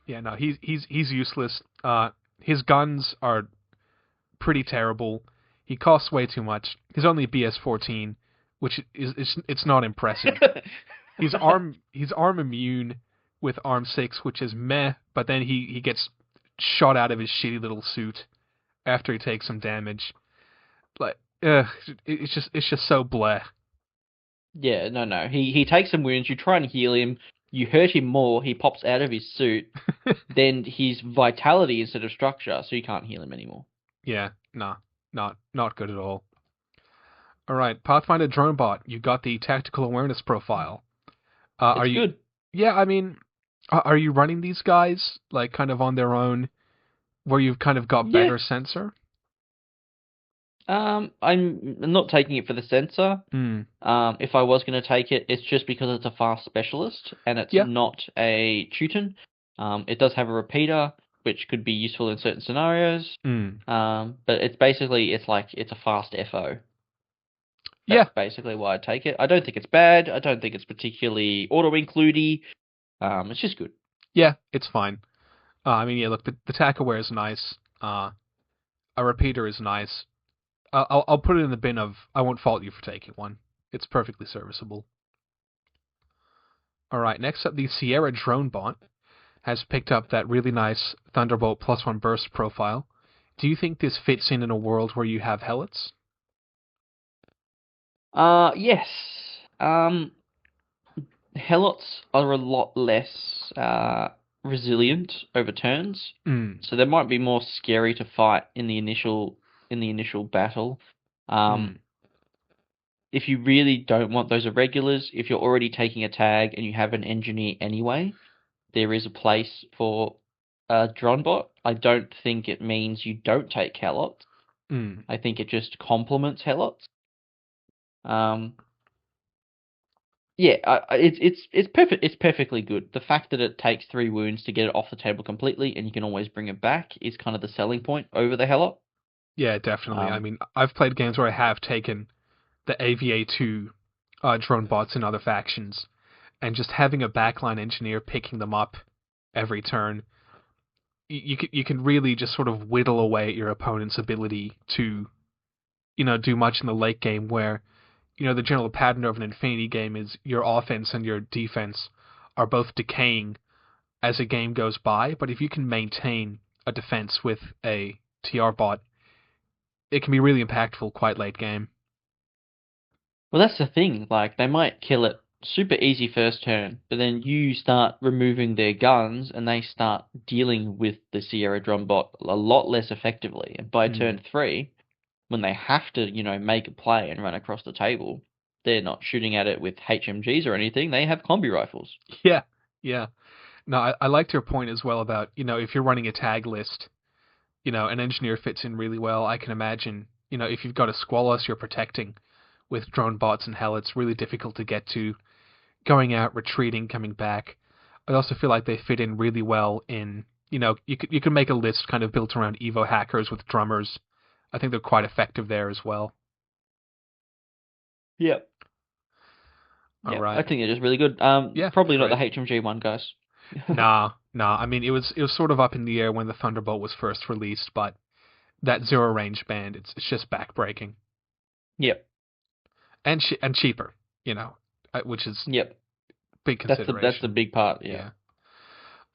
Yeah, no, he's useless. His guns are pretty terrible. He costs way too much. He's only BS14, which it's not impressive. He's arm immune with arm 6, which is meh, but then he gets shot out of his shitty little suit after he takes some damage. Like, it's just so bleh. Yeah, no. He takes some wounds, you try and heal him, you hurt him more, he pops out of his suit, then he's vitality instead of structure, so you can't heal him anymore. Yeah, nah, not good at all. All right, Pathfinder Drone Bot, you got the tactical awareness profile. Are It's you? good. Yeah, I mean, are you running these guys like kind of on their own, where you've kind of got Yeah. better sensor? I'm not taking it for the sensor. Hmm. If I was going to take it, it's just because it's a fast specialist and it's Yeah. not a Teuton. It does have a repeater, which could be useful in certain scenarios. Hmm. But it's basically it's a fast FO. Yeah. That's basically why I take it. I don't think it's bad. I don't think it's particularly auto-includey. It's just good. Yeah, it's fine. I mean, yeah, look, the tack aware is nice. A repeater is nice. I'll put it in the bin of I won't fault you for taking one. It's perfectly serviceable. All right, next up, the Sierra Drone Bot has picked up that really nice Thunderbolt +1 burst profile. Do you think this fits in a world where you have Helots? Yes. Helots are a lot less resilient over turns, so they might be more scary to fight in the initial battle. If you really don't want those irregulars, if you're already taking a tag and you have an engineer anyway, there is a place for a drone bot. I don't think it means you don't take Helots. I think it just complements Helots. Yeah, it's perfect. It's perfectly good. The fact that it takes 3 wounds to get it off the table completely, and you can always bring it back, is kind of the selling point over the Helot. Yeah, definitely. I mean, I've played games where I have taken the AVA2 drone bots in other factions, and just having a backline engineer picking them up every turn, you can really just sort of whittle away at your opponent's ability to, do much in the late game where, the general pattern of an Infinity game is your offense and your defense are both decaying as a game goes by, but if you can maintain a defense with a TR bot, it can be really impactful quite late game. Well, that's the thing. Like, they might kill it super easy first turn, but then you start removing their guns, and they start dealing with the Sierra drum bot a lot less effectively. And by turn 3, when they have to, make a play and run across the table, they're not shooting at it with HMGs or anything. They have combi rifles. Yeah, yeah. No, I liked your point as well about, if you're running a tag list, an engineer fits in really well. I can imagine, if you've got a Squalus you're protecting with drone bots and hell, it's really difficult to get to. Going out, retreating, coming back. I also feel like they fit in really well in, you could make a list kind of built around Evo hackers with drummers. I think they're quite effective there as well. Yep. All Yeah, I right. think they're just really good. Yeah, Probably not the great. HMG one, guys. Nah. I mean, it was sort of up in the air when the Thunderbolt was first released, but that zero range band, it's just backbreaking Yep, and cheaper, which is yep. big That's the consideration. big part. Yeah.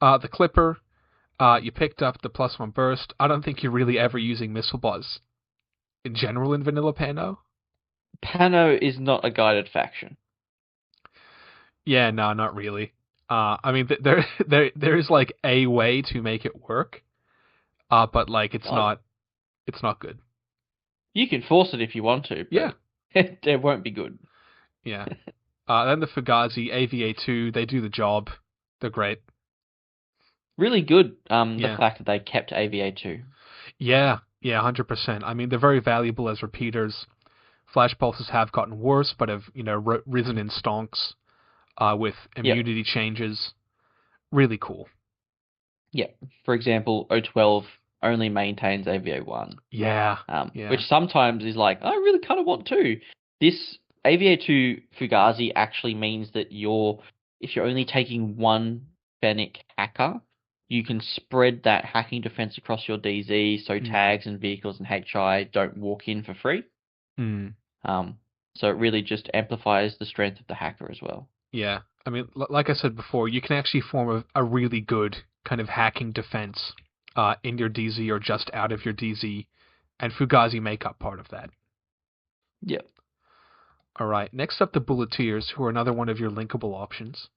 Yeah. The Clipper, you picked up the +1 burst. I don't think you're really ever using missile bots in general in Vanilla PanO. PanO is not a guided faction. Yeah, no, not really. I mean, there is like a way to make it work, but like Oh, it's not good. you can force it if you want to, Yeah, but it won't be good. yeah. Then the Fugazi AVA2, they do the job. They're great. Really good. The Yeah, fact that they kept AVA2. yeah, 100%. I mean, they're very valuable as repeaters. Flash pulses have gotten worse, but have risen in stonks with Yep, immunity changes. Really cool. yep. For example, O12 only maintains AVA1, Yeah, which yeah. sometimes is like, I really kind of want to. This AVA2 Fugazi actually means that if you're only taking one Fennec hacker, you can spread that hacking defense across your DZ, so Mm, tags and vehicles and HI don't walk in for free. mm, Um, so it really just amplifies the strength of the hacker as well. yeah. I mean, like I said before, you can actually form a really good kind of hacking defense in your DZ or just out of your DZ, and Fugazi make up part of that. Yep. All right. Next up, the Bulleteers, who are another one of your linkable options.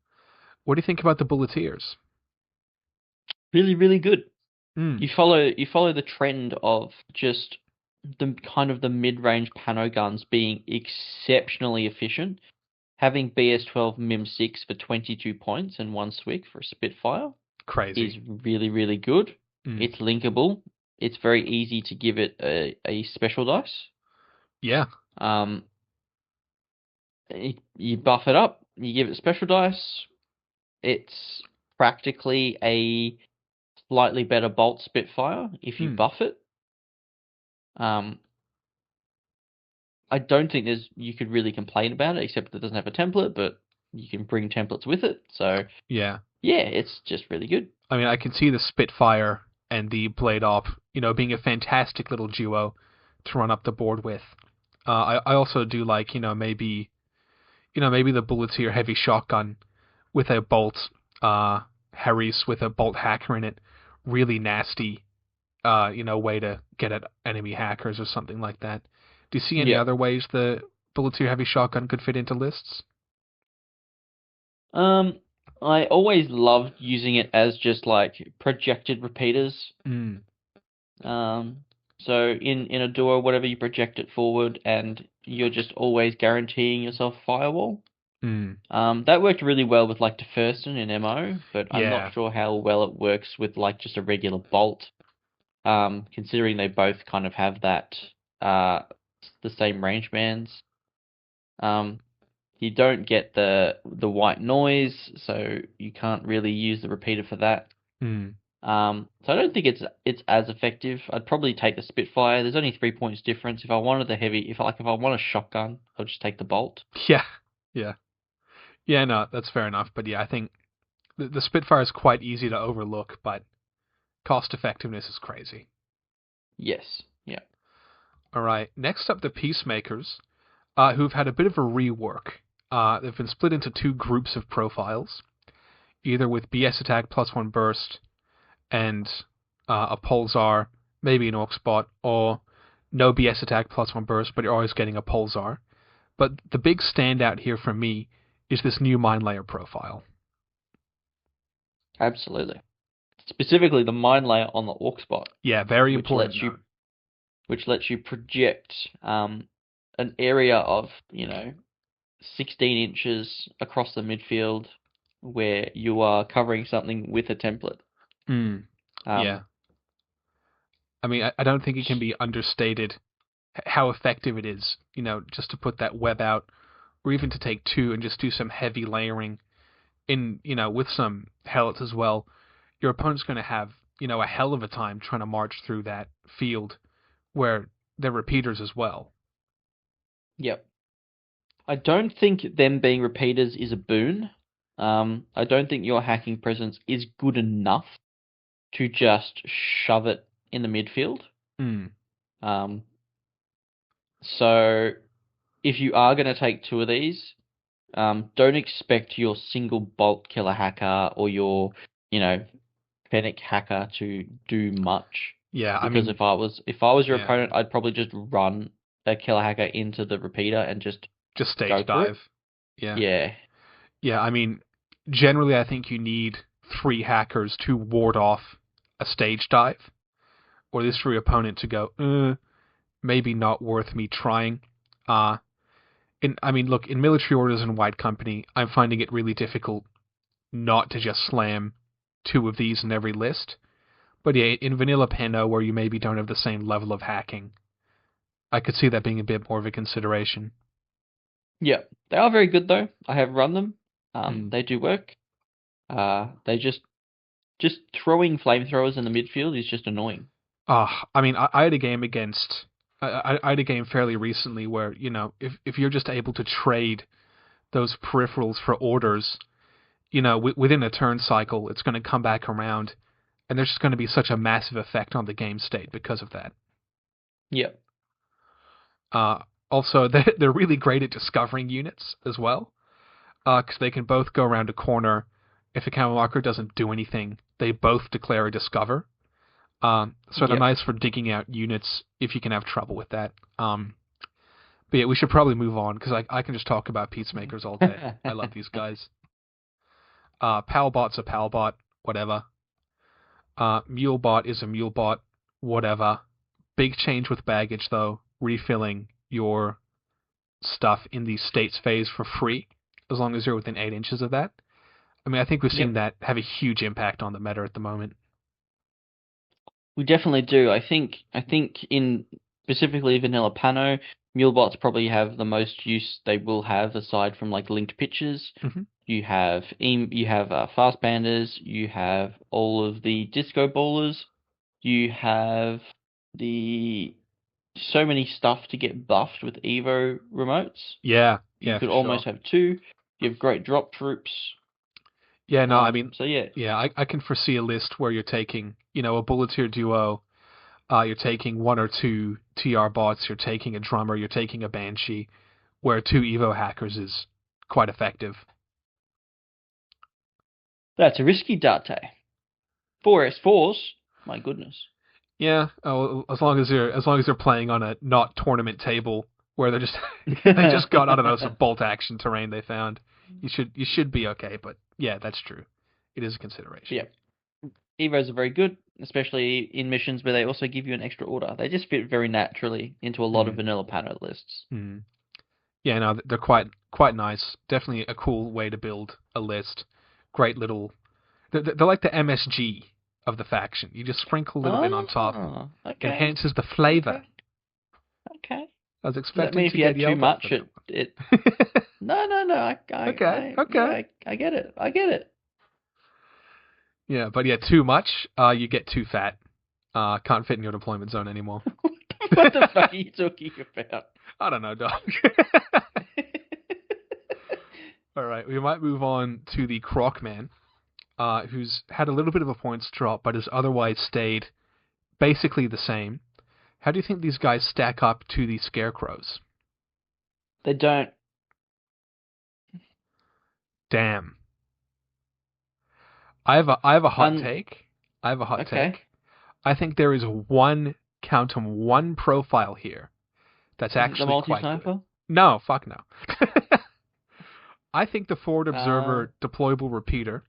What do you think about the Bulleteers? Really, really good. Mm, You follow the trend of just the mid-range pano guns being exceptionally efficient. Having BS12 MIM6 for 22 points and one SWIC for a Spitfire crazy. is really, really good. Mm, It's linkable. It's very easy to give it a special dice. yeah. Um, you buff it up, you give it special dice. It's practically a slightly better Bolt Spitfire if you Mm, buff it. Um, I don't think you could really complain about it, except that it doesn't have a template, but you can bring templates with it. So yeah. yeah, it's just really good. I mean, I can see the Spitfire and the Blade Op, being a fantastic little duo to run up the board with. I also do like, maybe the Bulleteer heavy shotgun with a bolt, Harry's with a bolt hacker in it. Really nasty, way to get at enemy hackers or something like that. Do you see any Yeah. other ways the Bulleteer heavy shotgun could fit into lists? Um, I always loved using it as just like projected repeaters. Mm, So in a duo, whatever you project it forward, and you're just always guaranteeing yourself firewall. mm, That worked really well with like Tefursten in MO, but I'm not yeah, sure how well it works with like just a regular bolt. Considering they both kind of have that uh the same range bands. Um, you don't get the white noise, so you can't really use the repeater for that. mm, So I don't think it's as effective. I'd probably take the Spitfire. There's only 3 points difference. If I wanted the heavy, if I want a shotgun, I'll just take the Bolt. yeah, yeah, yeah. No, that's fair enough. But yeah, I think the Spitfire is quite easy to overlook, but cost effectiveness is crazy. Yes. Yeah. All right. Next up, the Peacemakers, who've had a bit of a rework. They've been split into two groups of profiles, either with BS attack +1 burst and a Pulsar, maybe an Orc spot, or no BS attack +1 burst, but you're always getting a Pulsar. But the big standout here for me is this new Mind Layer profile. Absolutely. Specifically, the mine layer on the Orc spot, Yeah, very which important lets note. you project an area of 16 inches across the midfield where you are covering something with a template. Mm, yeah. Um, I mean, I don't think it can be understated how effective it is, just to put that web out, or even to take two and just do some heavy layering in, with some Helots as well. Your opponent's going to have, a hell of a time trying to march through that field where they're repeaters as well. yep. I don't think them being repeaters is a boon. I don't think your hacking presence is good enough to just shove it in the midfield. Hmm. Um, so if you are going to take two of these, don't expect your single bolt killer hacker or your, you know, Fennec hacker to do much. Yeah, I Because mean, if I was your yeah, opponent, I'd probably just run a killer hacker into the repeater and just just go stage for it. dive. Yeah. Yeah. Yeah, I mean, generally, I think you need three hackers to ward off a stage dive, or at least for your opponent to go, maybe not worth me trying. Uh, I mean, look, in military orders and wide company, I'm finding it really difficult not to just slam two of these in every list. But yeah, in vanilla PanO, where you maybe don't have the same level of hacking, I could see that being a bit more of a consideration. Yeah. They are very good though. I have run them. Mm. They do work. They just throwing flamethrowers in the midfield is just annoying. I mean, I had a game against. I had a game fairly recently where, if you're just able to trade those peripherals for orders, within a turn cycle, it's going to come back around, and there's just going to be such a massive effect on the game state because of that. Yeah. Uh, Also, they're really great at discovering units as well, because they can both go around a corner. If a camo marker doesn't do anything, they both declare a discover. So they're Yeah. nice for digging out units if you can have trouble with that. But yeah, we should probably move on because I can just talk about peacemakers all day. I love these guys. Palbot's a Palbot, whatever. Mulebot is a Mulebot, whatever. Big change with baggage though, refilling your stuff in the states phase for free, as long as you're within 8 inches of that. I mean, I think we've seen Yep. that have a huge impact on the meta at the moment. We definitely do. I think in specifically vanilla Pano, Mulebots probably have the most use they will have aside from like linked pitches. Hmm. You have fast banders, you have all of the disco ballers, you have the so many stuff to get buffed with Evo remotes. Yeah, You yeah, could for sure. almost have two. You have great drop troops. Yeah, no, I mean, So yeah, yeah, I can foresee a list where you're taking, a bulleteer duo, you're taking one or two TR bots, you're taking a drummer, you're taking a banshee, where two Evo hackers is quite effective. that's a risky Date. 4s4s, my goodness. Yeah, as long as they're playing on a not tournament table where they're just they just got, I don't know, some bolt action terrain they found. You should be okay, but yeah, that's true. It is a consideration. Yeah, Evos are very good, especially in missions where they also give you an extra order. They just fit very naturally into a lot of Mm. vanilla panel lists. Mm. Yeah, no, they're quite nice. Definitely a cool way to build a list. Great little. They're like the MSG of the faction. You just sprinkle a little bit on top. Oh, okay, Enhances the flavor. okay, okay. I was Does that expecting mean if to you get had too yelled at for much, that it? one. No, no, no. Okay, okay. I get it. I get it. Yeah, but yeah, too much, you get too fat. Can't fit in your deployment zone anymore. What the fuck are you talking about? I don't know, dog. All right, we might move on to the Croc Man, who's had a little bit of a points drop, but has otherwise stayed basically the same. How do you think these guys stack up to the Scarecrows? They don't. Damn. I have a hot Un. take. I have a hot Okay. take. I think there is count 'em, one profile here that's Is it the actually multi quite good. sniper? No, fuck no. I think the Forward Uh, Observer deployable repeater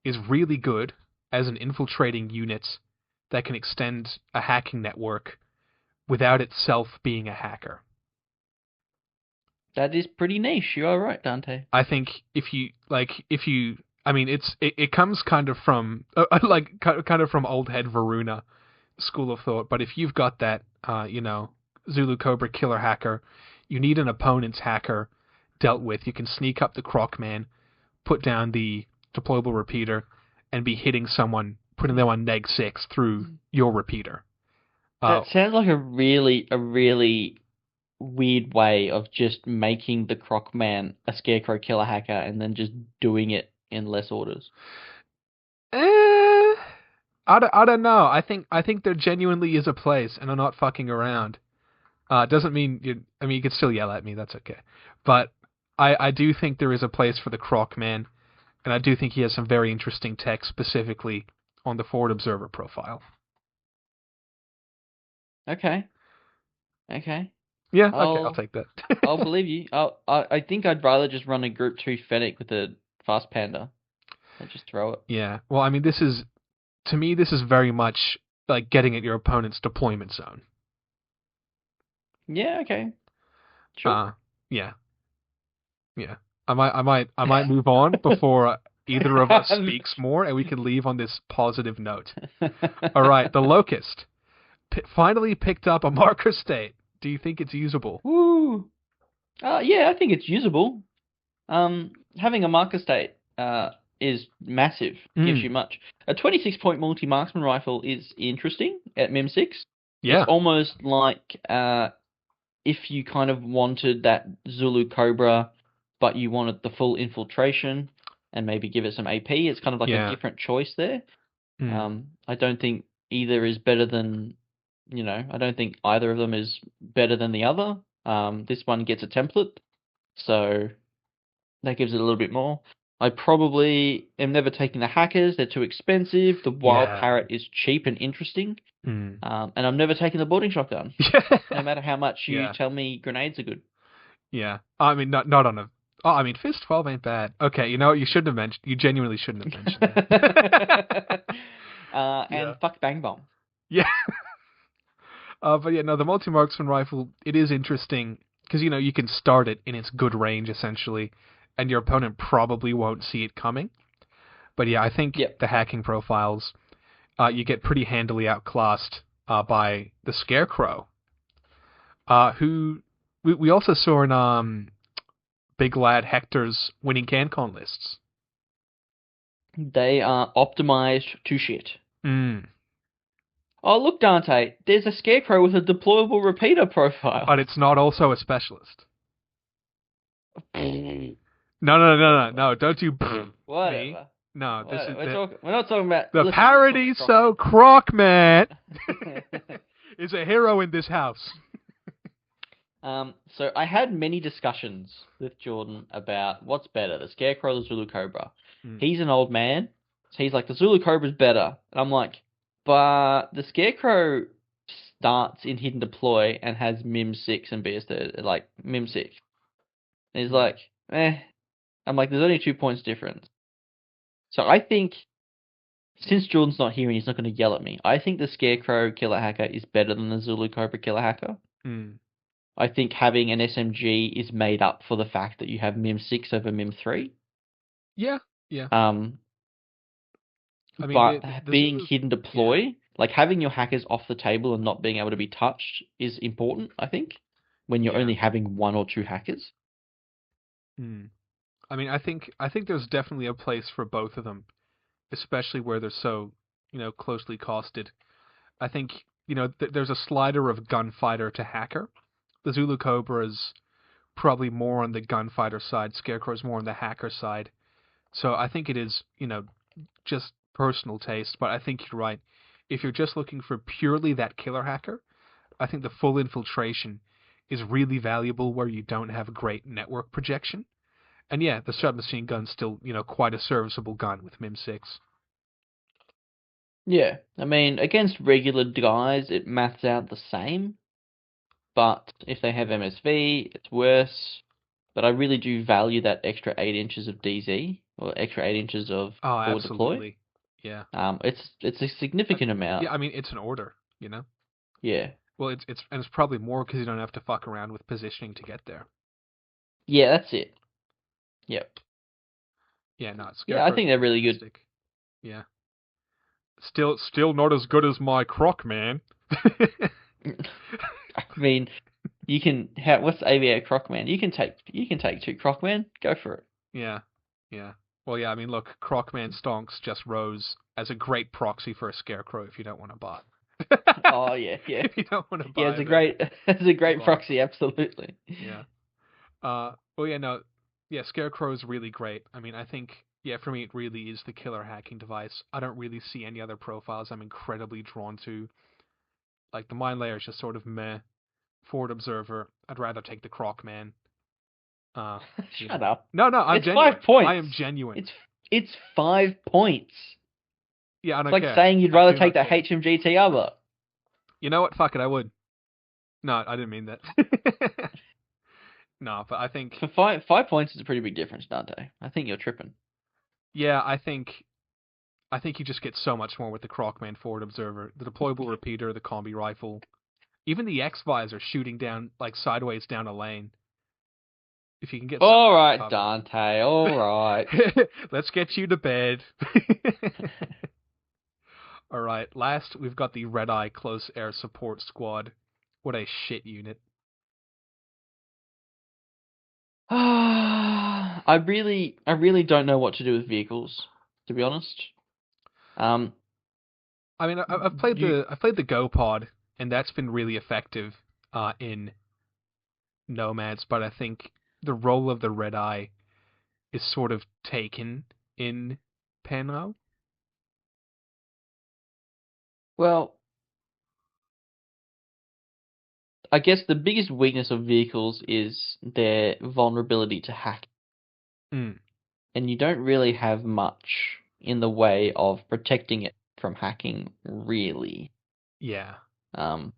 is really good as an infiltrating unit that can extend a hacking network without itself being a hacker. that is pretty niche. You are right, Dante. I think I mean, it comes kind of from like kind of from old head Varuna school of thought. But if you've got that, Zulu-Cobra killer hacker, you need an opponent's hacker dealt with. You can sneak up the Croc Man, put down the deployable repeater, and be hitting someone, putting them on -6 through your repeater. Uh, That sounds like a really weird way of just making the Croc Man a Scarecrow killer hacker and then just doing it in less orders. Eh, I don't know. I think there genuinely is a place, and I'm not fucking around. Doesn't mean you. I mean, you can still yell at me. That's okay. But I do think there is a place for the Croc Man, and I do think he has some very interesting tech, specifically on the forward observer profile. Okay, okay. Yeah, okay, I'll I'll take that. I'll believe you. I think I'd rather just run a Group 2 Fennec with a fast panda and just throw it. Yeah. Well, I mean, to me, this is very much like getting at your opponent's deployment zone. Yeah, okay. Sure. Uh, yeah, yeah. I might move on before either of us speaks more, and we can leave on this positive note. All right, the Locust finally picked up a marker state. Do you think it's usable? Woo. Yeah, I think it's usable. Having a marker state is massive. Gives Mm, you much. A 26-point multi-marksman rifle is interesting at Mim 6. It's yeah, almost like if you kind of wanted that Zulu-Cobra, but you wanted the full infiltration and maybe give it some AP. It's kind of like a yeah. different choice there. Mm, I don't think either is better than, I don't think either of them is better than the other. This one gets a template, so that gives it a little bit more. I probably am never taking the hackers. They're too expensive. The wild yeah. parrot is cheap and interesting. Mm. And I'm never taking the boarding shotgun, no matter how much you Yeah, tell me grenades are good. yeah. I mean, not on a. Oh, I mean, Fist 12 ain't bad. Okay, you know what? You shouldn't have mentioned. You genuinely shouldn't have mentioned that. Yeah, And fuck Bang Bomb. yeah. But yeah, no, the multi-marksman rifle, it is interesting because you can start it in its good range essentially, and your opponent probably won't see it coming. But yeah, I think Yep. the hacking profiles, you get pretty handily outclassed by the Scarecrow, who we also saw in Big Lad Hector's winning CanCon lists. They are optimized to shit. Mm. Oh, look, Dante, there's a Scarecrow with a deployable repeater profile. But it's not also a specialist. No, no, no, no, no! Don't you me. Whatever. No, this is Whatever. We're not talking about. the Listen, we're talking parody. So Croc Man is a hero in this house. So I had many discussions with Jordan about what's better, the Scarecrow or the Zulu-Cobra. Mm. He's an old man, so he's like, the Zulu-Cobra's better. And I'm like, but the Scarecrow starts in Hidden Deploy and has Mim 6 and BS, like, Mim 6. And he's like, eh. I'm like, there's only 2 points difference. So I think, since Jordan's not here and he's not going to yell at me, I think the Scarecrow Killer Hacker is better than the Zulu-Cobra Killer Hacker. Mm. I think having an SMG is made up for the fact that you have MIM 6 over MIM 3. Yeah, yeah. I mean, But the being Zulus. hidden Yeah. deploy, like having your hackers off the table and not being able to be touched is important, I think, when you're Yeah. only having 1 or 2 hackers. Mm. I mean, I think there's definitely a place for both of them, especially where they're so closely costed. I think there's a slider of gunfighter to hacker. The Zulu Cobra is probably more on the gunfighter side. Scarecrow's more on the hacker side. So I think it is just personal taste, but I think you're right. If you're just looking for purely that killer hacker, I think the full infiltration is really valuable where you don't have great network projection. And yeah, the submachine gun's still, quite a serviceable gun with MIM 6. Yeah, I mean, against regular guys, it maths out the same, but if they have MSV, it's worse. But I really do value that extra 8 inches of DZ, or extra 8 inches of Oh, forward deploy. absolutely. Yeah. It's a significant amount. Yeah, I mean, it's an order. Yeah. Well, it's probably more because you don't have to fuck around with positioning to get there. Yeah, that's it. Yep. Yeah, no, Yeah, I Scarecrow's think they're really good. fantastic. Yeah. Still not as good as my Croc Man. I mean, you can have what's the AVA Croc Man? You can take 2 Croc Man. Go for it. Yeah. Yeah. Well, yeah, I mean, look, Croc Man Stonks just rose as a great proxy for a Scarecrow if you don't want a bot. Oh yeah, yeah, If you don't want to yeah. buy It's a the great, it's a great box. proxy. Absolutely. Yeah. Well, yeah, no, yeah, Scarecrow is really great. I mean, I think, yeah, for me, it really is the killer hacking device. I don't really see any other profiles I'm incredibly drawn to. Like, the Mind Layer is just sort of meh. Forward Observer, I'd rather take the Croc Man. Uh, you Shut know. up. No, no, I'm It's genuine. 5 points. I am genuine. It's 5 points. Yeah, I It's don't like care. saying you'd I rather do take not the care. HMGT other. You know what? Fuck it, I would. No, I didn't mean that. No, but I think, For 5 points is a pretty big difference, Dante. I think you're tripping. yeah, I think you just get so much more with the Crocman Forward Observer, the deployable repeater, the combi rifle, even the X visor shooting down like sideways down a lane. If you can get some All right, cover, Dante. All right. let's get you to bed. All right, last we've got the Redeye Close Air Support Squad. What a shit unit. I really don't know what to do with vehicles, to be honest. Um, I mean, I've played you the Go Pod, and that's been really effective in Nomads, but I think the role of the Redeye is sort of taken in PanO. well, I guess the biggest weakness of vehicles is their vulnerability to hack, Mm, and you don't really have much in the way of protecting it from hacking, really. yeah, Um,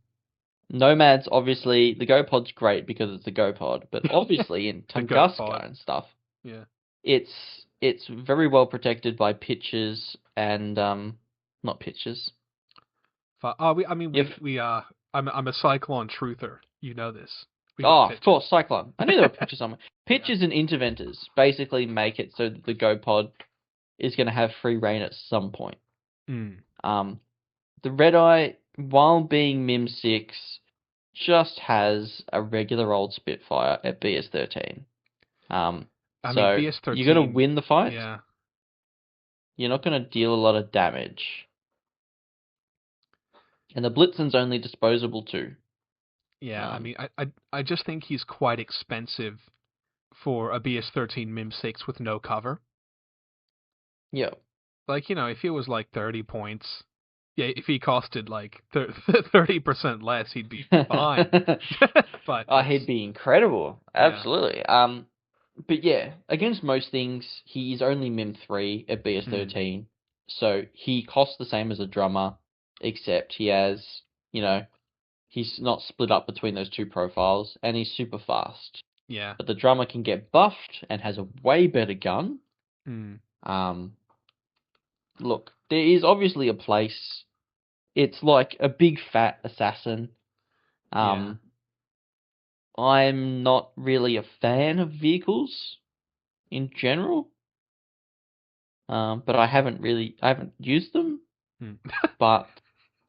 Nomads, obviously, the GoPod's great because it's the GoPod, but obviously in the Go Tunguska Pod. and stuff, Yeah. it's very well protected by pitches and not pitches. I mean, If I'm a Cyclone truther. You know this. We got Of pitches. course, Cyclone. I knew there were pitches somewhere. Yeah. Pitches and interventors basically make it so that the GoPod is going to have free reign at some point. Mm. Um, the Redeye, while being Mim 6, just has a regular old Spitfire at BS13. I mean, So you got to BS13. win the fight. Yeah. You're not going to deal a lot of damage. And the Blitzen's only disposable too. Yeah. I Um, mean, I just think he's quite expensive for a BS13 Mim 6 with no cover. yeah. Like, if it was like 30 points, yeah, if he costed like 30% less, he'd be fine. But Oh, he'd be incredible. yeah. Absolutely. But yeah, against most things, he's only Mim 3 at Mm. BS13. So he costs the same as a drummer, except he has, you know, he's not split up between those two profiles, and he's super fast. Yeah. But the drummer can get buffed and has a way better gun. Mm. Um, Look, there is obviously a place. It's like a big fat assassin. Yeah. Um, I'm not really a fan of vehicles in general. But I haven't used them, Mm. but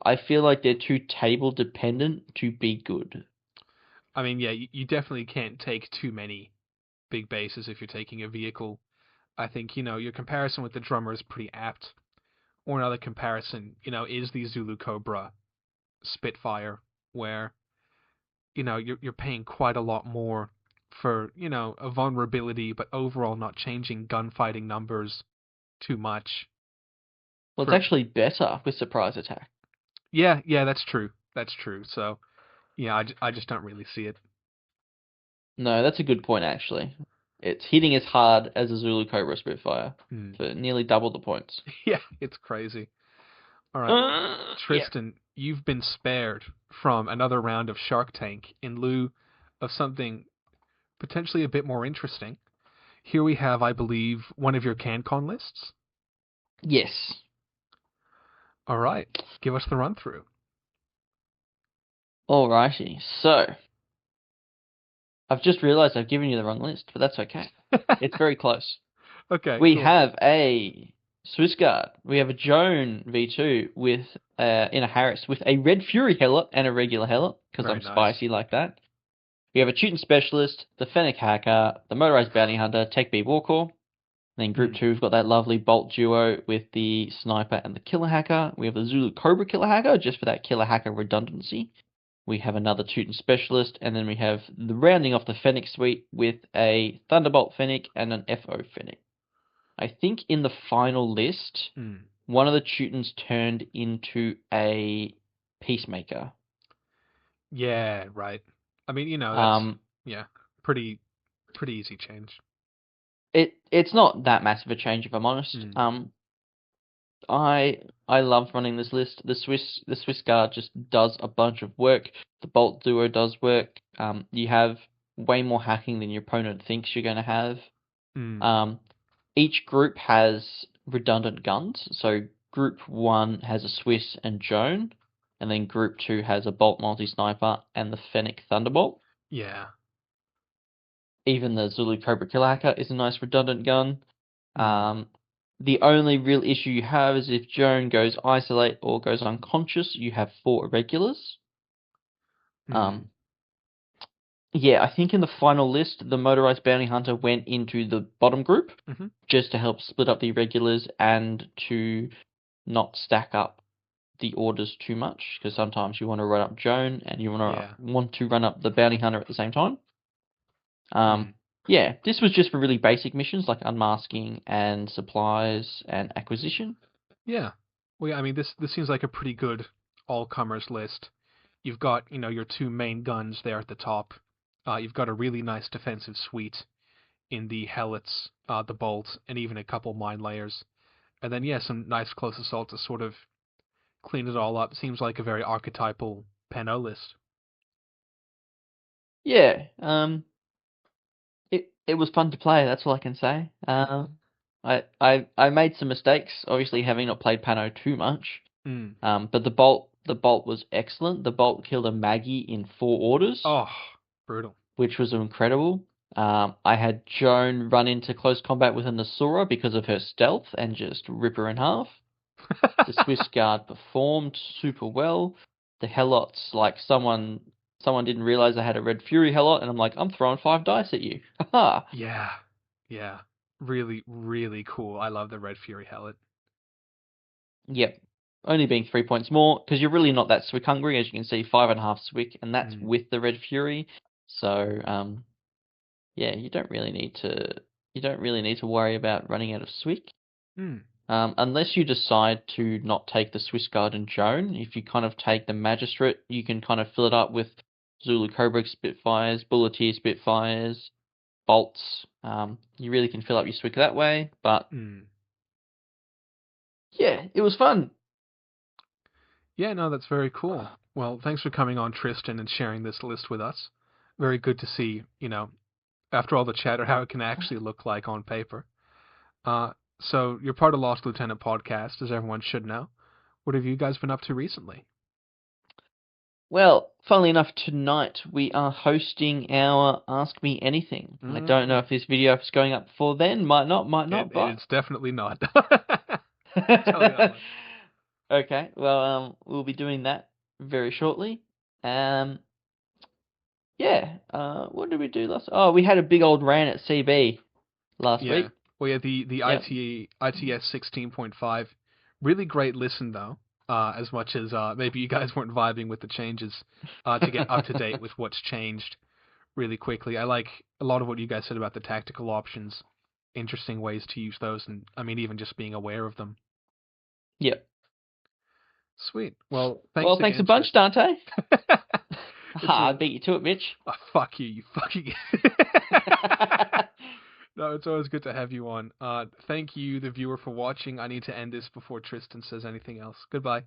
I feel like they're too table dependent to be good. I mean, yeah, you definitely can't take too many big bases if you're taking a vehicle. I think, your comparison with the drummer is pretty apt. Or another comparison, is the Zulu-Cobra Spitfire, where, you're paying quite a lot more for, a vulnerability, but overall not changing gunfighting numbers too much. Well, it's For actually better with surprise attack. Yeah, that's true. That's true. So, yeah, I just don't really see it. No, that's a good point actually. It's hitting as hard as a Zulu-Cobra Spitfire Hmm. for nearly double the points. Yeah, it's crazy. All right, Yeah. Tristan, you've been spared from another round of Shark Tank in lieu of something potentially a bit more interesting. Here we have, I believe, one of your CanCon lists. Yes. All right, give us the run through. Alrighty. So, I've just realized I've given you the wrong list, but that's okay. It's very close. Okay, We cool. have a Swiss Guard. We have a Joan V2 with in a Harris with a Red Fury Helot and a regular Helot because Very I'm nice. spicy like that. We have a Teuton Specialist, the Fennec Hacker, the Motorized Bounty Hunter, Tech B Warcore. Then Group 2, we've got that lovely bolt duo with the sniper and the killer hacker. We have the Zulu-Cobra killer hacker, just for that killer hacker redundancy. We have another Teuton specialist, and then we have the rounding off the Fennec suite with a Thunderbolt Fennec and an FO Fennec. I think in the final list, one of the Teutons turned into a Peacemaker. Yeah, right. I mean, that's pretty easy change. It's not that massive a change, if I'm honest. I love running this list. The Swiss Guard just does a bunch of work. The Bolt Duo does work. You have way more hacking than your opponent thinks you're going to have. Each group has redundant guns. So Group 1 has a Swiss and Joan, and then Group 2 has a Bolt multi-sniper and the Fennec Thunderbolt. Yeah. Even the Zulu-Cobra Killer Hacker is a nice redundant gun. The only real issue you have is if Joan goes isolate or goes unconscious, you have 4 irregulars. Yeah, I think in the final list, the Motorized Bounty Hunter went into the bottom group just to help split up the irregulars and to not stack up the orders too much, because sometimes you want to run up Joan and you want to run up the Bounty Hunter at the same time. Yeah, this was just for really basic missions like unmasking and supplies and acquisition. Yeah. Well, yeah, I mean, this seems like a pretty good all-comers list. You've got, your 2 main guns there at the top. You've got a really nice defensive suite in the Helots, the Bolt, and even a couple mine layers. And then, some nice close assault to sort of clean it all up. Seems like a very archetypal PanO list. Yeah, it was fun to play. That's all I can say. I made some mistakes, obviously having not played PanO too much. But the Bolt was excellent. The Bolt killed a Maggie in 4 orders. Oh, brutal. Which was incredible. I had Joan run into close combat with a Nasura because of her stealth and just rip her in half. The Swiss Guard performed super well. The Helots, like someone didn't realize I had a Red Fury Helot, and I'm like, I'm throwing 5 dice at you. Haha. Yeah. Really, really cool. I love the Red Fury Helot. Yep. Only being 3 points more, because you're really not that Swick hungry, as you can see, 5.5 Swick, and that's with the Red Fury. So, yeah, you don't really need to worry about running out of Swick. Unless you decide to not take the Swiss Guard and Joan. If you kind of take the Magistrate, you can kind of fill it up with Zulu-Cobra Spitfires, Bulletier Spitfires, Bolts. You really can fill up your Swick that way, but yeah, it was fun. Yeah, no, that's very cool. Well, thanks for coming on, Tristan, and sharing this list with us. Very good to see, after all the chatter, how it can actually look like on paper. So you're part of Lost Lieutenant podcast, as everyone should know. What have you guys been up to recently? Well, funnily enough, tonight we are hosting our Ask Me Anything. I don't know if this video is going up before then. Might not, but... It's definitely not. Okay, well, we'll be doing that very shortly. Yeah, what did we do last... Oh, we had a big old rant at CB last week. Well, yeah, the ITS 16.5, really great listen, though. As much as maybe you guys weren't vibing with the changes, to get up to date with what's changed really quickly. I like a lot of what you guys said about the tactical options, interesting ways to use those, and I mean even just being aware of them. Yep. Sweet. Well, thanks a bunch, Dante. I beat you to it, Mitch. Oh, fuck you, you fucking... No, it's always good to have you on. Thank you, the viewer, for watching. I need to end this before Tristan says anything else. Goodbye.